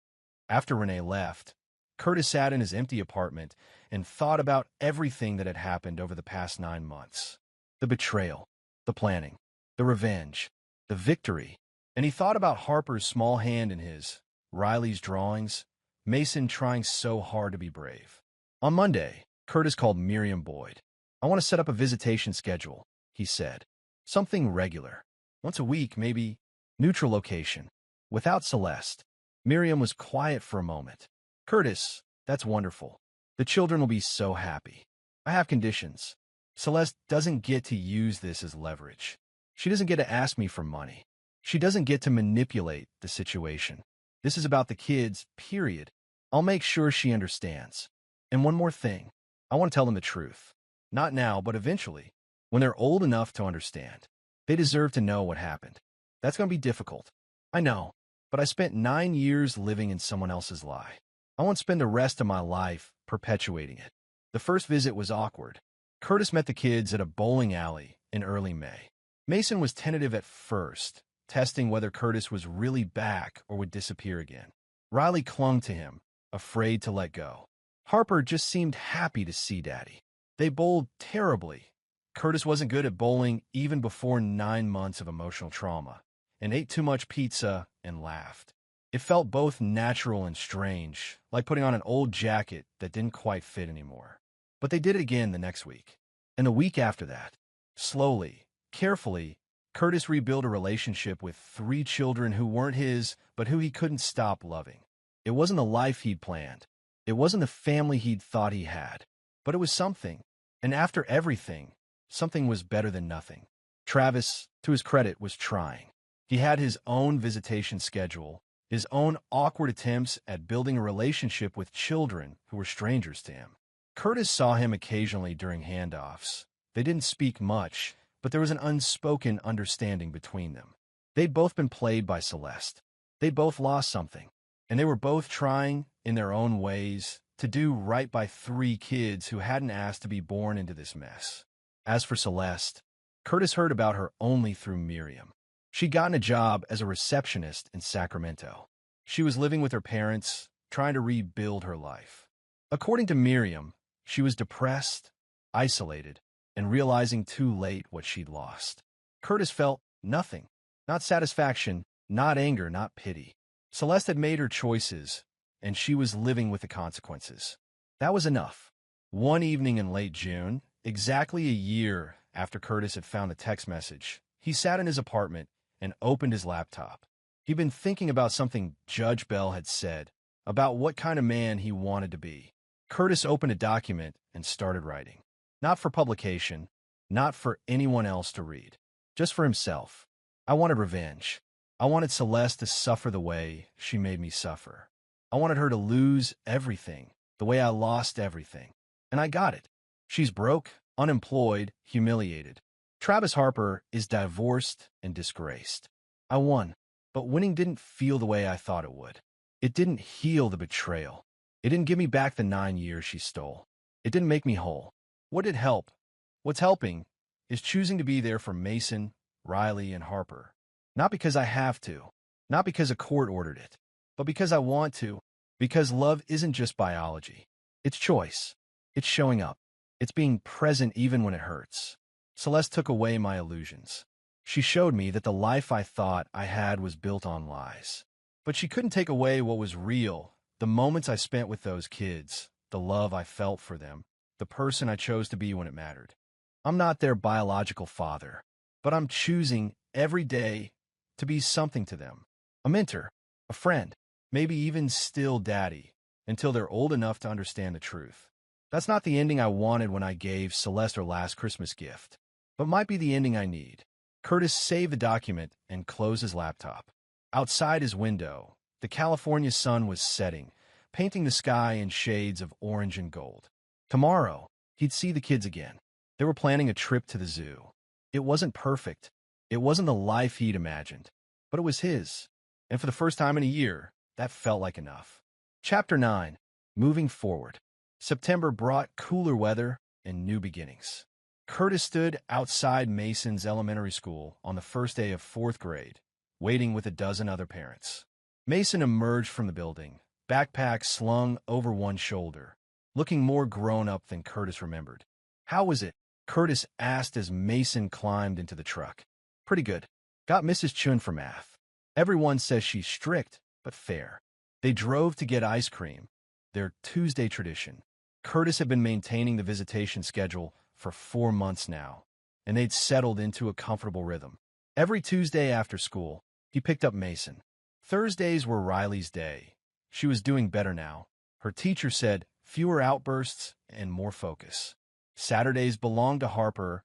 After Renee left, Curtis sat in his empty apartment and thought about everything that had happened over the past 9 months. The betrayal, the planning, the revenge, the victory. And he thought about Harper's small hand in his, Riley's drawings, Mason trying so hard to be brave. On Monday, Curtis called Miriam Boyd. "I want to set up a visitation schedule," he said. "Something regular. Once a week, maybe. Neutral location. Without Celeste." Miriam was quiet for a moment. "Curtis, that's wonderful. The children will be so happy. I have conditions. Celeste doesn't get to use this as leverage. She doesn't get to ask me for money. She doesn't get to manipulate the situation. This is about the kids, period. I'll make sure she understands. And one more thing. I want to tell them the truth. Not now, but eventually, when they're old enough to understand. They deserve to know what happened. That's going to be difficult. I know, but I spent 9 years living in someone else's lie. I won't spend the rest of my life perpetuating it." The first visit was awkward. Curtis met the kids at a bowling alley in early May. Mason was tentative at first, testing whether Curtis was really back or would disappear again. Riley clung to him, afraid to let go. Harper just seemed happy to see Daddy. They bowled terribly. Curtis wasn't good at bowling even before 9 months of emotional trauma, and ate too much pizza and laughed. It felt both natural and strange, like putting on an old jacket that didn't quite fit anymore. But they did it again the next week, and the week after that. Slowly, carefully, Curtis rebuilt a relationship with 3 children who weren't his, but who he couldn't stop loving. It wasn't the life he'd planned. It wasn't the family he'd thought he had. But it was something. And after everything, something was better than nothing. Travis, to his credit, was trying. He had his own visitation schedule, his own awkward attempts at building a relationship with children who were strangers to him. Curtis saw him occasionally during handoffs. They didn't speak much, but there was an unspoken understanding between them. They'd both been played by Celeste. They'd both lost something, and they were both trying, in their own ways, to do right by 3 kids who hadn't asked to be born into this mess. As for Celeste, Curtis heard about her only through Miriam. She'd gotten a job as a receptionist in Sacramento. She was living with her parents, trying to rebuild her life. According to Miriam, she was depressed, isolated, and realizing too late what she'd lost. Curtis felt nothing. Not satisfaction, not anger, not pity. Celeste had made her choices, and she was living with the consequences. That was enough. One evening in late June, exactly a year after Curtis had found the text message, he sat in his apartment and opened his laptop. He'd been thinking about something Judge Bell had said, about what kind of man he wanted to be. Curtis opened a document and started writing. Not for publication, not for anyone else to read. Just for himself. I wanted revenge. I wanted Celeste to suffer the way she made me suffer. I wanted her to lose everything, the way I lost everything. And I got it. She's broke, unemployed, humiliated. Travis Harper is divorced and disgraced. I won, but winning didn't feel the way I thought it would. It didn't heal the betrayal. It didn't give me back the 9 years she stole. It didn't make me whole. What did help? What's helping is choosing to be there for Mason, Riley, and Harper. Not because I have to, not because a court ordered it, but because I want to, because love isn't just biology. It's choice. It's showing up. It's being present even when it hurts. Celeste took away my illusions. She showed me that the life I thought I had was built on lies. But she couldn't take away what was real, the moments I spent with those kids, the love I felt for them, the person I chose to be when it mattered. I'm not their biological father, but I'm choosing every day to be something to them. A mentor, a friend, maybe even still daddy, until they're old enough to understand the truth. That's not the ending I wanted when I gave Celeste her last Christmas gift, but might be the ending I need. Curtis saved the document and closed his laptop. Outside his window, the California sun was setting, painting the sky in shades of orange and gold. Tomorrow, he'd see the kids again. They were planning a trip to the zoo. It wasn't perfect. It wasn't the life he'd imagined, but it was his. And for the first time in a year, that felt like enough. Chapter 9. Moving Forward. September brought cooler weather and new beginnings. Curtis stood outside Mason's elementary school on the first day of 4th grade, waiting with a dozen other parents. Mason emerged from the building, backpack slung over one shoulder, looking more grown-up than Curtis remembered. "How was it?" Curtis asked as Mason climbed into the truck. "Pretty good. Got Mrs. Chun for math. Everyone says she's strict, but fair." They drove to get ice cream, their Tuesday tradition. Curtis had been maintaining the visitation schedule for 4 months now, and they'd settled into a comfortable rhythm. Every Tuesday after school, he picked up Mason. Thursdays were Riley's day. She was doing better now. Her teacher said fewer outbursts and more focus. Saturdays belonged to Harper.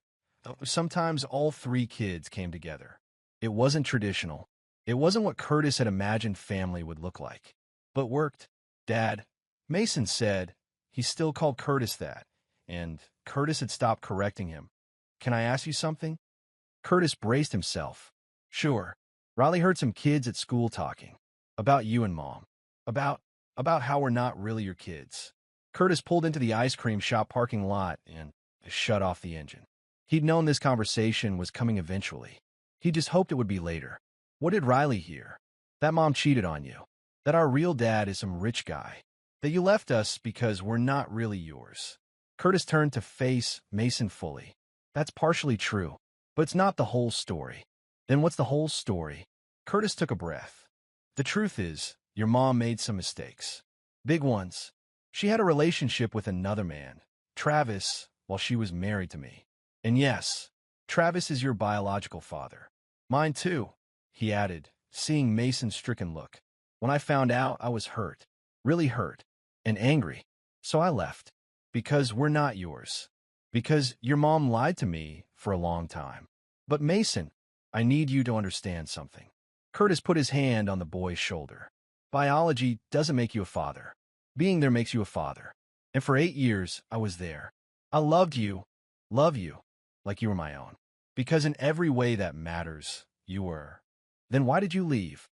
Sometimes all 3 kids came together. It wasn't traditional. It wasn't what Curtis had imagined family would look like. But worked. "Dad," Mason said. He still called Curtis that, and Curtis had stopped correcting him. "Can I ask you something?" Curtis braced himself. "Sure." Riley heard some kids at school talking. "About you and Mom. About how we're not really your kids." Curtis pulled into the ice cream shop parking lot and shut off the engine. He'd known this conversation was coming eventually. He just hoped it would be later. What did Riley hear? That Mom cheated on you. That our real dad is some rich guy. That you left us because we're not really yours. Curtis turned to face Mason fully. "That's partially true, but it's not the whole story." "Then what's the whole story?" Curtis took a breath. "The truth is, your mom made some mistakes. Big ones. She had a relationship with another man, Travis, while she was married to me. And yes, Travis is your biological father. Mine too," he added, seeing Mason's stricken look. "When I found out, I was hurt, really hurt, and angry. So I left. Because we're not yours. Because your mom lied to me for a long time. But Mason, I need you to understand something." Curtis put his hand on the boy's shoulder. "Biology doesn't make you a father. Being there makes you a father. And for 8 years, I was there. I loved you, love you, like you were my own. Because in every way that matters, you were. Then why did you leave?"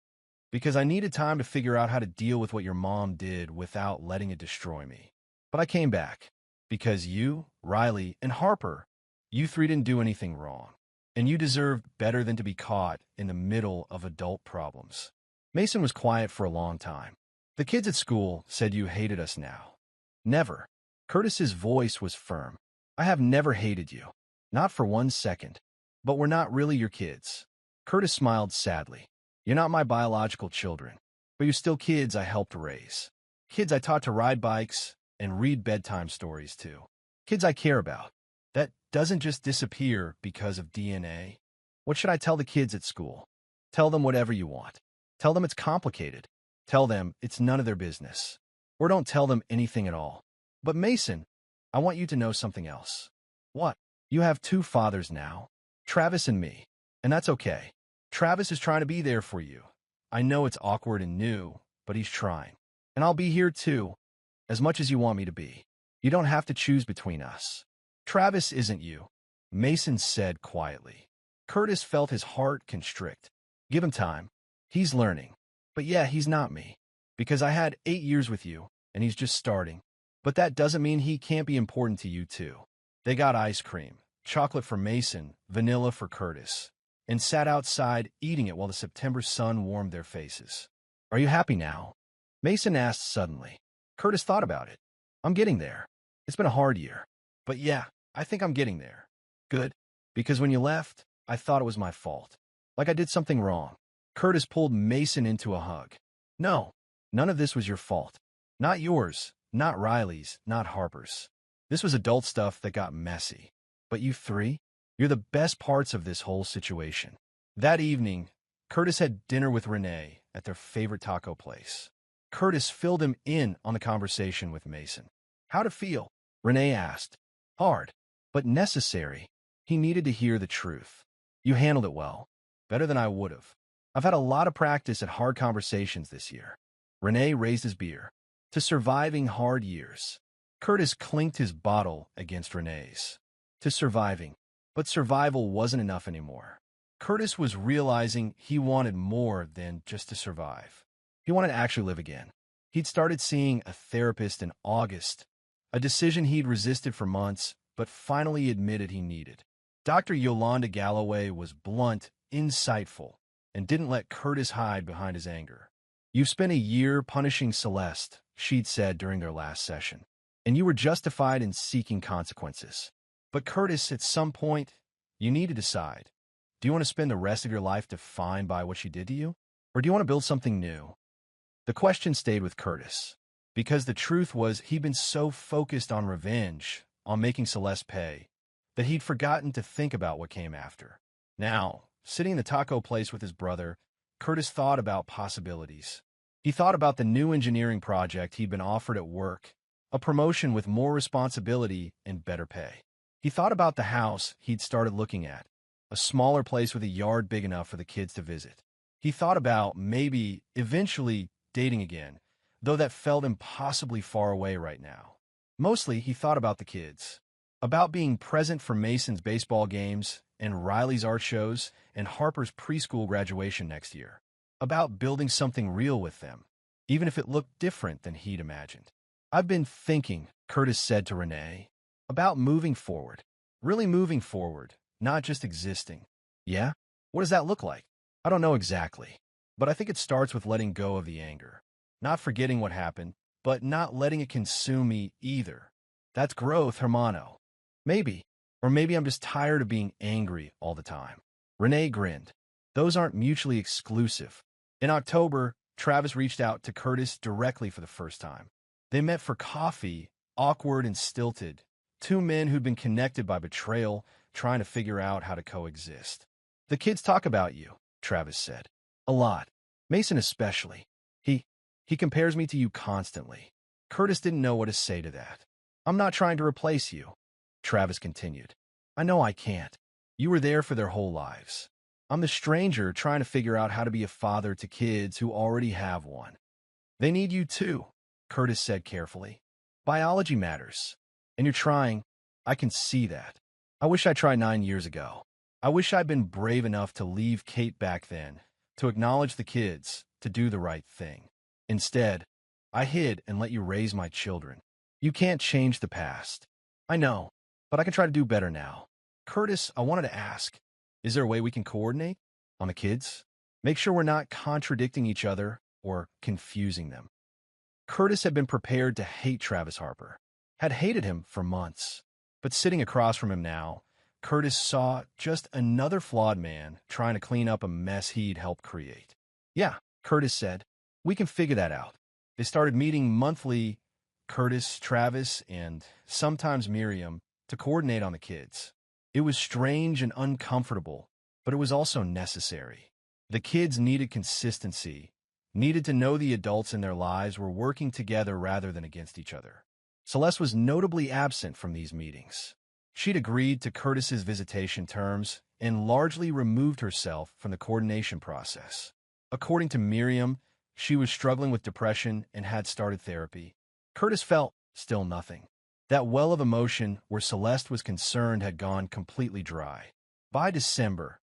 "Because I needed time to figure out how to deal with what your mom did without letting it destroy me. But I came back. Because you, Riley, and Harper, you 3 didn't do anything wrong. And you deserved better than to be caught in the middle of adult problems." Mason was quiet for a long time. "The kids at school said you hated us now." "Never." Curtis's voice was firm. "I have never hated you. Not for 1 second. But we're not really your kids." Curtis smiled sadly. "You're not my biological children, but you're still kids I helped raise. Kids I taught to ride bikes and read bedtime stories to. Kids I care about. That doesn't just disappear because of DNA. What should I tell the kids at school? Tell them whatever you want. Tell them it's complicated. Tell them it's none of their business. Or don't tell them anything at all. But Mason, I want you to know something else." "What?" "You have 2 fathers now, Travis and me, and that's okay. Travis is trying to be there for you. I know it's awkward and new, but he's trying. And I'll be here too, as much as you want me to be. You don't have to choose between us. Travis isn't you, Mason said quietly. Curtis felt his heart constrict. Give him time. He's learning. But yeah, he's not me. Because I had 8 years with you, and he's just starting. But that doesn't mean he can't be important to you too. They got ice cream, chocolate for Mason, vanilla for Curtis, and sat outside eating it while the September sun warmed their faces. Are you happy now? Mason asked suddenly. Curtis thought about it. I'm getting there. It's been a hard year. But yeah, I think I'm getting there. Good. Because when you left, I thought it was my fault. Like I did something wrong. Curtis pulled Mason into a hug. No, none of this was your fault. Not yours, not Riley's, not Harper's. This was adult stuff that got messy. But you three, you're the best parts of this whole situation. That evening, Curtis had dinner with Renee at their favorite taco place. Curtis filled him in on the conversation with Mason. How'd it feel? Renee asked. Hard, but necessary. He needed to hear the truth. You handled it well. Better than I would have. I've had a lot of practice at hard conversations this year. Renee raised his beer. To surviving hard years. Curtis clinked his bottle against Renee's. To surviving. But survival wasn't enough anymore. Curtis was realizing he wanted more than just to survive. He wanted to actually live again. He'd started seeing a therapist in August, a decision he'd resisted for months, but finally admitted he needed. Dr. Yolanda Galloway was blunt, insightful, and didn't let Curtis hide behind his anger. You've spent a year punishing Celeste, she'd said during their last session, and you were justified in seeking consequences. But Curtis, at some point, you need to decide. Do you want to spend the rest of your life defined by what she did to you? Or do you want to build something new? The question stayed with Curtis, because the truth was he'd been so focused on revenge, on making Celeste pay, that he'd forgotten to think about what came after. Now, sitting in the taco place with his brother, Curtis thought about possibilities. He thought about the new engineering project he'd been offered at work, a promotion with more responsibility and better pay. He thought about the house he'd started looking at, a smaller place with a yard big enough for the kids to visit. He thought about maybe, eventually, dating again, though that felt impossibly far away right now. Mostly, he thought about the kids, about being present for Mason's baseball games and Riley's art shows and Harper's preschool graduation next year, about building something real with them, even if it looked different than he'd imagined. I've been thinking, Curtis said to Renee, about moving forward, really moving forward, not just existing. Yeah? What does that look like? I don't know exactly. But I think it starts with letting go of the anger. Not forgetting what happened, but not letting it consume me either. That's growth, hermano. Maybe. Or maybe I'm just tired of being angry all the time. Renee grinned. Those aren't mutually exclusive. In October, Travis reached out to Curtis directly for the first time. They met for coffee, awkward and stilted. Two men who'd been connected by betrayal, trying to figure out how to coexist. The kids talk about you, Travis said. A lot. Mason especially. He compares me to you constantly. Curtis didn't know what to say to that. I'm not trying to replace you, Travis continued. I know I can't. You were there for their whole lives. I'm the stranger trying to figure out how to be a father to kids who already have one. They need you too, Curtis said carefully. Biology matters. And you're trying. I can see that. I wish I tried 9 years ago. I wish I'd been brave enough to leave Kate back then, to acknowledge the kids, to do the right thing. Instead, I hid and let you raise my children. You can't change the past. I know, but I can try to do better now. Curtis, I wanted to ask, is there a way we can coordinate on the kids? Make sure we're not contradicting each other or confusing them. Curtis had been prepared to hate Travis Harper, had hated him for months. But sitting across from him now, Curtis saw just another flawed man trying to clean up a mess he'd helped create. Yeah, Curtis said, we can figure that out. They started meeting monthly, Curtis, Travis, and sometimes Miriam, to coordinate on the kids. It was strange and uncomfortable, but it was also necessary. The kids needed consistency, needed to know the adults in their lives were working together rather than against each other. Celeste was notably absent from these meetings. She'd agreed to Curtis's visitation terms and largely removed herself from the coordination process. According to Miriam, she was struggling with depression and had started therapy. Curtis felt still nothing. That well of emotion where Celeste was concerned had gone completely dry. By December,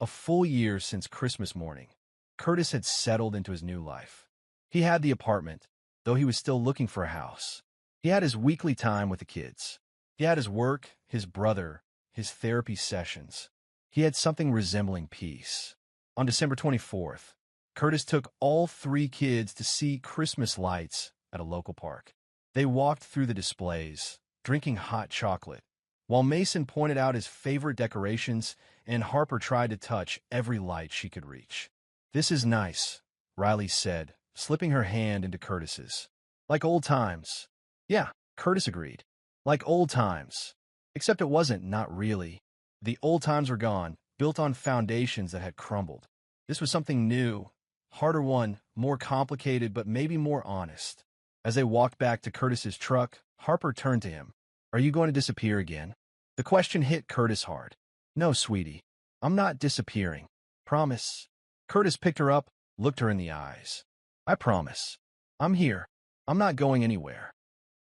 a full year since Christmas morning, Curtis had settled into his new life. He had the apartment, though he was still looking for a house. He had his weekly time with the kids. He had his work, his brother, his therapy sessions. He had something resembling peace. On December 24th, Curtis took all 3 kids to see Christmas lights at a local park. They walked through the displays, drinking hot chocolate, while Mason pointed out his favorite decorations and Harper tried to touch every light she could reach. "This is nice," Riley said, slipping her hand into Curtis's. "Like old times." "Yeah," Curtis agreed. "Like old times." Except it wasn't, not really. The old times were gone, built on foundations that had crumbled. This was something new, harder one, more complicated, but maybe more honest. As they walked back to Curtis's truck, Harper turned to him. "Are you going to disappear again?" The question hit Curtis hard. "No, sweetie. I'm not disappearing. Promise." Curtis picked her up, looked her in the eyes. "I promise. I'm here. I'm not going anywhere."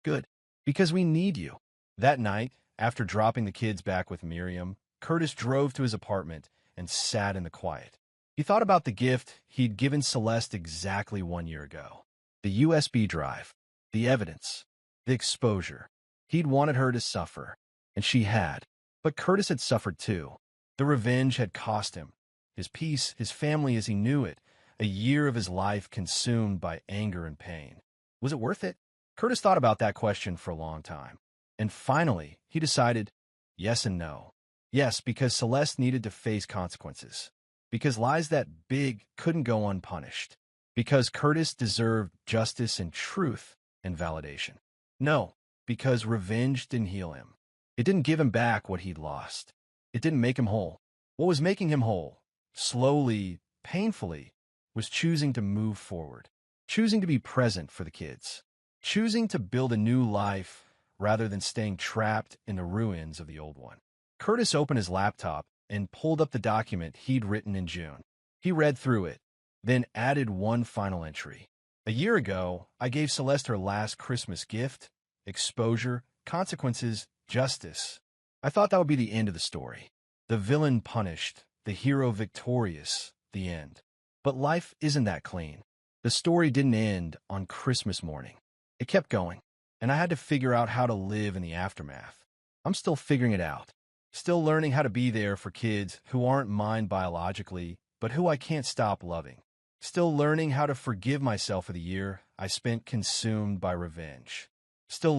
"Good. Because we need you." That night, after dropping the kids back with Miriam, Curtis drove to his apartment and sat in the quiet. He thought about the gift he'd given Celeste exactly 1 year ago. The USB drive, the evidence, the exposure. He'd wanted her to suffer, and she had. But Curtis had suffered too. The revenge had cost him. His peace, his family as he knew it, a year of his life consumed by anger and pain. Was it worth it? Curtis thought about that question for a long time. And finally, he decided yes and no. Yes, because Celeste needed to face consequences. Because lies that big couldn't go unpunished. Because Curtis deserved justice and truth and validation. No, because revenge didn't heal him. It didn't give him back what he'd lost. It didn't make him whole. What was making him whole, slowly, painfully, was choosing to move forward. Choosing to be present for the kids. Choosing to build a new life rather than staying trapped in the ruins of the old one. Curtis opened his laptop and pulled up the document he'd written in June. He read through it, then added one final entry. "A year ago, I gave Celeste her last Christmas gift, exposure, consequences, justice. I thought that would be the end of the story. The villain punished, the hero victorious, the end. But life isn't that clean. The story didn't end on Christmas morning. It kept going, and I had to figure out how to live in the aftermath. I'm still figuring it out. Still learning how to be there for kids who aren't mine biologically, but who I can't stop loving. Still learning how to forgive myself for the year I spent consumed by revenge. Still